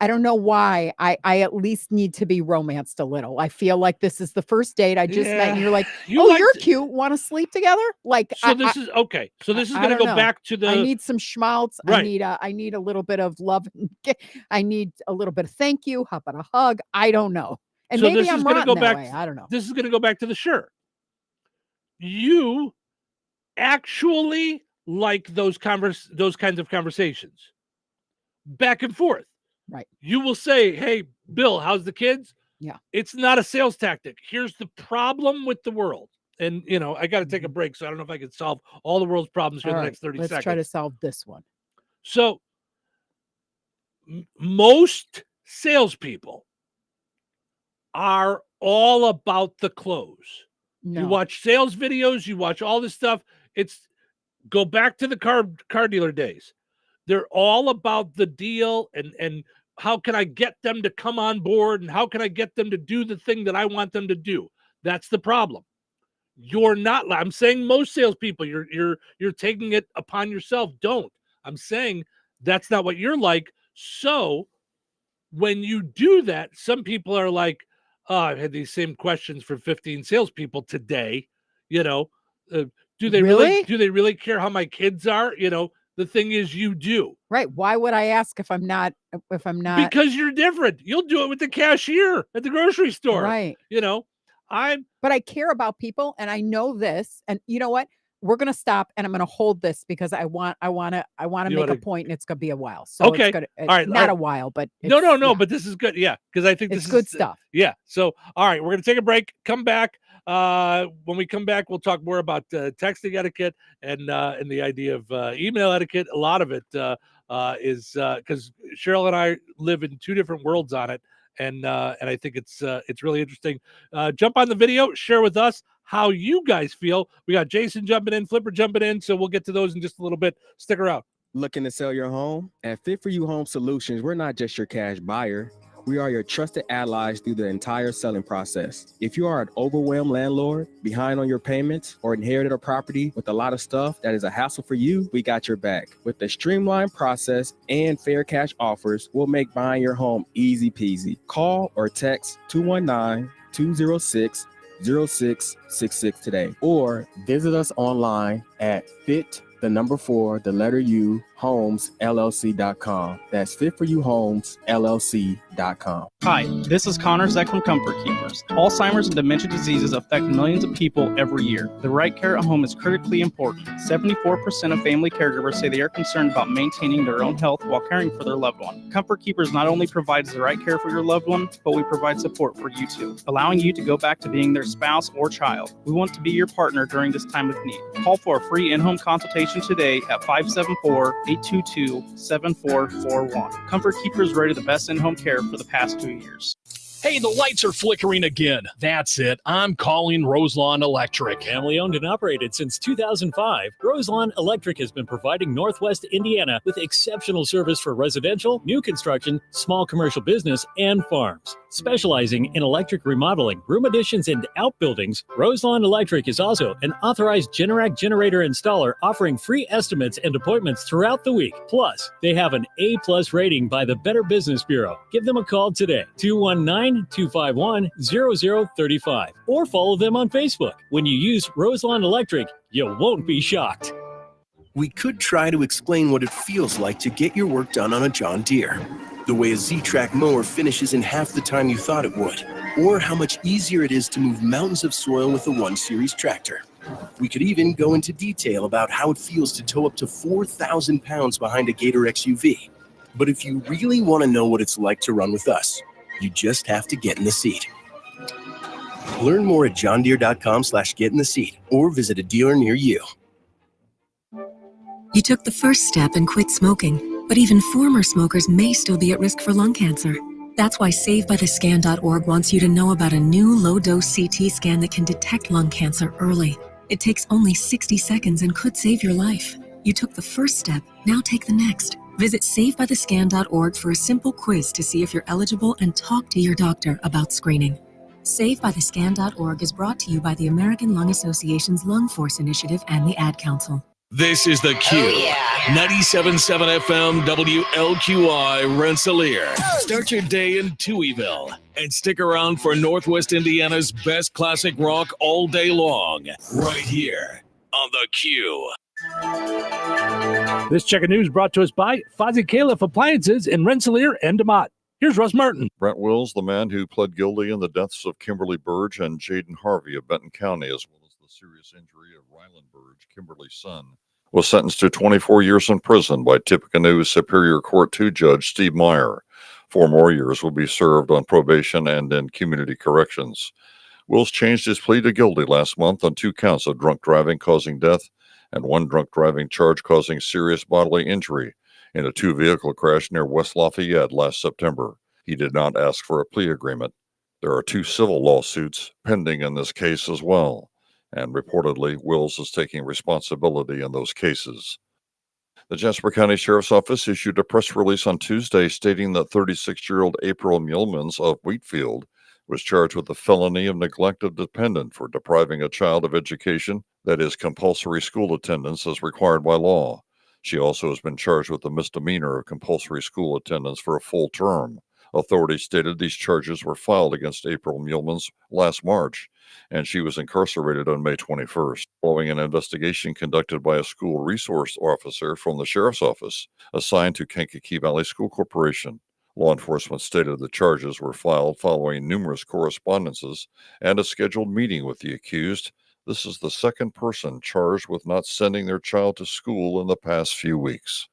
I don't know why I at least need to be romanced a little. I feel like this is the first date I just met, and you're like, you're cute. Want to sleep together? Like, so this is okay. So this is going to go back to the. I need some schmaltz. Right. I need a little bit of love. I need a little bit of thank you. How about a hug? I don't know. And so maybe I'm going to go back. I don't know. This is going to go back to the sure. You actually like those kinds of conversations, back and forth. Right. You will say, hey, Bill, how's the kids? Yeah. It's not a sales tactic. Here's the problem with the world. And, I got to take a break, so I don't know if I can solve all the world's problems here in the next 30 seconds. Let's try to solve this one. So most salespeople are all about the close. No. You watch sales videos, you watch all this stuff. Go back to the car dealer days. They're all about the deal and how can I get them to come on board and how can I get them to do the thing that I want them to do? That's the problem. You're not. I'm saying most salespeople, you're taking it upon yourself. Don't. I'm saying that's not what you're like. So when you do that, some people are like, oh, I've had these same questions for 15 salespeople today. You know, do they really care how my kids are? You know, the thing is, you do. Right. Why would I ask if I'm not? Because you're different. You'll do it with the cashier at the grocery store. Right. You know, but I care about people, and I know this. And you know what? We're gonna stop, and I'm gonna hold this because I want to make a point, and it's gonna be a while. So okay, it's gonna, all right, not a while, but no, yeah. but this is good. Yeah, because I think this is good stuff. Yeah. So all right, we're gonna take a break. Come back. When we come back, we'll talk more about texting etiquette and the idea of email etiquette. A lot of it is because Cheryl and I live in two different worlds on it. And I think it's really interesting. Jump on the video, share with us how you guys feel. We got Jason jumping in, Flipper jumping in, so we'll get to those in just a little bit. Stick around. Looking to sell your home? At Fit For You Home Solutions, we're not just your cash buyer. We are your trusted allies through the entire selling process. If you are an overwhelmed landlord, behind on your payments, or inherited a property with a lot of stuff that is a hassle for you, we got your back. With the streamlined process and fair cash offers, we'll make buying your home easy peasy. Call or text 219-206-0666 today, or visit us online at homes.LLC.com. That's fitforyouhomesllc.com. Hi, this is Connor Zeck from Comfort Keepers. Alzheimer's and dementia diseases affect millions of people every year. The right care at home is critically important. 74% of family caregivers say they are concerned about maintaining their own health while caring for their loved one. Comfort Keepers not only provides the right care for your loved one, but we provide support for you too, allowing you to go back to being their spouse or child. We want to be your partner during this time of need. Call for a free in-home consultation today at 574-822-7441. Comfort Keepers rated the best in-home care for the past 2 years. Hey, the lights are flickering again. That's it. I'm calling Roselawn Electric. Family owned and operated since 2005, Roselawn Electric has been providing Northwest Indiana with exceptional service for residential, new construction, small commercial business, and farms. Specializing in electric remodeling, room additions, and outbuildings, Roselawn Electric is also an authorized Generac generator installer offering free estimates and appointments throughout the week. Plus, they have an A+ rating by the Better Business Bureau. Give them a call today, 219-251-0035, or follow them on Facebook. When you use Roselawn Electric, you won't be shocked. We could try to explain what it feels like to get your work done on a John Deere. The way a Z-Track mower finishes in half the time you thought it would. Or how much easier it is to move mountains of soil with a 1 Series tractor. We could even go into detail about how it feels to tow up to 4,000 pounds behind a Gator XUV. But if you really want to know what it's like to run with us, you just have to get in the seat. Learn more at johndeere.com/get-in-the-seat or visit a dealer near you. You took the first step and quit smoking, but even former smokers may still be at risk for lung cancer. That's why SaveByTheScan.org wants you to know about a new low-dose CT scan that can detect lung cancer early. It takes only 60 seconds and could save your life. You took the first step, now take the next. Visit SaveByTheScan.org for a simple quiz to see if you're eligible and talk to your doctor about screening. SaveByTheScan.org is brought to you by the American Lung Association's Lung Force Initiative and the Ad Council. This is the Q. 97.7 FM WLQI Rensselaer. Start your day in Touhyville and stick around for Northwest Indiana's best classic rock all day long. Right here on the Q. This check of news brought to us by Fozzie Califf Appliances in Rensselaer and DeMott. Here's Russ Martin. Brent Wills, the man who pled guilty in the deaths of Kimberly Burge and Jaden Harvey of Benton County, as well as the serious injury of Ryland Burge, Kimberly's son, was sentenced to 24 years in prison by Tippecanoe Superior Court 2 Judge Steve Meyer. 4 more years will be served on probation and in community corrections. Wills changed his plea to guilty last month on 2 counts of drunk driving causing death and 1 drunk driving charge causing serious bodily injury in a 2-vehicle crash near West Lafayette last September. He did not ask for a plea agreement. There are 2 civil lawsuits pending in this case as well, and reportedly Wills is taking responsibility in those cases. The Jasper County Sheriff's Office issued a press release on Tuesday stating that 36-year-old April Muellmans of Wheatfield was charged with the felony of neglect of dependent for depriving a child of education, that is, compulsory school attendance as required by law. She also has been charged with the misdemeanor of compulsory school attendance for a full term. Authorities stated these charges were filed against April Muehlmans last March, and she was incarcerated on May 21st, following an investigation conducted by a school resource officer from the sheriff's office assigned to Kankakee Valley School Corporation. Law enforcement stated the charges were filed following numerous correspondences and a scheduled meeting with the accused. This is the second person charged with not sending their child to school in the past few weeks.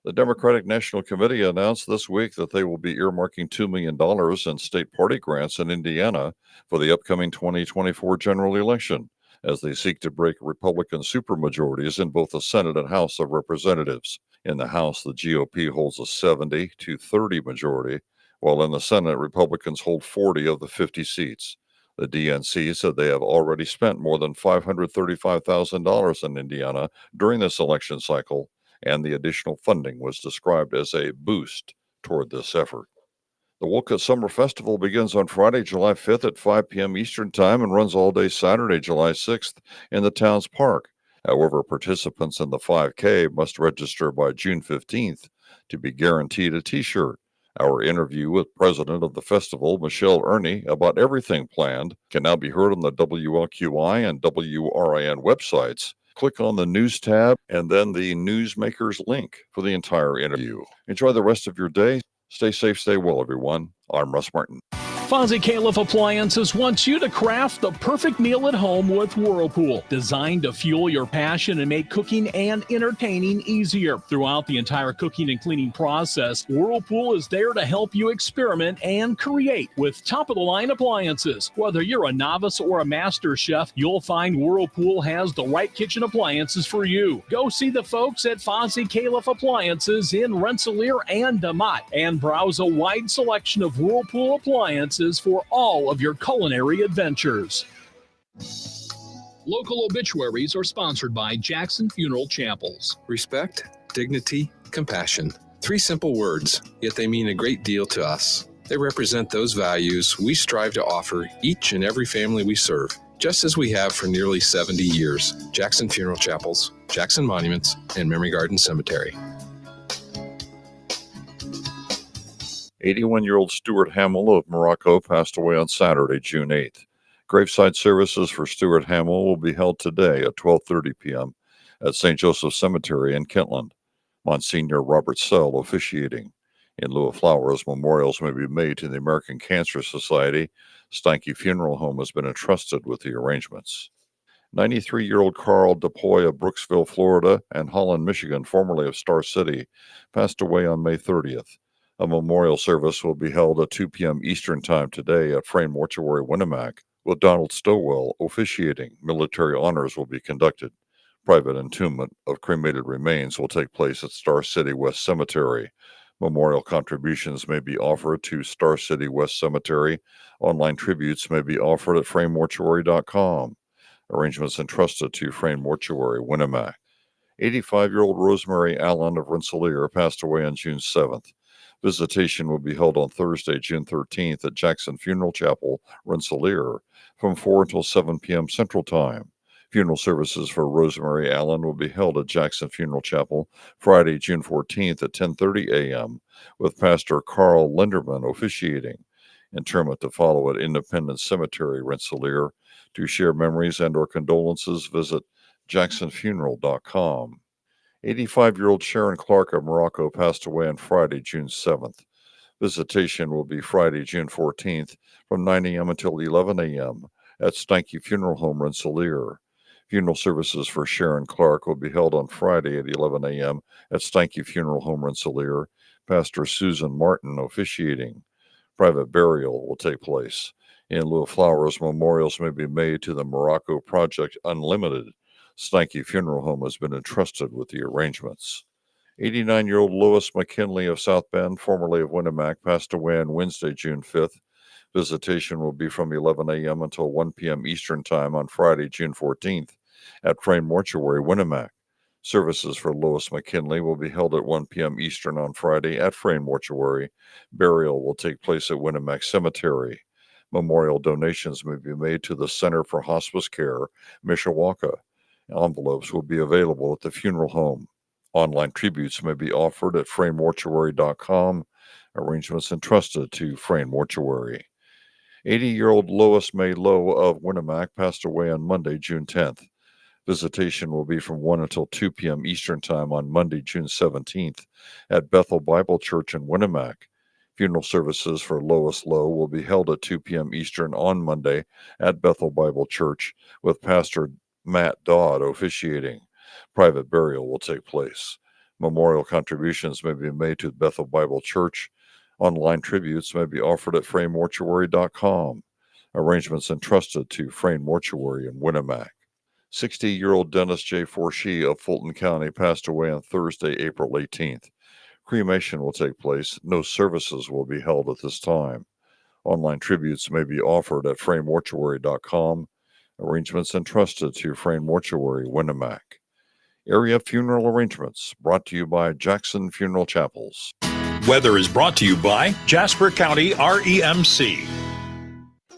The Democratic National Committee announced this week that they will be earmarking $2 million in state party grants in Indiana for the upcoming 2024 general election, as they seek to break Republican supermajorities in both the Senate and House of Representatives. In the House, the GOP holds a 70-30 majority, while in the Senate, Republicans hold 40 of the 50 seats. The DNC said they have already spent more than $535,000 in Indiana during this election cycle, and the additional funding was described as a boost toward this effort. The Wolcott Summer Festival begins on Friday, July 5th at 5 p.m. Eastern Time and runs all day Saturday, July 6th in the town's park. However, participants in the 5K must register by June 15th to be guaranteed a T-shirt. Our interview with President of the festival, Michelle Ernie, about everything planned can now be heard on the WLQI and WRIN websites. Click on the News tab and then the Newsmakers link for the entire interview. Enjoy the rest of your day. Stay safe, stay well, everyone. I'm Russ Martin. Fonzie Califf Appliances wants you to craft the perfect meal at home with Whirlpool, designed to fuel your passion and make cooking and entertaining easier. Throughout the entire cooking and cleaning process, Whirlpool is there to help you experiment and create with top-of-the-line appliances. Whether you're a novice or a master chef, you'll find Whirlpool has the right kitchen appliances for you. Go see the folks at Fonzie Califf Appliances in Rensselaer and DeMott and browse a wide selection of Whirlpool appliances for all of your culinary adventures. Local obituaries are sponsored by Jackson Funeral Chapels. Respect, dignity, compassion. 3 simple words, yet they mean a great deal to us. They represent those values we strive to offer each and every family we serve, just as we have for nearly 70 years. Jackson Funeral Chapels, Jackson Monuments, and Memory Garden Cemetery. 81-year-old Stuart Hamill of Morocco passed away on Saturday, June 8th. Graveside services for Stuart Hamill will be held today at 12:30 p.m. at St. Joseph Cemetery in Kentland. Monsignor Robert Sell officiating. In lieu of flowers, memorials may be made to the American Cancer Society. Steinke Funeral Home has been entrusted with the arrangements. 93-year-old Carl DePoy of Brooksville, Florida, and Holland, Michigan, formerly of Star City, passed away on May 30th. A memorial service will be held at 2 p.m. Eastern Time today at Frame Mortuary, Winnemac, with Donald Stowell officiating. Military honors will be conducted. Private entombment of cremated remains will take place at Star City West Cemetery. Memorial contributions may be offered to Star City West Cemetery. Online tributes may be offered at framemortuary.com. Arrangements entrusted to Frame Mortuary, Winnemac. 85-year-old Rosemary Allen of Rensselaer passed away on June 7th. Visitation will be held on Thursday, June 13th at Jackson Funeral Chapel, Rensselaer, from 4 until 7 p.m. Central Time. Funeral services for Rosemary Allen will be held at Jackson Funeral Chapel Friday, June 14th at 10:30 a.m., with Pastor Carl Linderman officiating. Interment to follow at Independence Cemetery, Rensselaer. To share memories and or condolences, visit jacksonfuneral.com. 85-year-old Sharon Clark of Morocco passed away on Friday, June 7th. Visitation will be Friday, June 14th from 9 a.m. until 11 a.m. at Steinke Funeral Home, Rensselaer. Funeral services for Sharon Clark will be held on Friday at 11 a.m. at Steinke Funeral Home, Rensselaer. Pastor Susan Martin officiating. Private burial will take place. In lieu of flowers, memorials may be made to the Morocco Project Unlimited. Steinke Funeral Home has been entrusted with the arrangements. 89-year-old Lois McKinley of South Bend, formerly of Winnemac, passed away on Wednesday, June 5th. Visitation will be from 11 a.m. until 1 p.m. Eastern Time on Friday, June 14th at Frame Mortuary, Winnemac. Services for Lois McKinley will be held at 1 p.m. Eastern on Friday at Frame Mortuary. Burial will take place at Winnemac Cemetery. Memorial donations may be made to the Center for Hospice Care, Mishawaka. Envelopes will be available at the funeral home. Online tributes may be offered at framemortuary.com. Arrangements entrusted to Frayne Mortuary. 80-year-old Lois May Lowe of Winnemac passed away on Monday, June 10th. Visitation will be from 1 until 2 p.m. Eastern Time on Monday, June 17th at Bethel Bible Church in Winnemac. Funeral services for Lois Lowe will be held at 2 p.m. Eastern on Monday at Bethel Bible Church with Pastor Matt Dodd officiating. Private burial will take place. Memorial contributions may be made to Bethel Bible Church. Online tributes may be offered at fraynemortuary.com. Arrangements entrusted to Frayne Mortuary in Winnemac. 60-year-old Dennis J. Forshee of Fulton County passed away on Thursday, April 18th. Cremation will take place. No services will be held at this time. Online tributes may be offered at fraynemortuary.com. Arrangements entrusted to Frayne Mortuary, Winnemac. Area funeral arrangements brought to you by Jackson Funeral Chapels. Weather is brought to you by Jasper County REMC.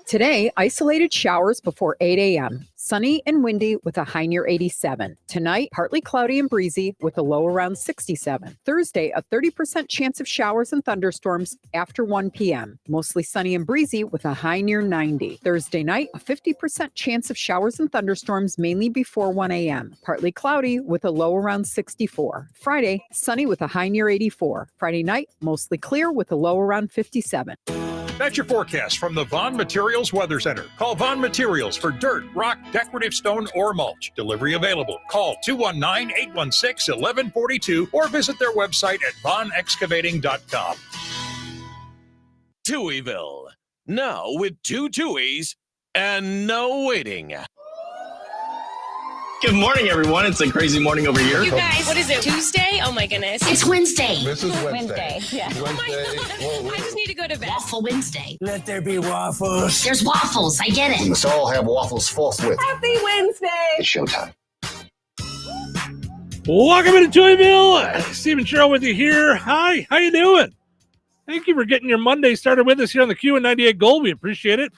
Today, isolated showers before 8 a.m. Sunny and windy with a high near 87. Tonight, partly cloudy and breezy with a low around 67. Thursday, a 30% chance of showers and thunderstorms after 1 p.m. Mostly sunny and breezy with a high near 90. Thursday night, a 50% chance of showers and thunderstorms mainly before 1 a.m. Partly cloudy with a low around 64. Friday, sunny with a high near 84. Friday night, mostly clear with a low around 57. That's your forecast from the Vaughn Materials Weather Center. Call Vaughn Materials for dirt, rock, decorative stone, or mulch. Delivery available. Call 219-816-1142 or visit their website at vaughnexcavating.com. Touhyville. Now with 2 Touhies and no waiting. Good morning, everyone. It's a crazy morning over here. You guys, what is it, Tuesday? Oh my goodness. It's Wednesday. This is Wednesday. Yeah. Wednesday. Oh my God. I just need to go to bed. Waffle Wednesday. Let there be waffles. There's waffles. I get it. We must all have waffles forthwith. Happy Wednesday. It's showtime. Welcome into Touhyville. Steve and Cheryl with you here. Hi, how you doing? Thank you for getting your Monday started with us here on the Q98 Gold. We appreciate it.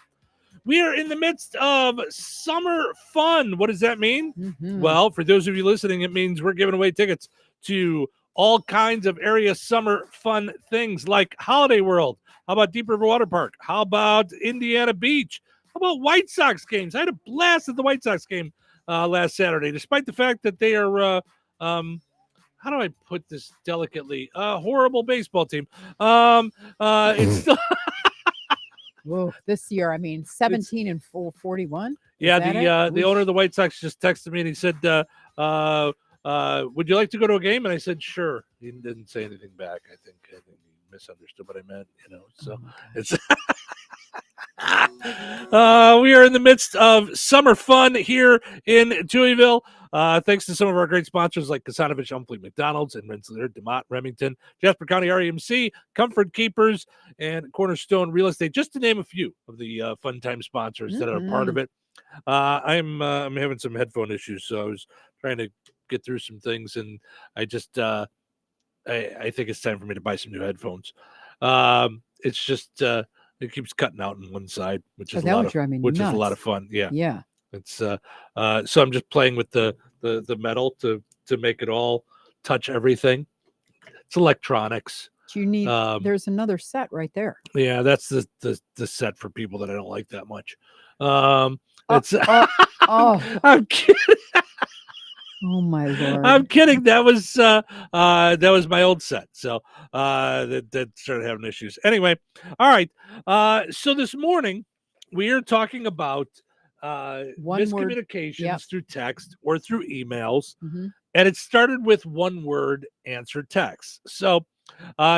We are in the midst of summer fun. What does that mean? Mm-hmm. Well, for those of you listening, it means we're giving away tickets to all kinds of area summer fun things like Holiday World. How about Deep River Water Park? How about Indiana Beach? How about White Sox games? I had a blast at the White Sox game last Saturday, despite the fact that they are, how do I put this delicately? Horrible baseball team. It's still... Whoa, this year, I mean, 17 and 41. Yeah, the owner of the White Sox just texted me and he said, would you like to go to a game? And I said, sure. He didn't say anything back. I think he misunderstood what I meant, so it's we are in the midst of summer fun here in Touhyville. Thanks to some of our great sponsors like Kasanovich, Humphrey, McDonald's, and Rensselaer, DeMott, Remington, Jasper County REMC, Comfort Keepers, and Cornerstone Real Estate, just to name a fefew of the fun time sponsors that are a part of it. I'm having some headphone issues, so I was trying to get through some things, and I just I think it's time for me to buy some new headphones. It's just it keeps cutting out on one side, which is a lot of fun. Yeah. It's so I'm just playing with the metal to make it all touch everything. It's electronics. Do you need? There's another set right there. Yeah, that's the set for people that I don't like that much. It's I'm kidding. Oh my Lord! I'm kidding. That was my old set. So that started having issues. Anyway, all right. So this morning we are talking about miscommunications through text or through emails, and it started with one word answer text. So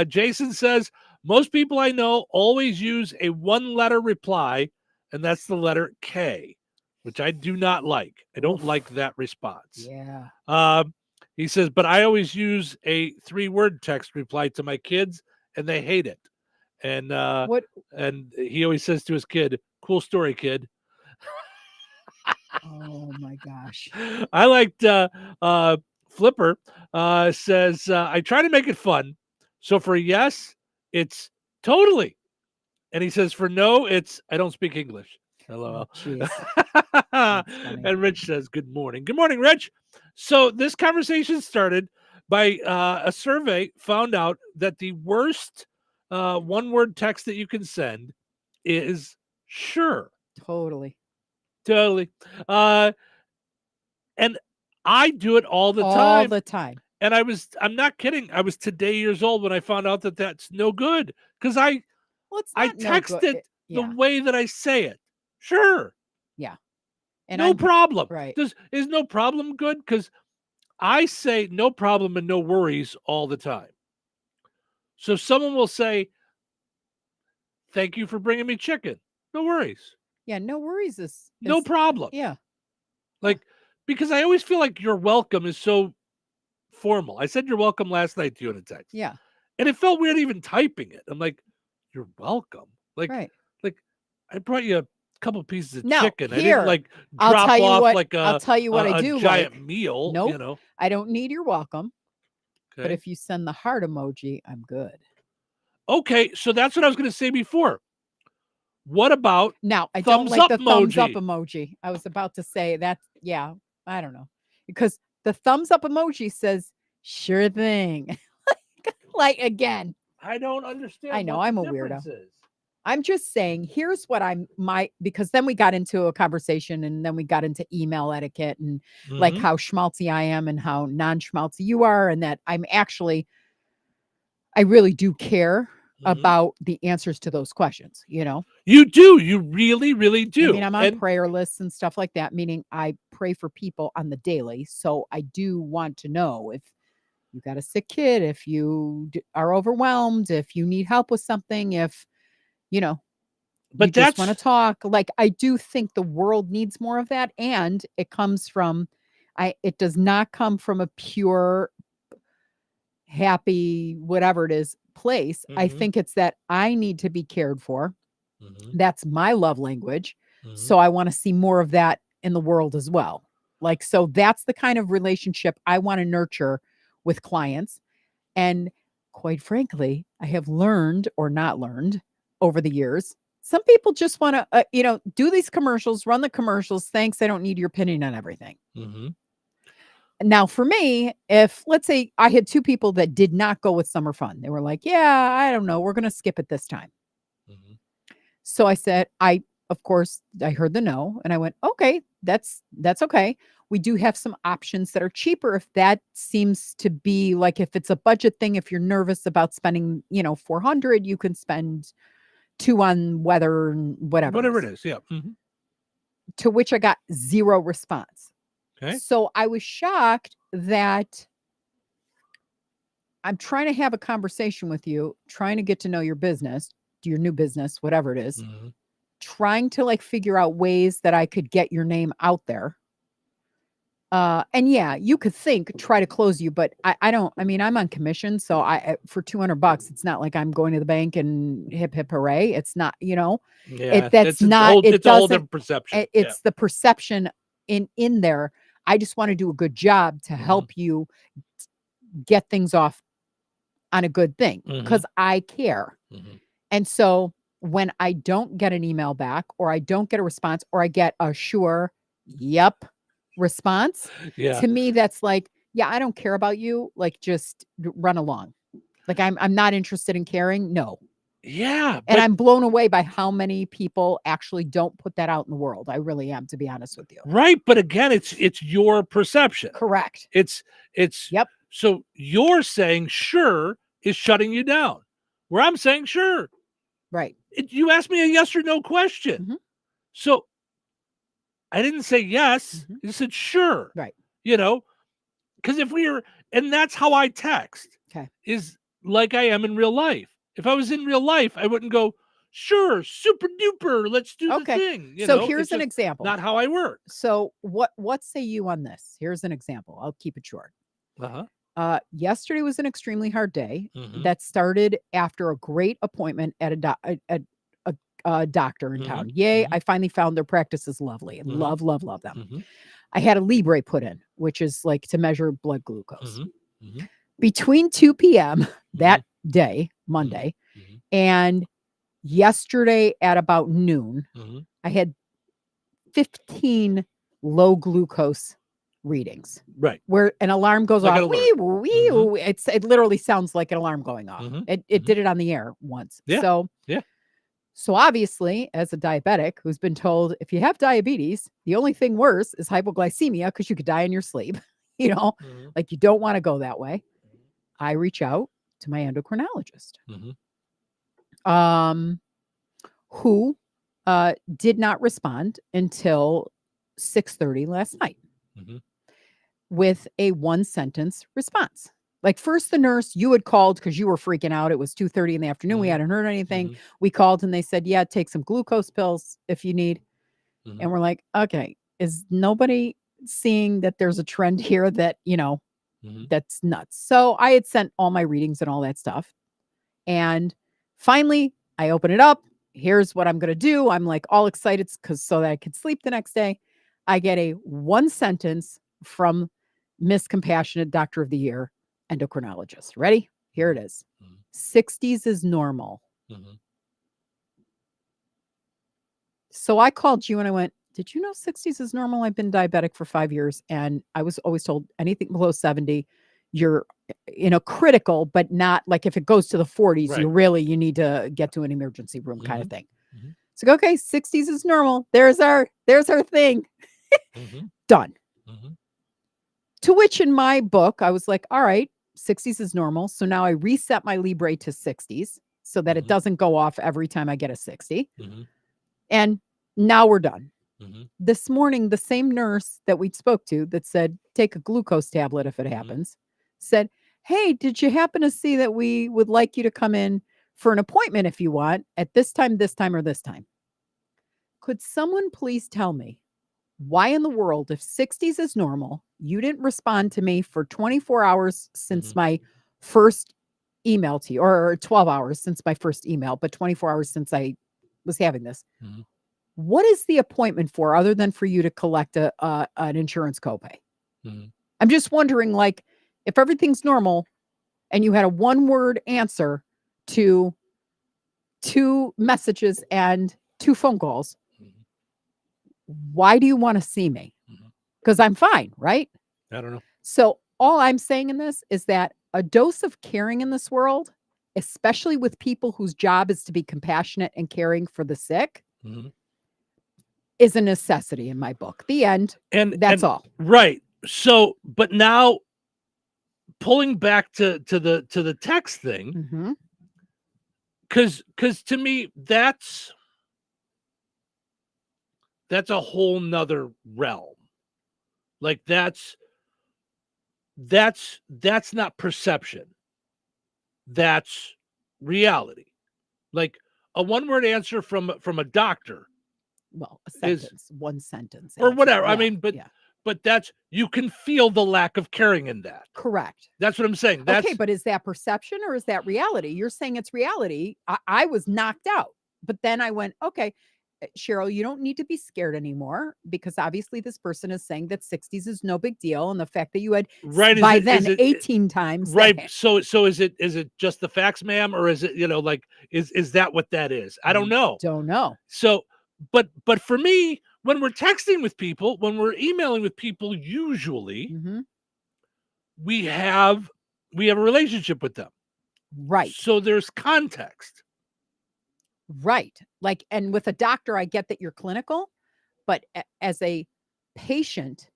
Jason says most people I know always use a one-letter reply, and that's the letter K, which I do not like. I don't like that response. Yeah. He says, but I always use a 3-word text reply to my kids, and they hate it. And and he always says to his kid, "Cool story, kid." Oh my gosh. I liked Flipper says, I try to make it fun. So for yes, it's totally. And he says for no, it's I don't speak English. LOL. And Rich says, good morning. Good morning, Rich. So this conversation started by a survey found out that the worst one word text that you can send is sure. Totally. And I do it all the time. All the time. And I'm not kidding. I was today years old when I found out that that's no good because I text it the way that I say it. Sure. Yeah. And no problem. Right. Is no problem good? Because I say no problem and no worries all the time. So someone will say, thank you for bringing me chicken. No worries. Yeah, no worries is no problem. Yeah. Like, because I always feel like you're welcome is so formal. I said you're welcome last night to you in a text. Yeah. And it felt weird even typing it. I'm like, you're welcome. Like, like I brought you a couple pieces of chicken. I didn't like drop off like I'll tell you what I do giant like. meal. Nope. You know, I don't need your welcome. okay. But if you send the heart emoji, I'm good. Okay, so that's what I was going to say before. What about now? I thumbs don't like up the thumbs up emoji? emoji. I was about to say that. Yeah, I don't know, because the thumbs up emoji says sure thing. Like again, I don't understand. I know what I'm the a weirdo. difference is. I'm just saying, here's what because then we got into a conversation and then we got into email etiquette and like how schmaltzy I am and how non-schmaltzy you are. And that I really do care about the answers to those questions, you know? You do. You really, really do. I mean, I'm on prayer lists and stuff like that, meaning I pray for people on the daily. So I do want to know if you got a sick kid, if you are overwhelmed, if you need help with something, if, you know, but you just want to talk. Like, I do think the world needs more of that. And it comes from, it does not come from a pure, happy, whatever it is, place. I think it's that I need to be cared for. That's my love language. So I want to see more of that in the world as well. Like, so that's the kind of relationship I want to nurture with clients. And quite frankly, I have learned or not learned over the years. Some people just want to, do these commercials, run the commercials. Thanks. I don't need your opinion on everything. Now, for me, if let's say I had two people that did not go with Summer Fun, they were like, yeah, I don't know, we're going to skip it this time. So I said, of course, I heard the no and I went, okay, that's okay. We do have some options that are cheaper. If that seems to be like, if it's a budget thing, if you're nervous about spending, $400, you can spend $2 on weather and whatever it is. Yeah. To which I got zero response. Okay. So I was shocked that I'm trying to have a conversation with you, trying to get to know your business, your new business, whatever it is, trying to like figure out ways that I could get your name out there. And yeah, you could try to close you, but I'm on commission. So for $200, it's not like I'm going to the bank and hip, hip, hooray. It's not, Yeah, it's a whole different perception. It's the perception in there. I just want to do a good job to help you get things off on a good thing because I care. And so when I don't get an email back or I don't get a response or I get a sure, yep response, to me, that's like, yeah, I don't care about you. Like, just run along. Like, I'm not interested in caring. No. Yeah. And I'm blown away by how many people actually don't put that out in the world. I really am, to be honest with you. Right. But again, it's your perception. Correct. It's yep. So you're saying sure is shutting you down, where I'm saying sure. Right. You asked me a yes or no question. So I didn't say yes. I said sure. Right. Because and that's how I text. Okay. Is like I am in real life. If I was in real life, I wouldn't go, sure, super duper, let's do the thing. Here's an example. Not how I work. So what say you on this? Here's an example. I'll keep it short. Yesterday was an extremely hard day that started after a great appointment at a doctor in town. Yay. I finally found their practice is lovely. Love them. I had a Libre put in, which is like to measure blood glucose. Between 2 p.m. that day, Monday, and yesterday at about noon, I had 15 low glucose readings. Right. Where an alarm goes Like off. an alert. Wee, wee, wee. It literally sounds like an alarm going off. It did it on the air once. Yeah. So Yeah. it did it on the air once. Yeah. So Yeah. So obviously, as a diabetic who's been told if you have diabetes, the only thing worse is hypoglycemia because you could die in your sleep. Like you don't want to go that way. I reach out to my endocrinologist, who did not respond until 6:30 last night with a 1-sentence response. Like first the nurse, you had called because you were freaking out. It was 2:30 in the afternoon. We hadn't heard anything. We called and they said, yeah, take some glucose pills if you need. And we're like, okay, is nobody seeing that there's a trend here that, that's nuts. So I had sent all my readings and all that stuff. And finally I open it up. Here's what I'm going to do. I'm like all excited so that I could sleep the next day. I get a 1-sentence from Miss Compassionate Doctor of the Year endocrinologist. Ready? Here it is. 60s is normal. So I called you and I went, did you know 60s is normal? I've been diabetic for 5 years and I was always told anything below 70, you're, critical, but not like if it goes to the 40s, Right. you need to get to an emergency room kind of thing. So, okay, 60s is normal. There's our thing. Done. To which in my book, I was like, all right, 60s is normal. So now I reset my Libre to 60s so that it doesn't go off every time I get a 60. And now we're done. This morning, the same nurse that we spoke to that said, take a glucose tablet if it happens, said, hey, did you happen to see that we would like you to come in for an appointment if you want at this time, or this time? Could someone please tell me why in the world, if 60s is normal, you didn't respond to me for 24 hours since my first email to you, or 12 hours since my first email, but 24 hours since I was having this? What is the appointment for other than for you to collect an insurance copay? I'm just wondering, like, if everything's normal and you had a 1-word answer to 2 messages and 2 phone calls, why do you want to see me? Because I'm fine, right? I don't know. So all I'm saying in this is that a dose of caring in this world, especially with people whose job is to be compassionate and caring for the sick, is a necessity in my book. The end. And that's all. Right. So, but now pulling back to the text thing, because to me that's a whole nother realm. Like that's not perception. That's reality. Like a 1-word answer from a doctor. Well, a sentence, 1 sentence. Or answer. whatever. Yeah, I mean, but that's, you can feel the lack of caring in that. Correct. That's what I'm saying. That's okay, but is that perception or is that reality? You're saying it's reality. I was knocked out, but then I went, okay, Cheryl, you don't need to be scared anymore because obviously this person is saying that 60s is no big deal. And the fact that you had by then 18 times. Right. So is it just the facts, ma'am? Or is it, like, is that what that is? I don't know. Don't know. So, but for me, when we're texting with people, when we're emailing with people, usually we have a relationship with them. Right. So there's context. Right. Like, and with a doctor, I get that you're clinical, but as a patient,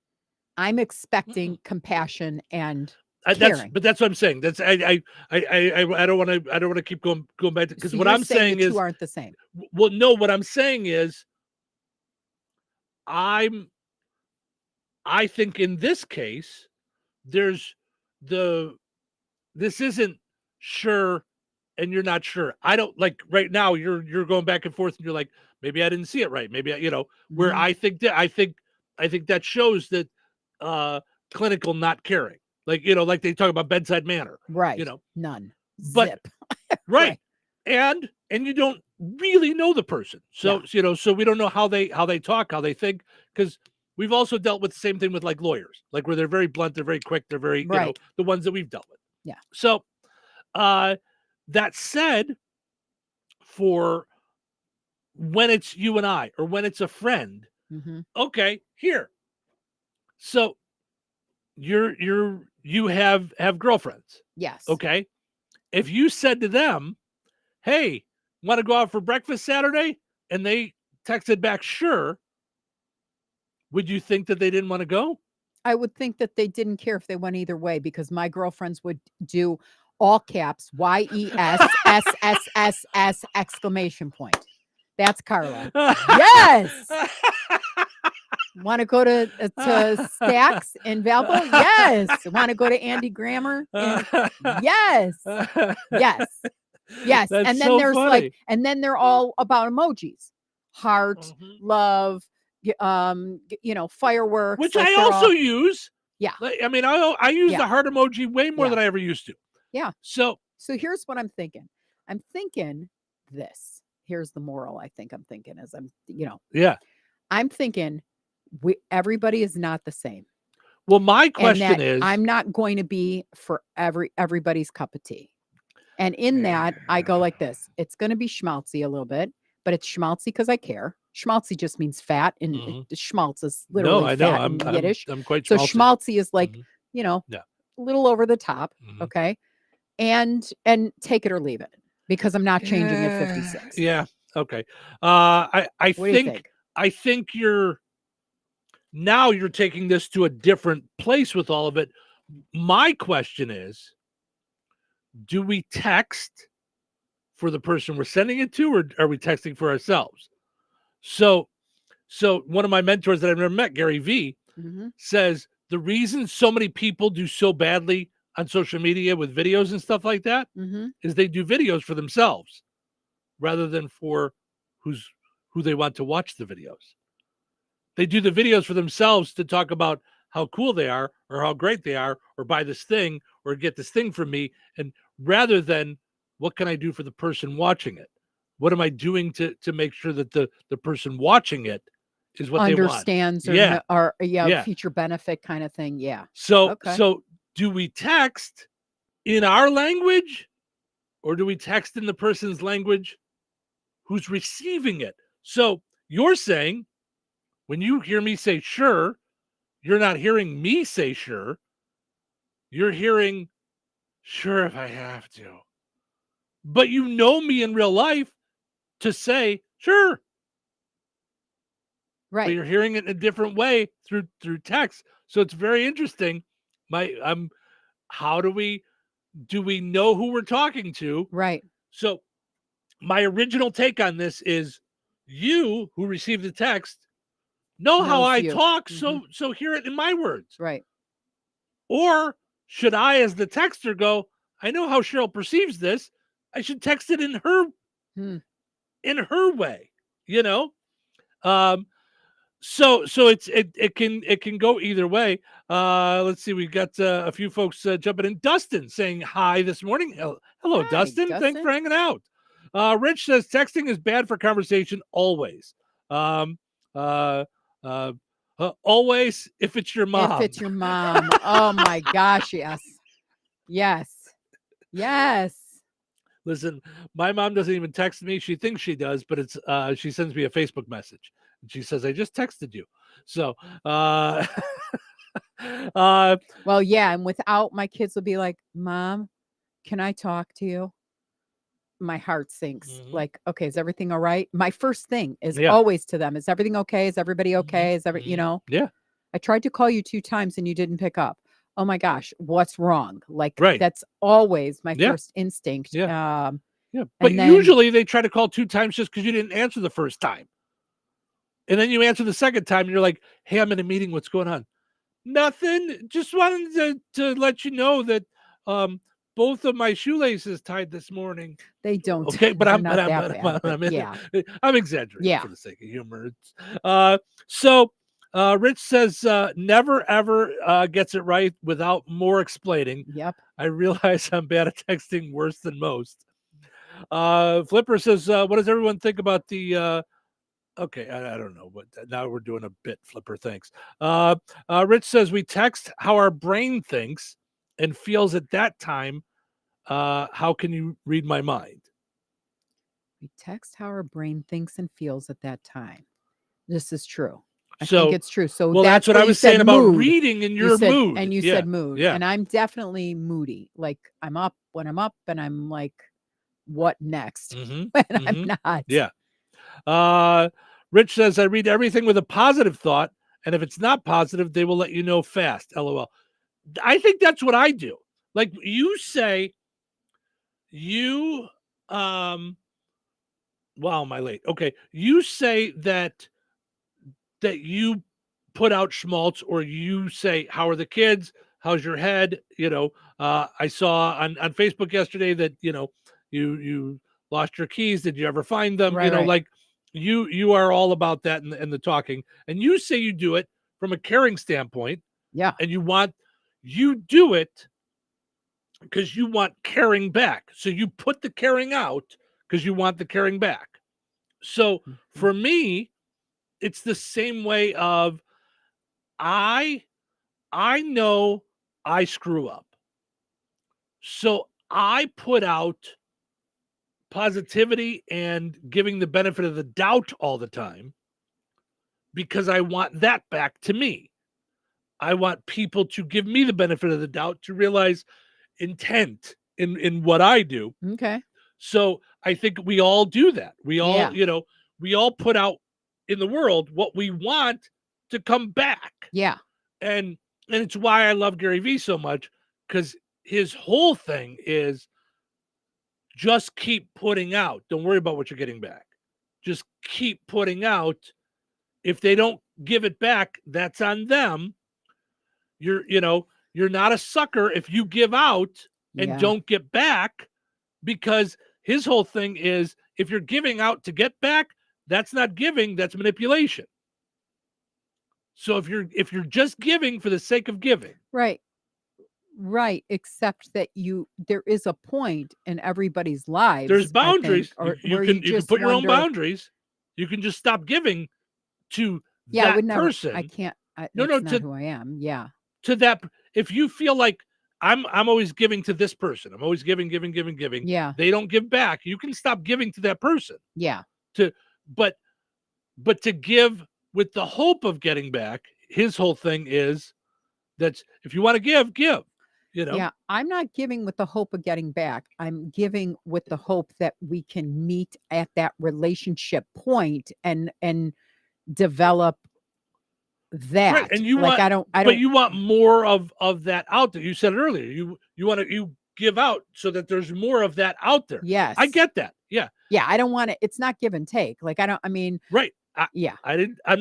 I'm expecting compassion and caring. That's what I'm saying. That's I don't want to keep going back to, because what I'm saying is 2 aren't the same. Well, no, what I'm saying is I think in this case, this isn't sure and you're not sure. I don't, like, right now you're going back and forth and you're like, maybe I didn't see it right. Maybe where I think that shows that clinical not caring. Like, like they talk about bedside manner. Right. None. But Zip. right. And you don't really know the person. So, so we don't know how they talk, how they think, because we've also dealt with the same thing with like lawyers, like where they're very blunt, they're very quick, they're very, the ones that we've dealt with. Yeah. So, that said, for when it's you and I, or when it's a friend, okay, here. So you have girlfriends. Yes. Okay. If you said to them, "Hey, want to go out for breakfast Saturday?" and they texted back, "Sure," would you think that they didn't want to go? I would think that they didn't care if they went either way, because my girlfriends would do all caps YESSSSS exclamation point. That's Carla. Yes. Want to go to Stacks in Valpo? Yes. Want to go to Andy Grammer? Yes. Yes. Yes. That's and then so there's funny. like, and then they're all about emojis. Heart, love, fireworks. Which like I they're also all- use. Yeah. I mean, I use Yeah. the heart emoji way more Yeah. than I ever used to. Yeah. So here's what I'm thinking. I'm thinking this. Here's the moral I think I'm thinking as yeah. I'm thinking everybody is not the same. Well, my And question that is, I'm not going to be for everybody's cup of tea. And in that, I go like this. It's going to be schmaltzy a little bit, but it's schmaltzy because I care. Schmaltzy just means fat, and schmaltz is literally I know. fat in Yiddish. I'm quite so schmaltzy. schmaltzy is like, Yeah. a little over the top. Okay. And take it or leave it, because I'm not changing at 56. Yeah. Okay. I What do you think? I think you're taking this to a different place with all of it. My question is, do we text for the person we're sending it to, or are we texting for ourselves? So one of my mentors that I've never met, Gary V, says the reason so many people do so badly on social media with videos and stuff like that is they do videos for themselves rather than for who they want to watch the videos. They do the videos for themselves to talk about how cool they are, or how great they are, or buy this thing, or get this thing from me, and rather than what can I do for the person watching it? What am I doing to make sure that the person watching it is what understands they want? or future benefit kind of thing. Yeah. So Okay. so do we text in our language, or do we text in the person's language who's receiving it? So you're saying when you hear me say sure, you're not hearing me say sure. You're hearing sure if I have to. But you know me in real life to say sure. Right. But you're hearing it in a different way through text. So it's very interesting. How do we know who we're talking to? Right. So my original take on this is, you who received the text know how Knows I you. talk, so hear it in my words. Right. Or should I, as the texter, go, I know how Cheryl perceives this, I should text it in her way, So it can go either way. Let's see, we got a few folks jumping in. Dustin saying hi this morning. Hello, Hi, Dustin. Thanks for hanging out. Rich says texting is bad for conversation always. Always if it's your mom. If it's your mom. Oh my gosh, yes. Yes. Yes. Listen, my mom doesn't even text me. She thinks she does, but it's she sends me a Facebook message. And she says, I just texted you. So well, yeah, and without, my kids will be like, Mom, can I talk to you? My heart sinks. Like, okay, is everything all right? My first thing is always to them, is everything okay? Is everybody okay? Is Yeah. I tried to call you 2 times and you didn't pick up. Oh my gosh, what's wrong? Like, Right. that's always my first instinct. Yeah. But and then- usually they try to call 2 times just because you didn't answer the first time. And then you answer the second time and you're like, hey, I'm in a meeting. What's going on? Nothing. Just wanted to let you know that both of my shoelaces tied this morning. They don't. Okay, but I'm yeah. I'm exaggerating Yeah. for the sake of humor. So Rich says never ever gets it right without more explaining. Yep. I realize I'm bad at texting, worse than most. Flipper says, what does everyone think about the okay, I don't know, but now we're doing a bit, Flipper. Thanks. Rich says we text how our brain thinks and feels at that time. How can you read my mind? We text how our brain thinks and feels at that time. This is true. I think it's true. So well, that's what where I you was said saying about mood. reading in your said, mood. And you Yeah, said mood. yeah. And I'm definitely moody. Like I'm up when I'm up and I'm like, what next? When I'm not. Yeah. Rich says, I read everything with a positive thought. And if it's not positive, they will let you know fast. LOL. I think that's what I do. Like you say, wow, am I late? Okay. You say that you put out schmaltz, or you say, how are the kids? How's your head? I saw on Facebook yesterday that, you lost your keys. Did you ever find them? Right, right. Like you are all about that and the talking, and you say you do it from a caring standpoint. Yeah. And you do it because you want caring back. So you put the caring out because you want the caring back. So for me, it's the same way of I know I screw up. So I put out positivity and giving the benefit of the doubt all the time because I want that back to me. I want people to give me the benefit of the doubt to realize intent in what I do. Okay. So I think we all do that. We all, we all put out in the world what we want to come back. Yeah. And it's why I love Gary Vee so much, because his whole thing is just keep putting out. Don't worry about what you're getting back. Just keep putting out. If they don't give it back, that's on them. You're not a sucker if you give out and don't get back, because his whole thing is if you're giving out to get back, that's not giving, that's manipulation. So if you're just giving for the sake of giving. Right. Right. Except that there is a point in everybody's lives. There's boundaries. I think, You can put your own boundaries. You can just stop giving to I would that never, person. I can't. That's not who I am. Yeah. To that, if you feel like I'm always giving to this person, I'm always giving. Yeah. They don't give back. You can stop giving to that person. Yeah. But to give with the hope of getting back, his whole thing is that if you want to give. Yeah, I'm not giving with the hope of getting back. I'm giving with the hope that we can meet at that relationship point and develop that. Right. And you like, want, but you want more of that out there. You said it earlier. You give out so that there's more of that out there. Yes. I get that. Yeah. Yeah. I don't want it. It's not give and take. Like, right. I'm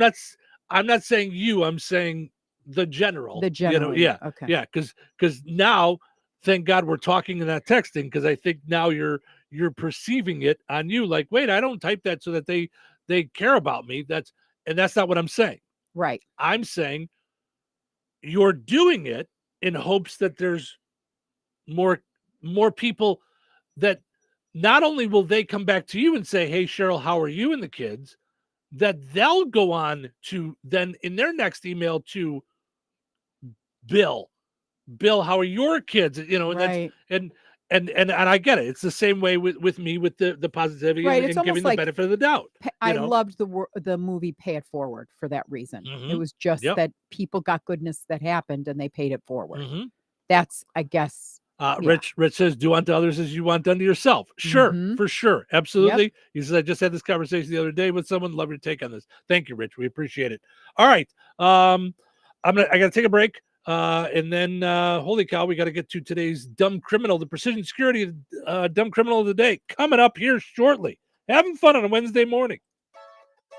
not saying you, I'm saying the general. Yeah. Okay. Yeah. Because now, thank God we're talking and not texting, because I think now you're perceiving it on you like, wait, I don't type that so that they care about me. That's not what I'm saying. Right. I'm saying you're doing it in hopes that there's more people that not only will they come back to you and say, hey, Cheryl, how are you and the kids, that they'll go on to then in their next email to Bill, how are your kids? Right. And I get it. It's the same way with me with the positivity right. and giving the benefit of the doubt. I loved the movie Pay It Forward for that reason. Mm-hmm. It was just that people got goodness that happened and they paid it forward. Mm-hmm. That's, I guess. Rich says, do unto others as you want done to yourself. Sure, for sure. Absolutely. Yep. He says, I just had this conversation the other day with someone. Love your take on this. Thank you, Rich. We appreciate it. All right. I got to take a break. And then, holy cow, we got to get to today's dumb criminal, the precision security dumb criminal of the day, coming up here shortly. Having fun on a Wednesday morning.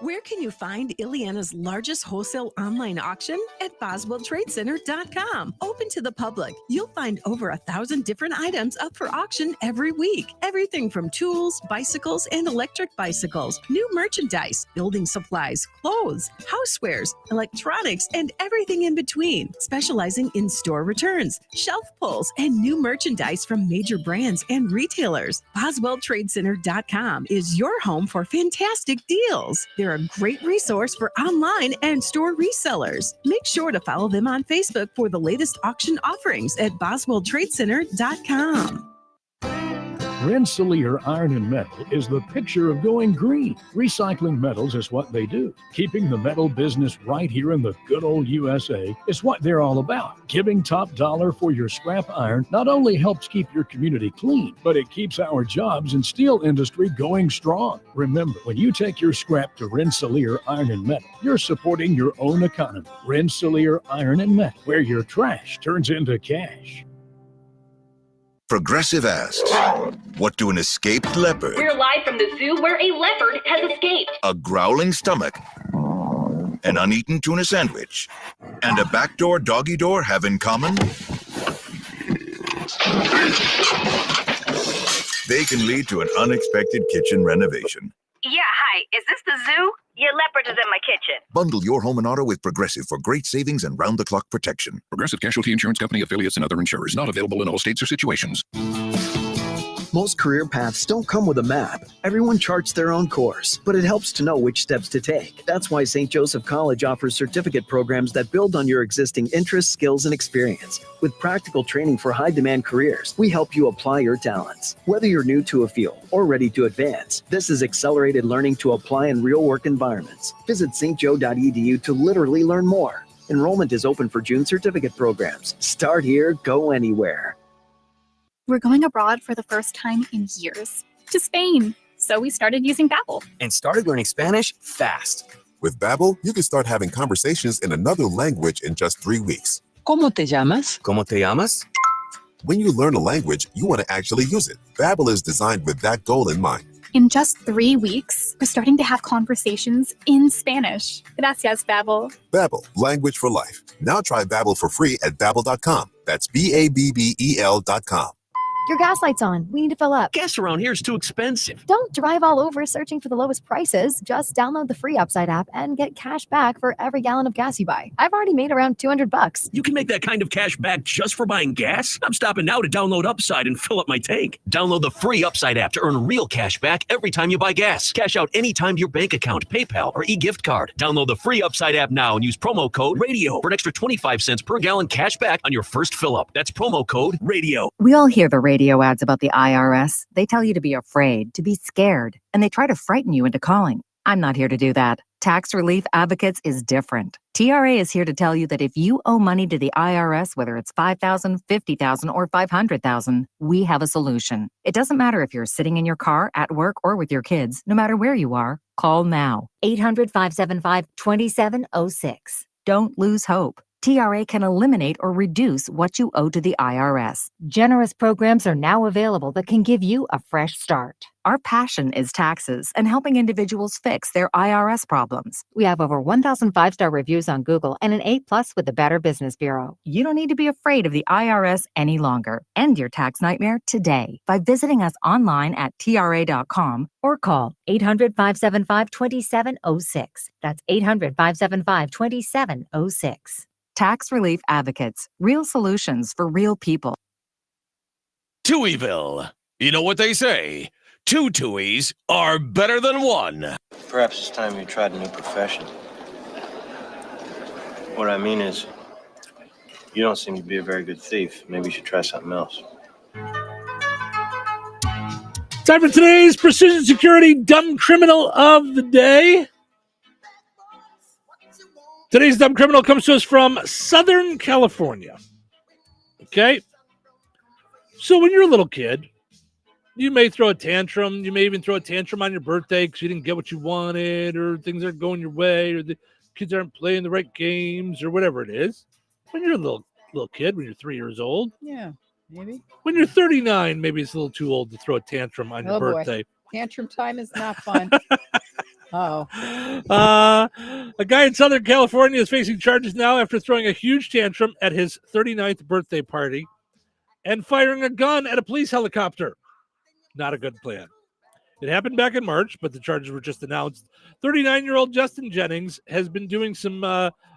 Where can you find Ileana's largest wholesale online auction? At BoswellTradeCenter.com. Open to the public. You'll find over 1,000 different items up for auction every week. Everything from tools, bicycles, and electric bicycles, new merchandise, building supplies, clothes, housewares, electronics, and everything in between. Specializing in store returns, shelf pulls, and new merchandise from major brands and retailers. BoswellTradeCenter.com is your home for fantastic deals. They're a great resource for online and store resellers. Make sure to follow them on Facebook for the latest auction offerings at BoswellTradeCenter.com. Rensselaer Iron and Metal is the picture of going green. Recycling metals is what they do. Keeping the metal business right here in the good old USA is what they're all about. Giving top dollar for your scrap iron not only helps keep your community clean, but it keeps our jobs and steel industry going strong. Remember, when you take your scrap to Rensselaer Iron and Metal, you're supporting your own economy. Rensselaer Iron and Metal, where your trash turns into cash. Progressive asks, what do an escaped leopard, We're live from the zoo where a leopard has escaped. a growling stomach, an uneaten tuna sandwich, and a backdoor doggy door have in common? They can lead to an unexpected kitchen renovation. Yeah, hi. Is this the zoo? Your leopard is in my kitchen. Bundle your home and auto with Progressive for great savings and round-the-clock protection. Progressive Casualty Insurance Company, affiliates, and other insurers. Not available in all states or situations. Most career paths don't come with a map. Everyone charts their own course, but it helps to know which steps to take. That's why St. Joseph College offers certificate programs that build on your existing interests, skills, and experience. With practical training for high-demand careers, we help you apply your talents. Whether you're new to a field or ready to advance, this is accelerated learning to apply in real-work environments. Visit stjo.edu to literally learn more. Enrollment is open for June certificate programs. Start here, go anywhere. We're going abroad for the first time in years, to Spain. So we started using Babbel. And started learning Spanish fast. With Babbel, you can start having conversations in another language in just 3 weeks. ¿Cómo te llamas? ¿Cómo te llamas? When you learn a language, you want to actually use it. Babbel is designed with that goal in mind. In just 3 weeks, we're starting to have conversations in Spanish. Gracias, Babbel. Babbel, language for life. Now try Babbel for free at Babbel.com. That's Babbel.com. Your gas light's on. We need to fill up. Gas around here is too expensive. Don't drive all over searching for the lowest prices. Just download the free Upside app and get cash back for every gallon of gas you buy. I've already made around $200. You can make that kind of cash back just for buying gas? I'm stopping now to download Upside and fill up my tank. Download the free Upside app to earn real cash back every time you buy gas. Cash out anytime to your bank account, PayPal, or e-gift card. Download the free Upside app now and use promo code RADIO for an extra 25 cents per gallon cash back on your first fill up. That's promo code RADIO. We all hear the radio ads about the IRS. They tell you to be afraid, to be scared, and they try to frighten you into calling. I'm not here to do that. Tax Relief Advocates is different. TRA is here to tell you that if you owe money to the IRS, whether it's $5,000, $50,000, or $500,000, we have a solution. It doesn't matter if you're sitting in your car, at work, or with your kids. No matter where you are, call now. 800-575-2706. Don't lose hope. TRA can eliminate or reduce what you owe to the IRS. Generous programs are now available that can give you a fresh start. Our passion is taxes and helping individuals fix their IRS problems. We have over 1,000 5-star reviews on Google and an A+ with the Better Business Bureau. You don't need to be afraid of the IRS any longer. End your tax nightmare today by visiting us online at TRA.com or call 800-575-2706. That's 800-575-2706. Tax Relief Advocates. Real solutions for real people. Touhyville. You know what they say? 2 Touhies are better than 1. Perhaps it's time you tried a new profession. What I mean is, you don't seem to be a very good thief. Maybe you should try something else. Time for today's Precision Security Dumb Criminal of the Day. Today's dumb criminal comes to us from Southern California. Okay? So when you're a little kid, you may throw a tantrum. You may even throw a tantrum on your birthday because you didn't get what you wanted, or things aren't going your way, or the kids aren't playing the right games, or whatever it is. When you're a little kid, when you're 3 years old. Yeah, maybe. When you're 39, maybe it's a little too old to throw a tantrum on your birthday. Boy. Tantrum time is not fun. Oh. A guy in Southern California is facing charges now after throwing a huge tantrum at his 39th birthday party and firing a gun at a police helicopter. Not a good plan. It happened back in March, but the charges were just announced. 39-year-old Justin Jennings has been doing some,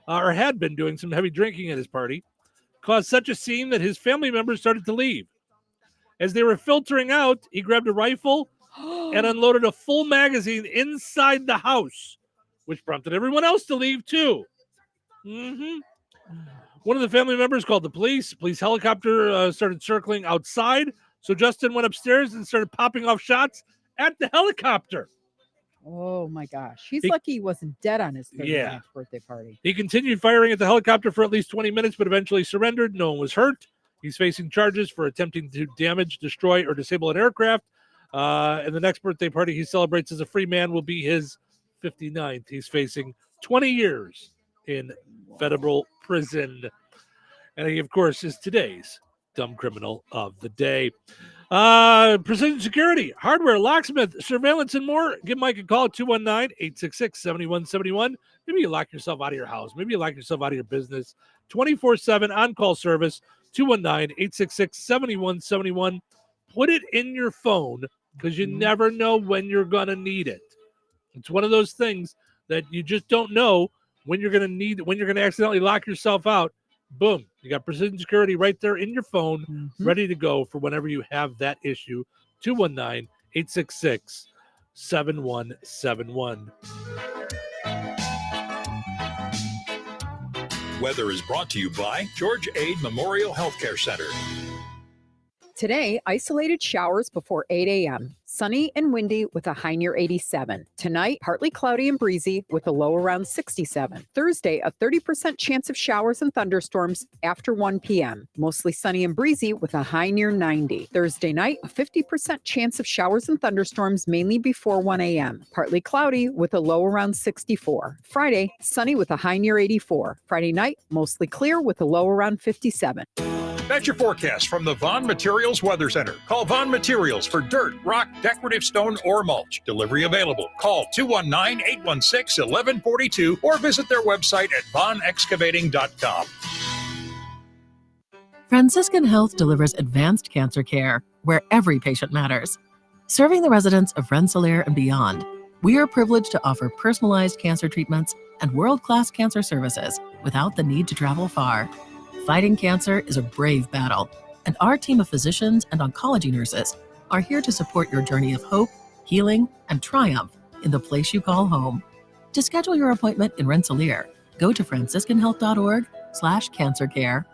had been doing some heavy drinking at his party, caused such a scene that his family members started to leave. As they were filtering out, he grabbed a rifle and unloaded a full magazine inside the house, which prompted everyone else to leave too. One of the family members called the police. Police helicopter started circling outside. So Justin went upstairs and started popping off shots at the helicopter. Oh my gosh. He's lucky he wasn't dead on his 39th birthday party. He continued firing at the helicopter for at least 20 minutes, but eventually surrendered. No one was hurt. He's facing charges for attempting to damage, destroy, or disable an aircraft. And the next birthday party he celebrates as a free man will be his 59th. He's facing 20 years in federal prison. And he, of course, is today's dumb criminal of the day. Precision security, hardware, locksmith, surveillance, and more. Give Mike a call at 219-866-7171. Maybe you lock yourself out of your house. Maybe you lock yourself out of your business. 24/7 on-call service, 219-866-7171. Put it in your phone because you never know when you're going to need it. It's one of those things that you just don't know when you're going to need, when you're going to accidentally lock yourself out. Boom. You got precision security right there in your phone, ready to go for whenever you have that issue. 219-866-7171. Weather is brought to you by George Aid Memorial Healthcare Center. Today, isolated showers before 8 a.m. Sunny and windy with a high near 87. Tonight, partly cloudy and breezy with a low around 67. Thursday, a 30% chance of showers and thunderstorms after 1 p.m. Mostly sunny and breezy with a high near 90. Thursday night, a 50% chance of showers and thunderstorms mainly before 1 a.m. Partly cloudy with a low around 64. Friday, sunny with a high near 84. Friday night, mostly clear with a low around 57. That's your forecast from the Vaughn Materials Weather Center. Call Vaughn Materials for dirt, rock, decorative stone, or mulch. Delivery available. Call 219-816-1142 or visit their website at vaughnexcavating.com. Franciscan Health delivers advanced cancer care where every patient matters. Serving the residents of Rensselaer and beyond, we are privileged to offer personalized cancer treatments and world-class cancer services without the need to travel far. Fighting cancer is a brave battle, and our team of physicians and oncology nurses are here to support your journey of hope, healing, and triumph in the place you call home. To schedule your appointment in Rensselaer, go to franciscanhealth.org/cancercare.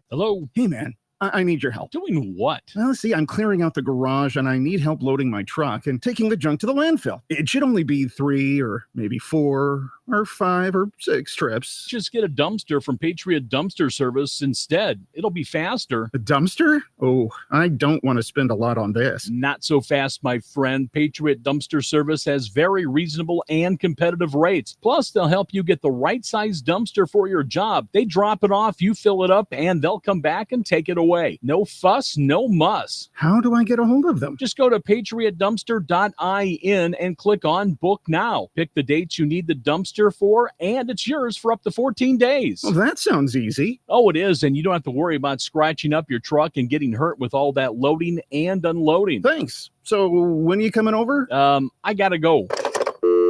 Hello. Hey, man. I need your help. Doing what? Well, see, I'm clearing out the garage and I need help loading my truck and taking the junk to the landfill. It should only be 3 or maybe 4 or 5 or 6 trips. Just get a dumpster from Patriot Dumpster Service instead. It'll be faster. A dumpster? Oh, I don't want to spend a lot on this. Not so fast, my friend. Patriot Dumpster Service has very reasonable and competitive rates. Plus, they'll help you get the right size dumpster for your job. They drop it off, you fill it up, and they'll come back and take it away. No fuss, no muss. How do I get a hold of them? Just go to patriotdumpster.in and click on Book Now. Pick the dates you need the dumpster for, and it's yours for up to 14 days. Well, that sounds easy. Oh, it is, and you don't have to worry about scratching up your truck and getting hurt with all that loading and unloading. Thanks. So when are you coming over? I gotta go.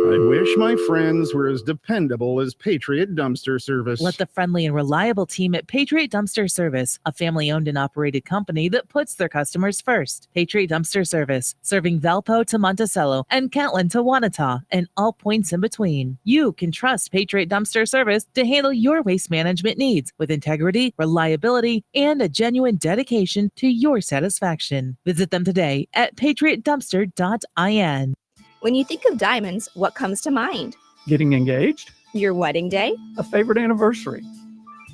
I wish my friends were as dependable as Patriot Dumpster Service. Let the friendly and reliable team at Patriot Dumpster Service, a family-owned and operated company that puts their customers first. Patriot Dumpster Service, serving Valpo to Monticello and Catlin to Wanata and all points in between. You can trust Patriot Dumpster Service to handle your waste management needs with integrity, reliability, and a genuine dedication to your satisfaction. Visit them today at patriotdumpster.in. When you think of diamonds, what comes to mind? Getting engaged? Your wedding day? A favorite anniversary.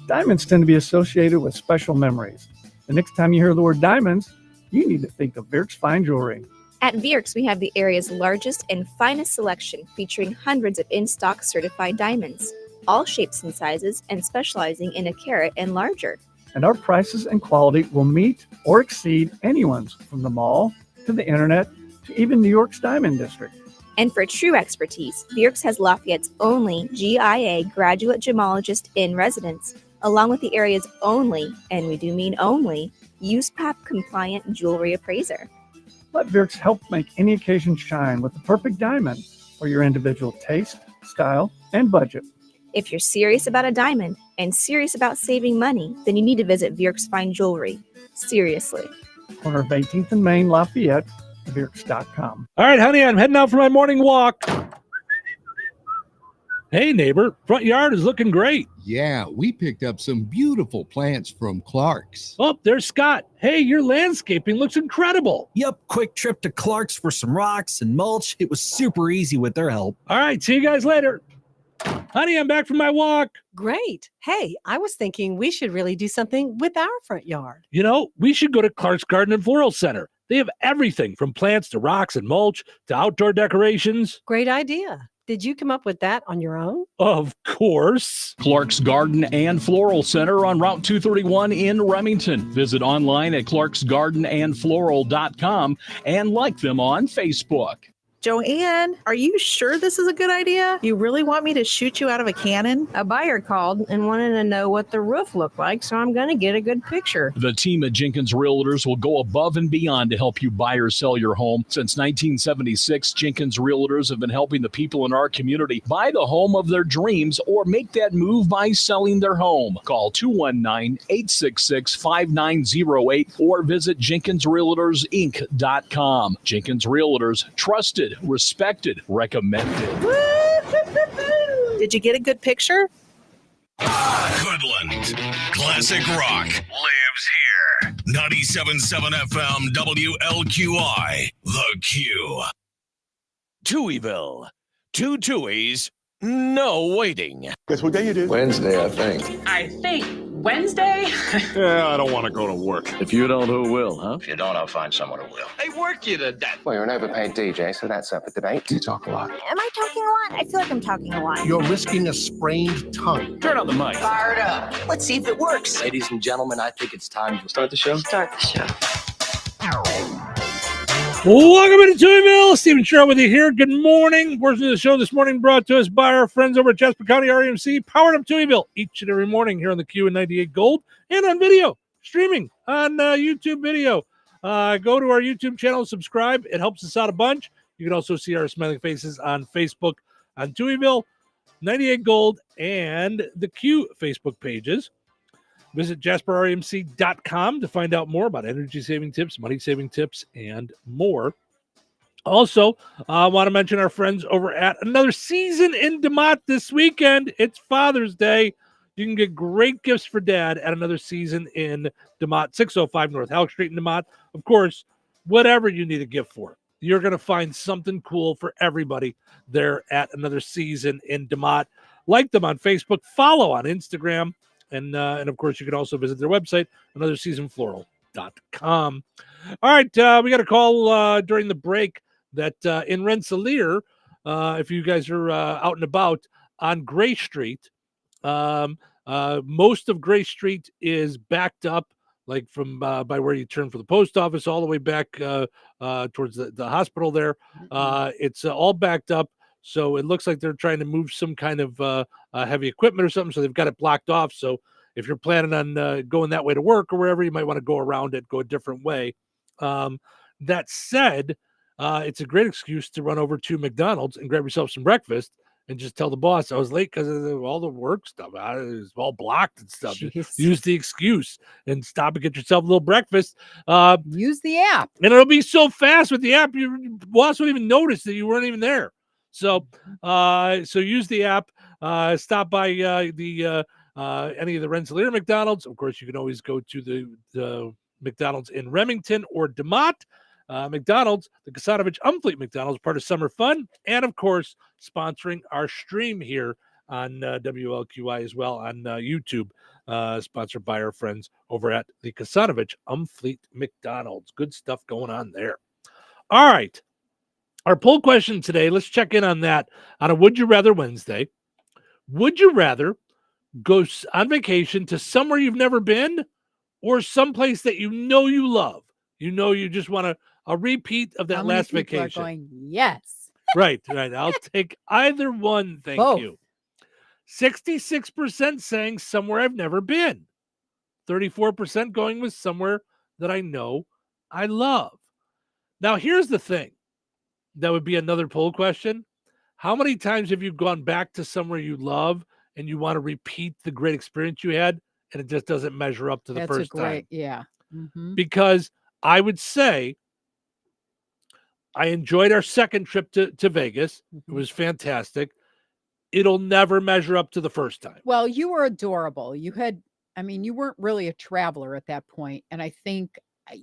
Diamonds tend to be associated with special memories. The next time you hear the word diamonds, you need to think of Virks Fine Jewelry. At Virks, we have the area's largest and finest selection featuring hundreds of in-stock certified diamonds, all shapes and sizes and specializing in a carat and larger. And our prices and quality will meet or exceed anyone's from the mall to the internet to even New York's Diamond District. And for true expertise, Virks has Lafayette's only GIA graduate gemologist in residence, along with the area's only, and we do mean only, USPAP compliant jewelry appraiser. Let Virks help make any occasion shine with the perfect diamond for your individual taste, style, and budget. If you're serious about a diamond and serious about saving money, then you need to visit Virks Fine Jewelry. Seriously. Corner of 18th and Main, Lafayette. Virks.com. All right, honey, I'm heading out for my morning walk. Hey, neighbor, front yard is looking great. Yeah, we picked up some beautiful plants from Clark's. Oh, there's Scott. Hey, your landscaping looks incredible. Yep, quick trip to Clark's for some rocks and mulch. It was super easy with their help. All right, see you guys later. Honey, I'm back from my walk. Great. Hey, I was thinking we should really do something with our front yard. You know, we should go to Clark's Garden and Floral Center. They have everything from plants to rocks and mulch to outdoor decorations. Great idea. Did you come up with that on your own? Of course. Clark's Garden and Floral Center on Route 231 in Remington. Visit online at clarksgardenandfloral.com and like them on Facebook. Joanne, are you sure this is a good idea? You really want me to shoot you out of a cannon? A buyer called and wanted to know what the roof looked like, so I'm going to get a good picture. The team at Jenkins Realtors will go above and beyond to help you buy or sell your home. Since 1976, Jenkins Realtors have been helping the people in our community buy the home of their dreams or make that move by selling their home. Call 219-866-5908 or visit JenkinsRealtorsInc.com. Jenkins Realtors, trusted, respected, recommended. Did you get a good picture? Goodland. Classic rock lives here. 97.7 FM WLQI. The Q. Touhyville. 2 Touhies. No waiting. Guess what day it is? Wednesday, I think. I think Wednesday? Yeah, I don't want to go to work. If you don't, who will, huh? If you don't, I'll find someone who will. They work you to death. Well, you're an overpaid DJ, so that's up for debate. You talk a lot. Am I talking a lot? I feel like I'm talking a lot. You're risking a sprained tongue. Turn on the mic. Fired up. Let's see if it works. Ladies and gentlemen, I think it's time to start the show. Start the show. Welcome into Touhyville. Stephen Cheryl with you here. Good morning. Portion of the show this morning brought to us by our friends over at Jasper County REMC, powered up Touhyville each and every morning here on the Q and 98 Gold and on video, streaming on YouTube video. Go to our YouTube channel, subscribe. It helps us out a bunch. You can also see our smiling faces on Facebook on Touhyville, 98 Gold, and the Q Facebook pages. Visit JasperRMC.com to find out more about energy-saving tips, money-saving tips, and more. Also, I want to mention our friends over at Another Season in DeMott this weekend. It's Father's Day. You can get great gifts for Dad at Another Season in DeMott, 605 North Halleck Street in DeMott. Of course, whatever you need a gift for, you're going to find something cool for everybody there at Another Season in DeMott. Like them on Facebook, follow on Instagram. And of course, you can also visit their website, anotherseasonfloral.com. All right, we got a call during the break that in Rensselaer, if you guys are out and about on Gray Street, most of Gray Street is backed up, like from by where you turn for the post office all the way back towards the hospital there. It's all backed up. So it looks like they're trying to move some kind of heavy equipment or something. So they've got it blocked off. So if you're planning on going that way to work or wherever, you might want to go around it, go a different way. That said, it's a great excuse to run over to McDonald's and grab yourself some breakfast and just tell the boss I was late because of all the work stuff. It's all blocked and stuff. Just use the excuse and stop and get yourself a little breakfast. Use the app. And it'll be so fast with the app, your boss won't even notice that you weren't even there. So use the app. Stop by any of the Rensselaer McDonald's. Of course, you can always go to the McDonald's in Remington or DeMott. McDonald's, the Kasanovich Umfleet McDonald's, part of Summer Fun, and of course, sponsoring our stream here on WLQI as well on YouTube, sponsored by our friends over at the Kasanovich Umfleet McDonald's. Good stuff going on there. All right. Our poll question today, let's check in on that on a Would You Rather Wednesday. Would you rather go on vacation to somewhere you've never been or someplace that you know you love? You know you just want a repeat of that How many last people vacation. are going, yes. Right. I'll take either one, thank you. 66% saying somewhere I've never been. 34% going with somewhere that I know I love. Now, here's the thing. That would be another poll question. How many times have you gone back to somewhere you love and you want to repeat the great experience you had and it just doesn't measure up to the first time? Yeah. Mm-hmm. Because I would say I enjoyed our second trip to Vegas. It was fantastic. it'll never measure up to the first time. Well, you were adorable. You weren't really a traveler at that point, and I think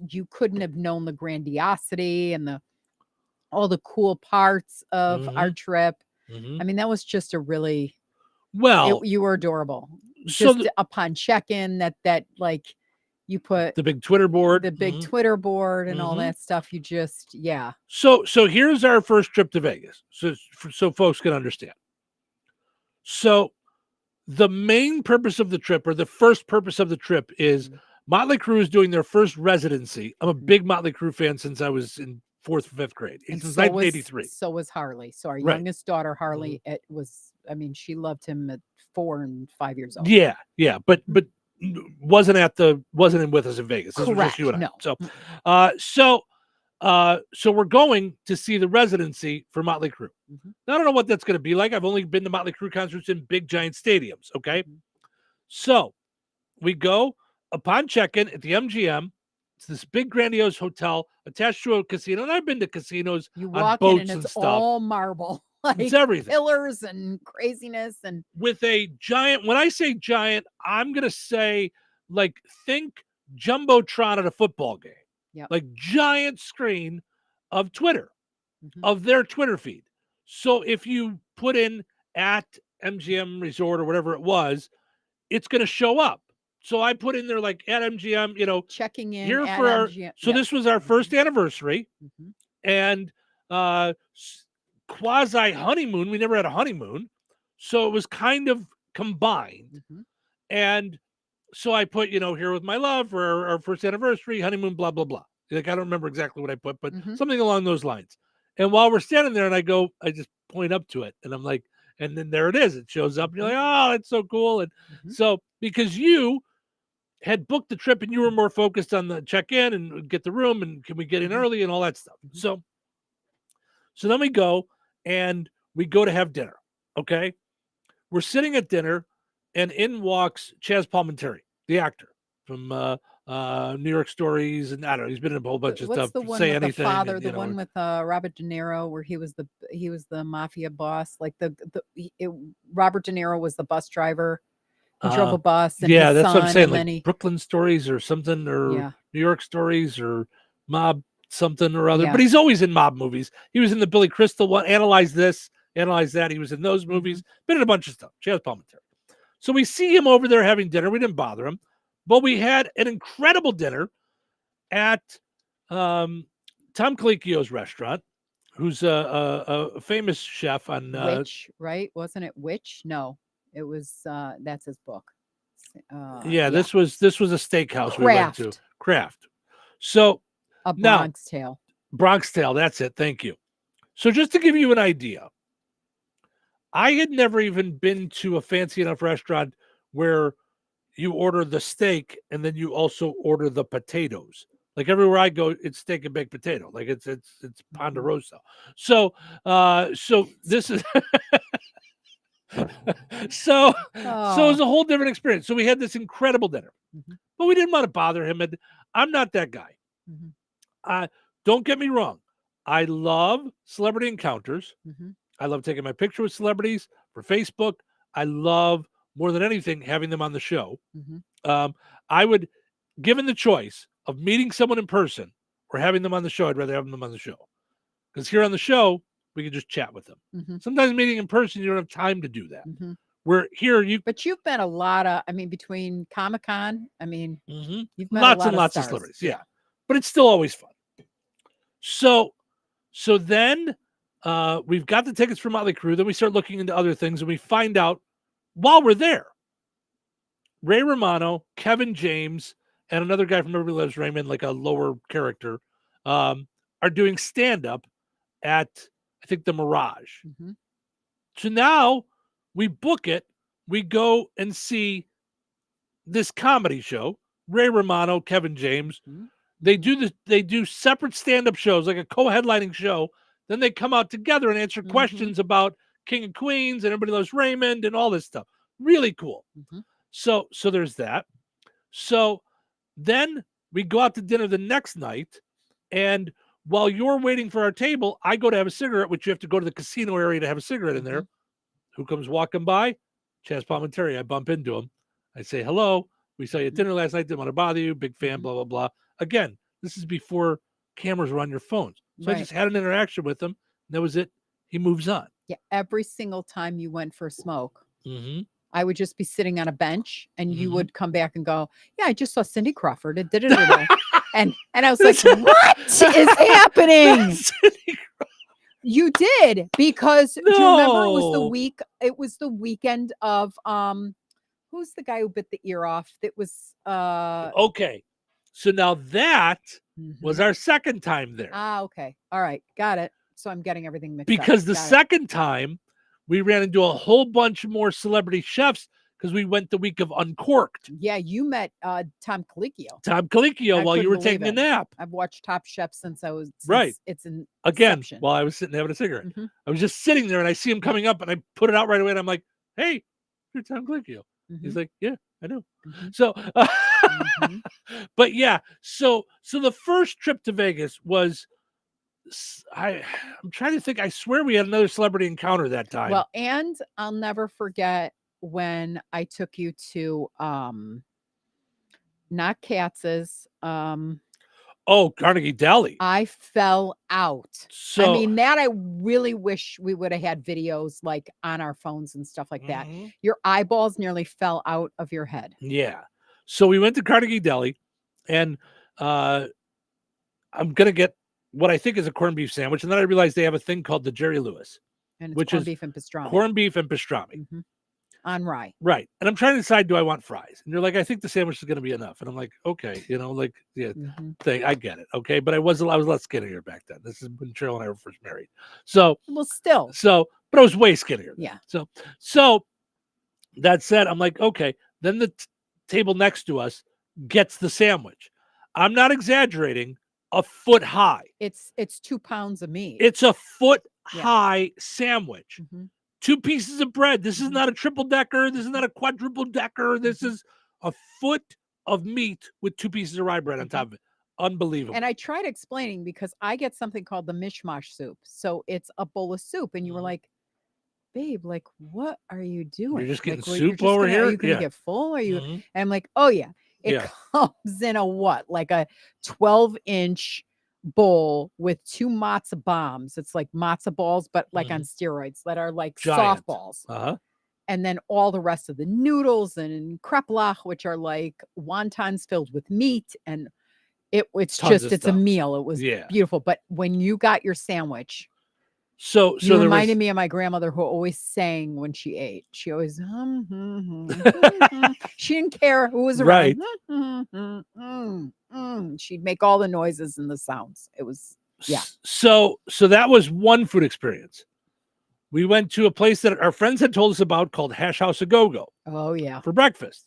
you couldn't have known the grandiosity and all the cool parts of our trip. I mean, that was just a really you were adorable. So Just upon check-in, that like you put the big Twitter board, Twitter board, and all that stuff. You just So here's our first trip to Vegas, so folks can understand. So the main purpose of the trip, or the first purpose of the trip, is Motley Crue is doing their first residency. I'm a big Motley Crue fan since I was in 4th or 5th grade, since 1983. So was Harley. So our Right. youngest daughter, Harley, she loved him at 4 and 5 years old. Yeah, but wasn't in with us in Vegas. This was just you and I. No. So we're going to see the residency for Motley Crue. Now, I don't know what that's going to be like. I've only been to Motley Crue concerts in big giant stadiums. Okay, so we go upon check-in at the MGM. It's this big grandiose hotel attached to a casino, and I've been to casinos You on walk boats in and and it's stuff. all marble. Like It's everything. pillars and craziness and With a giant, when I say giant, I'm going to say, like, think Jumbotron at a football game. Like giant screen of Twitter, of their Twitter feed. So if you put in at MGM Resort or whatever it was, it's going to show up. So I put in there like at MGM, checking in here at for our. MGM. So this was our first anniversary, and quasi honeymoon. We never had a honeymoon, so it was kind of combined. And so I put, here with my love for our first anniversary, honeymoon, blah, blah, blah. Like, I don't remember exactly what I put, but something along those lines. And while we're standing there and I just point up to it and I'm like, and then there it is. It shows up and you're like, oh, that's so cool. And so because you had booked the trip and you were more focused on the check-in and get the room and can we get in early and all that stuff. So then we go to have dinner. Okay. We're sitting at dinner and in walks Chaz Palminteri, the actor from New York Stories, and I don't know, he's been in a whole bunch of What's stuff. the one Say with anything, the father, and, the one with Robert De Niro, where he was the mafia boss. Like Robert De Niro was the bus driver. He drove a bus. And yeah, his that's what I'm son, saying. and Like Brooklyn Stories or something, or Yeah. New York Stories or Mob something or other. Yeah. But he's always in mob movies. He was in the Billy Crystal one. Analyze this, analyze that. He was in those movies. Been in a bunch of stuff. Chaz Palminteri. So we see him over there having dinner. We didn't bother him, but we had an incredible dinner at Tom Colicchio's restaurant, who's a famous chef on Witch, right? Wasn't it Witch? No, it was. That's his book. This was a steakhouse we went to. Craft. So A now, Bronx Tale. Bronx Tale. That's it. Thank you. So just to give you an idea, I had never even been to a fancy enough restaurant where you order the steak and then you also order the potatoes. Like everywhere I go, it's steak and baked potato. Like it's Ponderosa. So this is so it was a whole different experience. So we had this incredible dinner, but we didn't want to bother him. And I'm not that guy. Don't get me wrong. I love celebrity encounters. I love taking my picture with celebrities for Facebook. I love, more than anything, having them on the show. I would, given the choice of meeting someone in person or having them on the show, I'd rather have them on the show. Because here on the show, we can just chat with them. Sometimes meeting in person, you don't have time to do that. Where here But you've been a lot of, between Comic-Con, you've met lots a lot and lots of stars. celebrities. Yeah. But it's still always fun. So then we've got the tickets for Motley Crue. Then we start looking into other things and we find out while we're there, Ray Romano, Kevin James, and another guy from Everybody Loves Raymond, like a lower character, are doing stand-up at, I think, the Mirage. So now we book it. We go and see this comedy show, Ray Romano, Kevin James. They do separate stand-up shows, like a co-headlining show. Then they come out together and answer questions about King of Queens and Everybody Loves Raymond and all this stuff. Really cool. So there's that. So then we go out to dinner the next night, and while you're waiting for our table, I go to have a cigarette, which you have to go to the casino area to have a cigarette in there. Who comes walking by? Chaz Palminteri. I bump into him. I say, hello. We saw you at dinner last night. Didn't want to bother you. Big fan, blah, blah, blah. Again, this is before cameras were on your phones. So I just had an interaction with him. That was it. He moves on. Yeah. Every single time you went for a smoke, Mm-hmm. I would just be sitting on a bench and you would come back and go, yeah, I just saw Cindy Crawford and da-da-da-da. and I was like, what is happening? You did, because do you remember it was the weekend of who's the guy who bit the ear off? That was okay. So now that was our second time there. Okay. All right. Got it. So I'm getting everything mixed up. Because the second time we ran into a whole bunch more celebrity chefs because we went the week of Uncorked. Yeah, you met Tom Colicchio. Tom Colicchio while you were taking a nap. I've watched Top Chef since right. It's an again inception. While I was sitting having a cigarette. I was just sitting there and I see him coming up and I put it out right away and I'm like, hey, you're Tom Colicchio. He's like, yeah, I know. So, but yeah, so the first trip to Vegas was. I'm trying to think. I swear we had another celebrity encounter that time. Well, and I'll never forget when I took you to not Katz's. Carnegie Deli. I fell out. So I mean, that I really wish we would have had videos like on our phones and stuff like that. Your eyeballs nearly fell out of your head. Yeah. So we went to Carnegie Deli, and I'm gonna get what I think is a corned beef sandwich, and then I realized they have a thing called the Jerry Lewis, and it's which corned is beef and pastrami. Corned beef and pastrami on rye. Right. And I'm trying to decide, do I want fries? And you're like, I think the sandwich is going to be enough. And I'm like, okay, thing. I get it. Okay. But I was less skinnier back then. This is when Cheryl and I were first married. So, but I was way skinnier. Yeah. So that said, I'm like, okay. Then the table next to us gets the sandwich. I'm not exaggerating. A foot high. It's 2 pounds of meat. It's a foot high sandwich. 2 pieces of bread. This is not a triple decker. This is not a quadruple decker. This is a foot of meat with 2 pieces of rye bread on top of it. Unbelievable. And I tried explaining because I get something called the mishmash soup. So it's a bowl of soup. And you were like, babe, like, what are you doing? You're just getting like, soup over here? Are you going to get full? Are you? And I'm like, oh, yeah. It comes in a what? Like a 12-inch bowl with 2 matzo bombs. It's like matzo balls, but like on steroids that are like Giant. softballs. And then all the rest of the noodles and kreplach, which are like wontons filled with meat. And it's a meal. It was beautiful. But when you got your sandwich, so you reminded me of my grandmother who always sang when she ate. She always she didn't care who was around. She'd make all the noises and the sounds. It was So that was one food experience. We went to a place that our friends had told us about called Hash House A Go-Go. Oh yeah, for breakfast.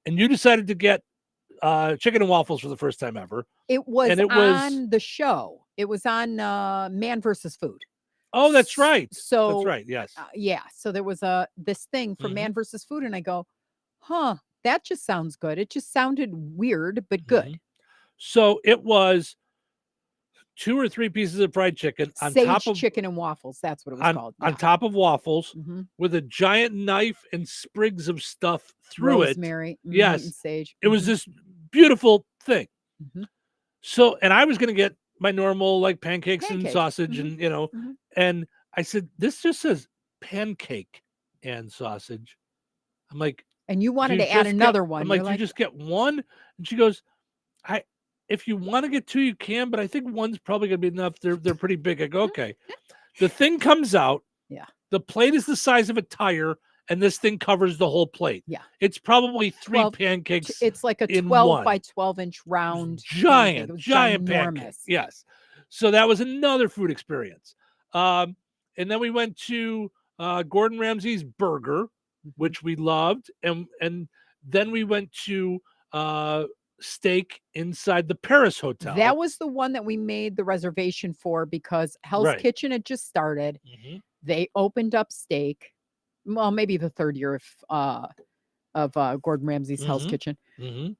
And you decided to get chicken and waffles for the first time ever. It was on the show. It was on Man versus Food. Oh, that's right. So that's right. Yes. So there was this thing for Man versus Food, and I go, that just sounds good. It just sounded weird, but good. So it was 2 or 3 pieces of fried chicken on top of chicken and waffles. That's what it was called. On top of waffles with a giant knife and sprigs of stuff through rosemary, it. Yes. And sage. It was this beautiful thing. So, and I was going to get my normal like pancakes and sausage and, and I said, this just says pancake and sausage. I'm like, and you wanted to add another one. I'm like, you just get one? And she goes, if you want to get 2, you can, but I think one's probably going to be enough. They're pretty big. I go, okay. The thing comes out. Yeah. The plate is the size of a tire, and this thing covers the whole plate. Yeah. It's probably 3 pancakes. It's like a 12 by 12-inch round. Giant pancake. Yes. So that was another food experience. And then we went to Gordon Ramsay's Burger, which we loved. And then we went to steak inside the Paris Hotel. That was the one that we made the reservation for because Hell's Kitchen had just started. They opened up steak. Well, maybe the 3rd year of Gordon Ramsay's Hell's Kitchen. And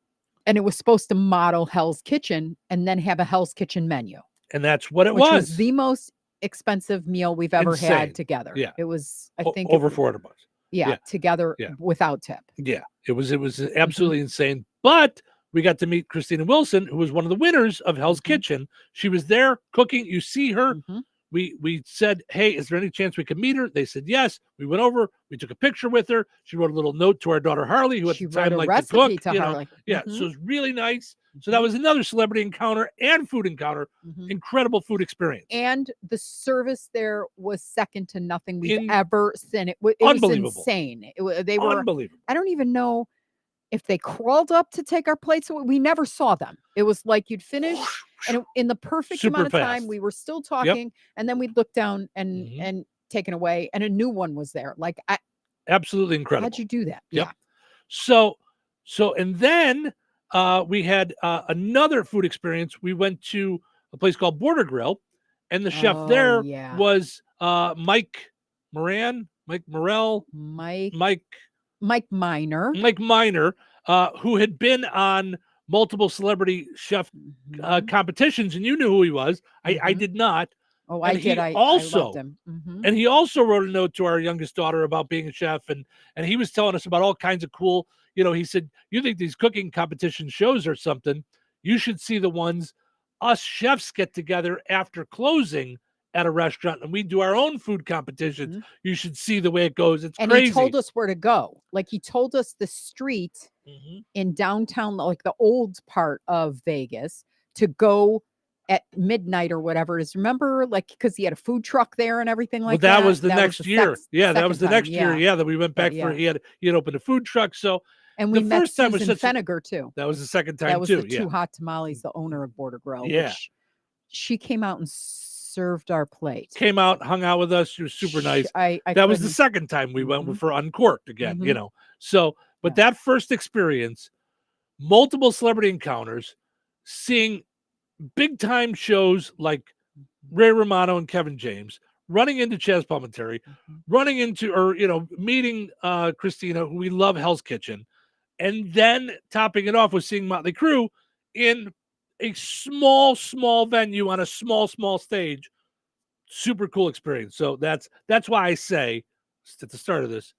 it was supposed to model Hell's Kitchen and then have a Hell's Kitchen menu. And that's what it was the most expensive meal we've ever Insane. had together. Yeah. It was, I think, over $400. Yeah, together without tip. Yeah, it was absolutely insane. But we got to meet Christina Wilson, who was one of the winners of Hell's Kitchen. She was there cooking. You see her. We said, hey, is there any chance we could meet her? They said yes. We went over. We took a picture with her. She wrote a little note to our daughter Harley, who at the time liked to cook. To Harley. Yeah, so it was really nice. So that was another celebrity encounter and food encounter. Incredible food experience. And the service there was second to nothing we've ever seen. It was insane. They were unbelievable. I don't even know if they crawled up to take our plates. We never saw them. It was like you'd finish, and in the perfect Super amount of fast. time, we were still talking, and then we'd look down and taken away, and a new one was there. Like, absolutely incredible. How'd you do that? Yep. Yeah. So and then we had another food experience. We went to a place called Border Grill, and the chef there was Mike Morell, Mike Miner, who had been on multiple celebrity chef competitions, and you knew who he was. I did not. Oh, I did. I loved him. And he also wrote a note to our youngest daughter about being a chef, and he was telling us about all kinds of cool. He said, you think these cooking competition shows are something? You should see the ones us chefs get together after closing at a restaurant, and we do our own food competitions. You should see the way it goes. It's crazy. He told us where to go. Like, he told us the street in downtown, like the old part of Vegas, to go at midnight or whatever it is. Remember, like, because he had a food truck there and everything like that. That was the next year. That was the next year. Yeah, that we went back for. He had opened a food truck. So, and we met Susan was Feniger too. That was the second time that was too. The Two Hot Tamales, the owner of Border Grill. Yeah, she came out and served our plate. Came out, hung out with us. She was super nice. That was the second time we went for Uncorked again. So, but that first experience, multiple celebrity encounters, seeing big time shows like Ray Romano and Kevin James, running into Chaz Palminteri, running into meeting Christina, who we love, Hell's Kitchen, and then topping it off with seeing Motley Crue in a small venue on a small stage. Super cool experience. So that's why I say at the start of this,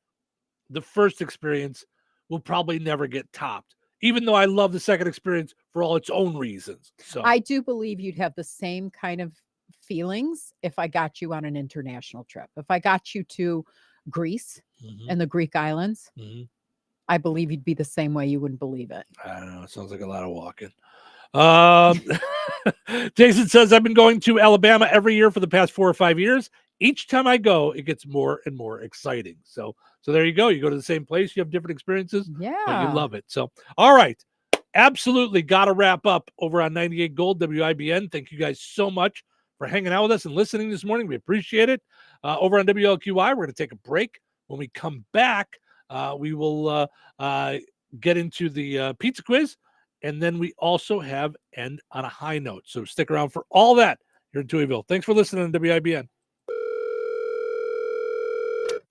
the first experience will probably never get topped, even though I love the second experience for all its own reasons. So I do believe you'd have the same kind of feelings if I got you on an international trip. If I got you to Greece and the Greek islands, I believe you'd be the same way. You wouldn't believe it. I don't know. It sounds like a lot of walking. Jason says, I've been going to Alabama every year for the past 4 or 5 years. Each time I go, it gets more and more exciting. So there you go. You go to the same place, you have different experiences. Yeah. But you love it. So, all right. Absolutely got to wrap up over on 98 Gold WIBN. Thank you guys so much for hanging out with us and listening this morning. We appreciate it. Over on WLQI, we're going to take a break. When we come back, we will get into the pizza quiz. And then we also have end on a high note. So stick around for all that here in Touhyville. Thanks for listening to WIBN.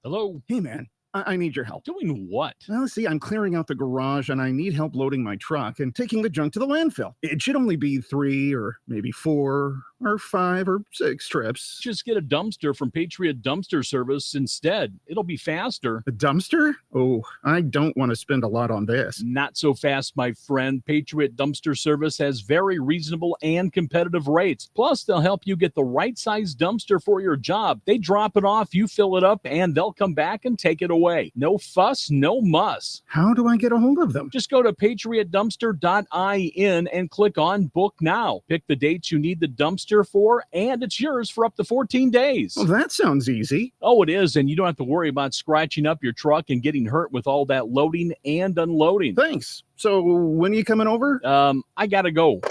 Hello. Hey, man. I need your help. Doing what? Well, see, I'm clearing out the garage and I need help loading my truck and taking the junk to the landfill. It should only be 3 or maybe 4 or 5 or 6 trips. Just get a dumpster from Patriot Dumpster Service instead. It'll be faster. A dumpster? Oh, I don't want to spend a lot on this. Not so fast, my friend. Patriot Dumpster Service has very reasonable and competitive rates. Plus, they'll help you get the right size dumpster for your job. They drop it off, you fill it up, and they'll come back and take it away. No fuss, no muss. How do I get a hold of them? Just go to patriotdumpster.in and click on Book Now. Pick the dates you need the dumpster for, and it's yours for up to 14 days. Well, that sounds easy. Oh, it is, and you don't have to worry about scratching up your truck and getting hurt with all that loading and unloading. Thanks. So when are you coming over? I gotta go.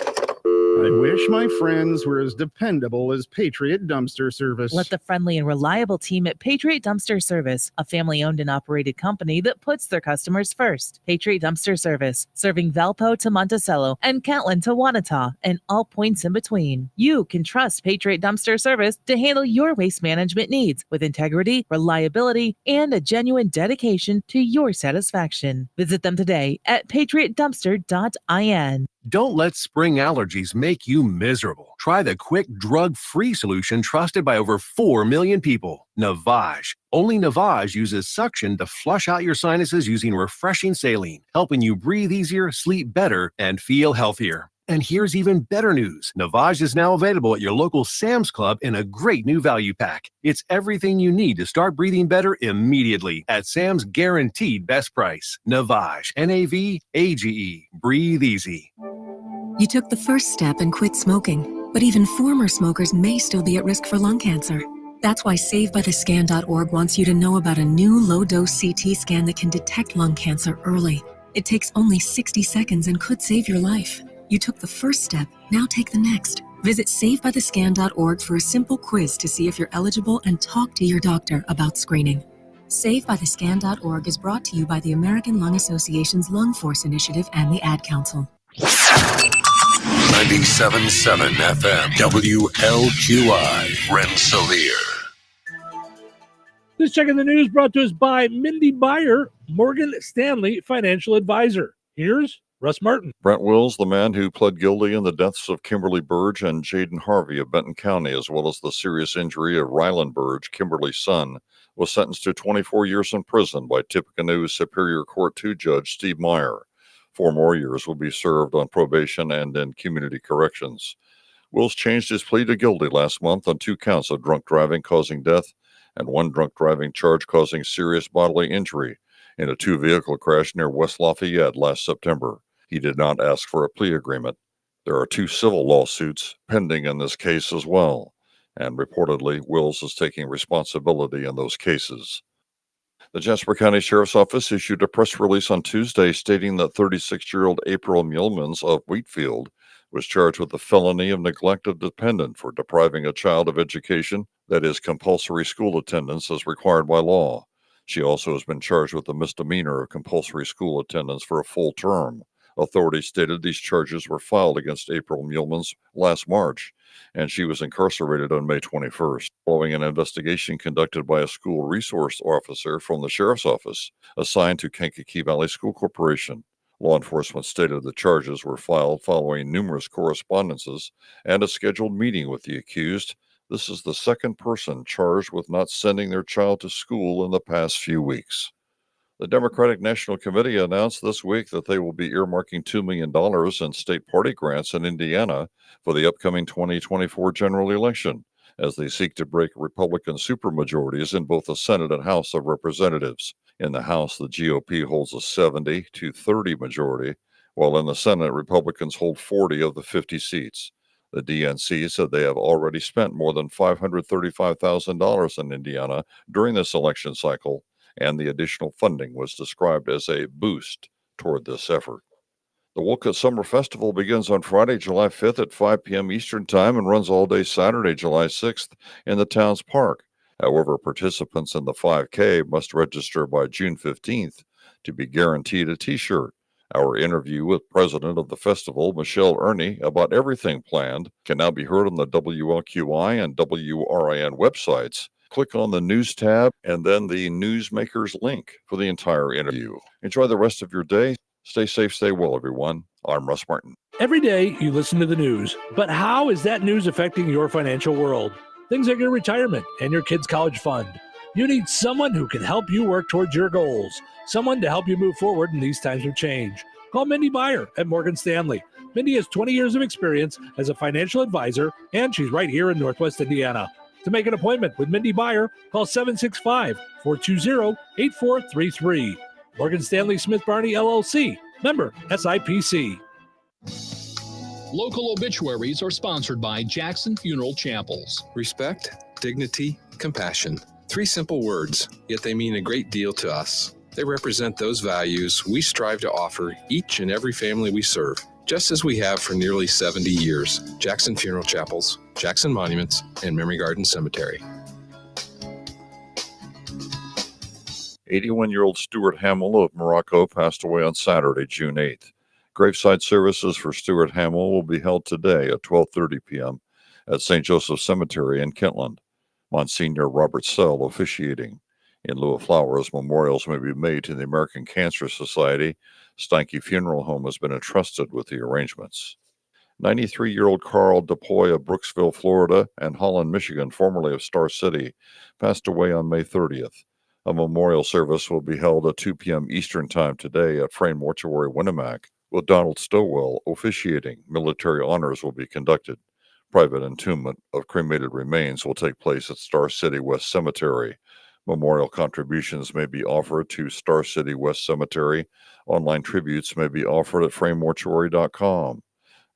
I wish my friends were as dependable as Patriot Dumpster Service. Let the friendly and reliable team at Patriot Dumpster Service, a family-owned and operated company that puts their customers first. Patriot Dumpster Service, serving Valpo to Monticello and Catlin to Wanata and all points in between. You can trust Patriot Dumpster Service to handle your waste management needs with integrity, reliability, and a genuine dedication to your satisfaction. Visit them today at patriotdumpster.in. Don't let spring allergies make you miserable. Try the quick, drug-free solution trusted by over 4 million people. Navage. Only Navage uses suction to flush out your sinuses using refreshing saline, helping you breathe easier, sleep better, and feel healthier. And here's even better news. Navage is now available at your local Sam's Club in a great new value pack. It's everything you need to start breathing better immediately at Sam's guaranteed best price. Navage. N-A-V-A-G-E. Breathe easy. You took the first step and quit smoking, but even former smokers may still be at risk for lung cancer. That's why SaveByTheScan.org wants you to know about a new low-dose CT scan that can detect lung cancer early. It takes only 60 seconds and could save your life. You took the first step, now take the next. Visit SaveByTheScan.org for a simple quiz to see if you're eligible and talk to your doctor about screening. SaveByTheScan.org is brought to you by the American Lung Association's Lung Force Initiative and the Ad Council. 97.7 FM WLQI Rensselaer. This check in the news brought to us by Mindy Byer, Morgan Stanley Financial Advisor. Here's Russ Martin. Brent Wills, the man who pled guilty in the deaths of Kimberly Burge and Jaden Harvey of Benton County, as well as the serious injury of Ryland Burge, Kimberly's son, was sentenced to 24 years in prison by Tippecanoe Superior Court 2 Judge Steve Meyer. 4 more years will be served on probation and in community corrections. Wills changed his plea to guilty last month on 2 counts of drunk driving causing death and 1 drunk driving charge causing serious bodily injury in a 2-vehicle crash near West Lafayette last September. He did not ask for a plea agreement. There are 2 civil lawsuits pending in this case as well, and reportedly Wills is taking responsibility in those cases. The Jasper County Sheriff's Office issued a press release on Tuesday stating that 36-year-old April Muellmans of Wheatfield was charged with the felony of neglect of dependent for depriving a child of education, that is, compulsory school attendance as required by law. She also has been charged with the misdemeanor of compulsory school attendance for a full term. Authorities stated these charges were filed against April Muellmans last March, and she was incarcerated on May 21st, following an investigation conducted by a school resource officer from the Sheriff's Office assigned to Kankakee Valley School Corporation. Law enforcement stated the charges were filed following numerous correspondences and a scheduled meeting with the accused. This is the second person charged with not sending their child to school in the past few weeks. The Democratic National Committee announced this week that they will be earmarking $2 million in state party grants in Indiana for the upcoming 2024 general election, as they seek to break Republican supermajorities in both the Senate and House of Representatives. In the House, the GOP holds a 70-30 majority, while in the Senate, Republicans hold 40 of the 50 seats. The DNC said they have already spent more than $535,000 in Indiana during this election cycle, and the additional funding was described as a boost toward this effort. The Wolcott Summer Festival begins on Friday, July 5th at 5 p.m. Eastern Time and runs all day Saturday, July 6th in the town's park. However, participants in the 5K must register by June 15th to be guaranteed a T-shirt. Our interview with President of the festival, Michelle Ernie, about everything planned can now be heard on the WLQI and WRIN websites. Click on the News tab and then the Newsmakers link for the entire interview. Enjoy the rest of your day. Stay safe, stay well, everyone. I'm Russ Martin. Every day you listen to the news, but how is that news affecting your financial world? Things like your retirement and your kids' college fund. You need someone who can help you work towards your goals, someone to help you move forward in these times of change. Call Mindy Byer at Morgan Stanley. Mindy has 20 years of experience as a financial advisor, and she's right here in Northwest Indiana. To make an appointment with Mindy Byer, call 765-420-8433. Morgan Stanley Smith Barney, LLC. Member SIPC. Local obituaries are sponsored by Jackson Funeral Chapels. Respect, dignity, compassion. 3 simple words, yet they mean a great deal to us. They represent those values we strive to offer each and every family we serve, just as we have for nearly 70 years. Jackson Funeral Chapels, Jackson Monuments, and Memory Garden Cemetery. 81-year-old Stuart Hamill of Morocco passed away on Saturday, June 8th. Graveside services for Stuart Hamill will be held today at 12:30 p.m. at St. Joseph Cemetery in Kentland. Monsignor Robert Sell officiating. In lieu of flowers, memorials may be made to the American Cancer Society. Steinke Funeral Home has been entrusted with the arrangements. 93-year-old Carl DePoy of Brooksville, Florida, and Holland, Michigan, formerly of Star City, passed away on May 30th. A memorial service will be held at 2 p.m. Eastern Time today at Frayne Mortuary, Winnemac, with Donald Stowell officiating. Military honors will be conducted. Private entombment of cremated remains will take place at Star City West Cemetery. Memorial contributions may be offered to Star City West Cemetery. Online tributes may be offered at fraynemortuary.com.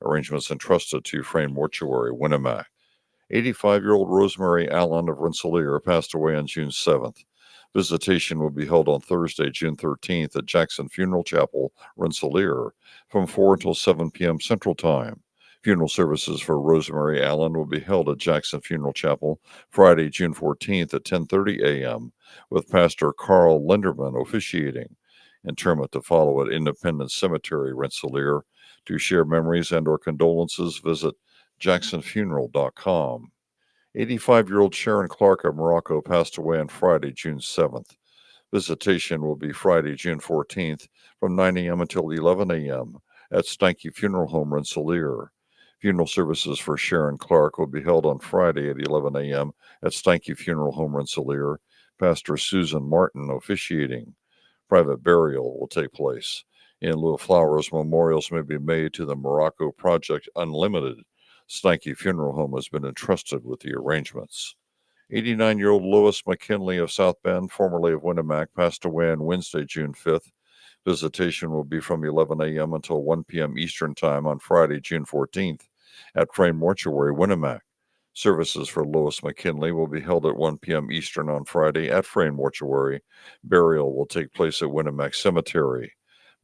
Arrangements entrusted to Frayne Mortuary, Winnemac. 85-year-old Rosemary Allen of Rensselaer passed away on June 7th. Visitation will be held on Thursday, June 13th at Jackson Funeral Chapel, Rensselaer, from 4 until 7 p.m. Central Time. Funeral services for Rosemary Allen will be held at Jackson Funeral Chapel Friday, June 14th at 10:30 a.m., with Pastor Carl Linderman officiating. Interment to follow at Independence Cemetery, Rensselaer. To share memories and or condolences, visit jacksonfuneral.com. 85-year-old Sharon Clark of Morocco passed away on Friday, June 7th. Visitation will be Friday, June 14th from 9 a.m. until 11 a.m. at Steinke Funeral Home, Rensselaer. Funeral services for Sharon Clark will be held on Friday at 11 a.m. at Steinke Funeral Home, Rensselaer. Pastor Susan Martin officiating. Private burial will take place. In lieu of flowers, memorials may be made to the Morocco Project Unlimited. Steinke Funeral Home has been entrusted with the arrangements. 89-year-old Lois McKinley of South Bend, formerly of Winnemac, passed away on Wednesday, June 5th. Visitation will be from 11 a.m. until 1 p.m. Eastern Time on Friday, June 14th at Frayne Mortuary, Winnemac. Services for Lois McKinley will be held at 1 p.m. Eastern on Friday at Frayne Mortuary. Burial will take place at Winnemac Cemetery.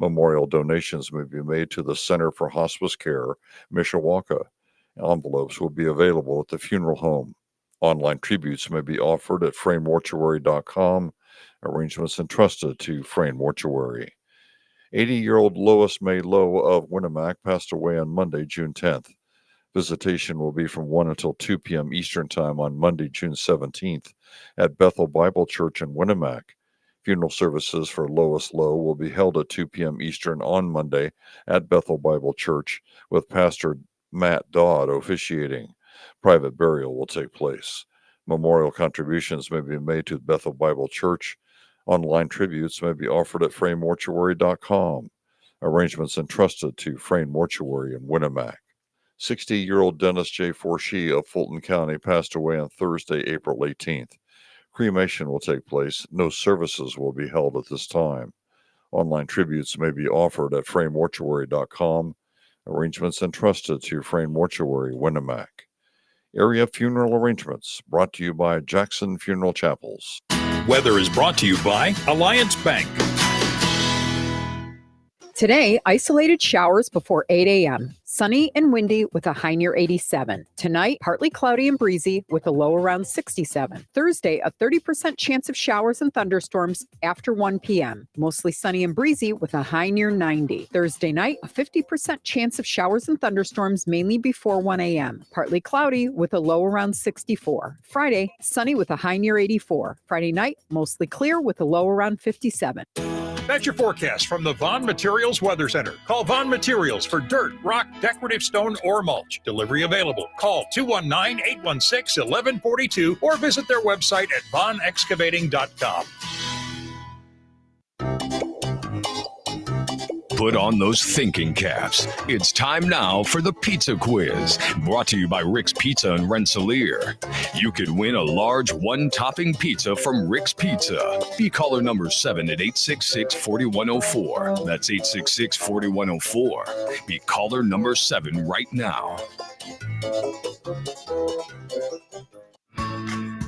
Memorial donations may be made to the Center for Hospice Care, Mishawaka. Envelopes will be available at the funeral home. Online tributes may be offered at fraynemortuary.com. Arrangements entrusted to Frayne Mortuary. 80-year-old Lois May Lowe of Winnemac passed away on Monday, June 10th. Visitation will be from 1 until 2 p.m. Eastern Time on Monday, June 17th at Bethel Bible Church in Winnemac. Funeral services for Lois Lowe will be held at 2 p.m. Eastern on Monday at Bethel Bible Church with Pastor Matt Dodd officiating. Private burial will take place. Memorial contributions may be made to Bethel Bible Church. Online tributes may be offered at fraynemortuary.com. Arrangements entrusted to Frayne Mortuary in Winnemac. 60-year-old Dennis J. Forshee of Fulton County passed away on Thursday, April 18th. Cremation will take place. No services will be held at this time. Online tributes may be offered at fraynemortuary.com. Arrangements entrusted to Frayne Mortuary, Winnemac. Area funeral arrangements brought to you by Jackson Funeral Chapels. Weather is brought to you by Alliance Bank. Today, isolated showers before 8 a.m. Sunny and windy with a high near 87. Tonight, partly cloudy and breezy with a low around 67. Thursday, a 30% chance of showers and thunderstorms after 1 p.m. Mostly sunny and breezy with a high near 90. Thursday night, a 50% chance of showers and thunderstorms mainly before 1 a.m. Partly cloudy with a low around 64. Friday, sunny with a high near 84. Friday night, mostly clear with a low around 57. That's your forecast from the Vaughn Materials Weather Center. Call Vaughn Materials for dirt, rock, decorative stone, or mulch. Delivery available. Call 219-816-1142 or visit their website at vaughnexcavating.com. Put on those thinking caps. It's time now for the Pizza Quiz, brought to you by Rick's Pizza in Rensselaer. You could win a large one-topping pizza from Rick's Pizza. Be caller number 7 at 866-4104. That's 866-4104. Be caller number 7 right now.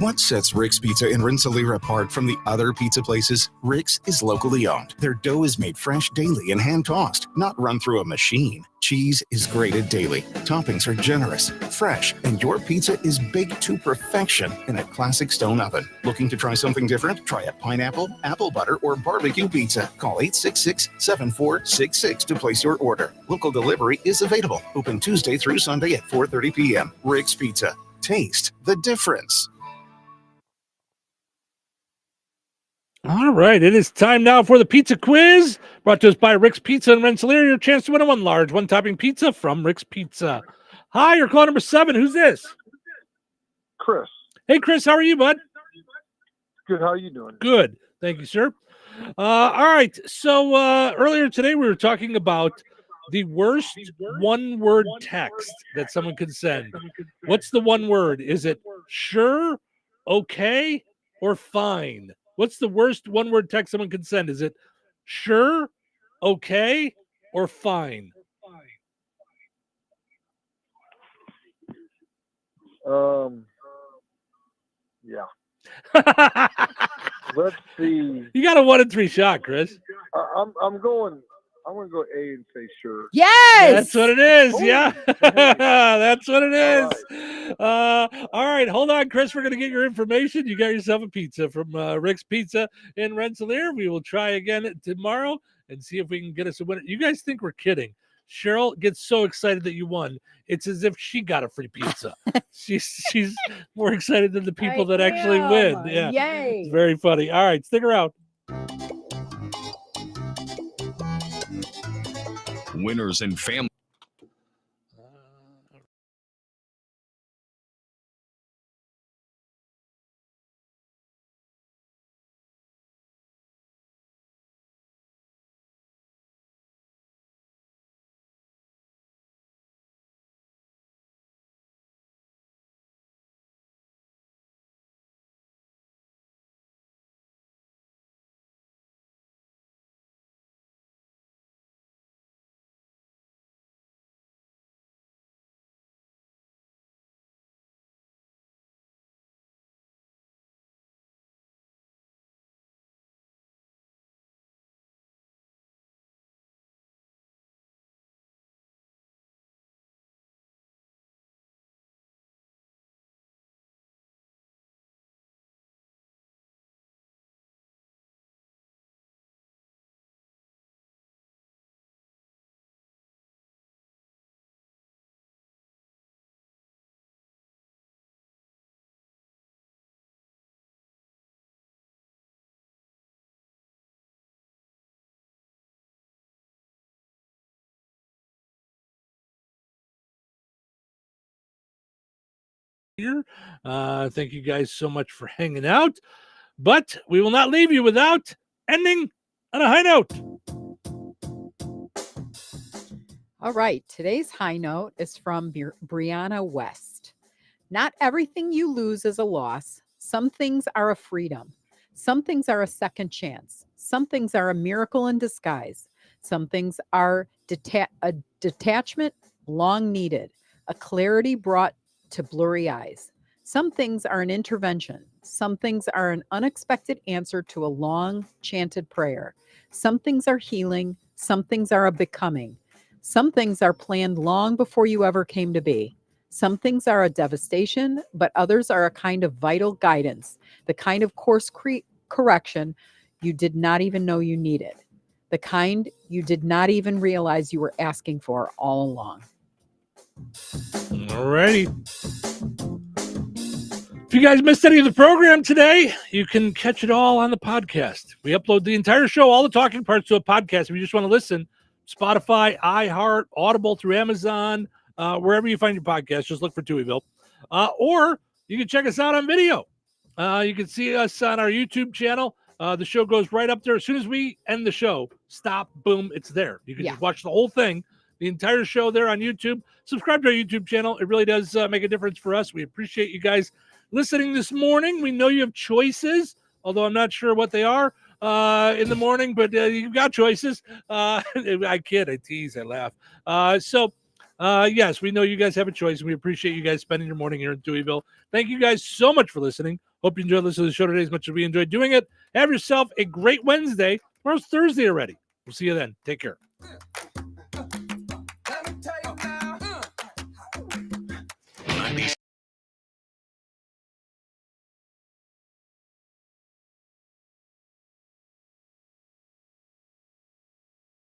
What sets Rick's Pizza in Rensselaer apart from the other pizza places? Rick's is locally owned. Their dough is made fresh daily and hand-tossed, not run through a machine. Cheese is grated daily. Toppings are generous, fresh, and your pizza is baked to perfection in a classic stone oven. Looking to try something different? Try a pineapple, apple butter, or barbecue pizza. Call 866-7466 to place your order. Local delivery is available. Open Tuesday through Sunday at 4:30 p.m. Rick's Pizza. Taste the difference. All right, it is time now for the pizza quiz, brought to us by Rick's Pizza in Rensselaer. Your chance to win a one large, one topping pizza from Rick's Pizza. Hi, you're call number 7. Who's this? Chris. Hey, Chris, how are you, bud? Good. How are you doing? Good. Thank you, sir. All right. So earlier today, we were talking about the worst one-word text that someone could send. What's the one word? Is it sure, okay, or fine? What's the worst one-word text someone can send? Is it sure, okay, or fine? Yeah. Let's see. You got a 1 in 3 shot, Chris. I'm going to go A and say sure. Yes, that's what it is. Yeah, that's what it is. All right, hold on, Chris. We're going to get your information. You got yourself a pizza from Rick's Pizza in Rensselaer. We will try again tomorrow and see if we can get us a winner. You guys think we're kidding? Cheryl gets so excited that you won. It's as if she got a free pizza. she's more excited than the people that actually win. Yeah, Yay. It's very funny. All right, stick around. Winners and family. Here. Thank you guys so much for hanging out, but we will not leave you without ending on a high note. All right, today's high note is from Brianna West. Not everything you lose is a loss. Some things are a freedom. Some things are a second chance. Some things are a miracle in disguise. Some things are a detachment long needed, a clarity brought to blurry eyes. Some things are an intervention. Some things are an unexpected answer to a long chanted prayer. Some things are healing. Some things are a becoming. Some things are planned long before you ever came to be. Some things are a devastation, but others are a kind of vital guidance, the kind of course correction you did not even know you needed, the kind you did not even realize you were asking for all along. All righty. If you guys missed any of the program today, you can catch it all on the podcast. We upload the entire show, all the talking parts, to a podcast. If you just want to listen, Spotify, iHeart, Audible, through Amazon, wherever you find your podcast, just look for Touhyville. Or you can check us out on video. You can see us on our YouTube channel. The show goes right up there. As soon as we end the show, stop, boom, it's there. You can just watch the whole thing, the entire show there on YouTube. Subscribe to our YouTube channel. It really does make a difference for us. We appreciate you guys listening this morning. We know you have choices, although I'm not sure what they are in the morning, but you've got choices. I kid, I tease, I laugh. Yes, we know you guys have a choice, and we appreciate you guys spending your morning here in Touhyville. Thank you guys so much for listening. Hope you enjoyed listening to the show today as much as we enjoyed doing it. Have yourself a great Wednesday. Tomorrow's Thursday already. We'll see you then. Take care.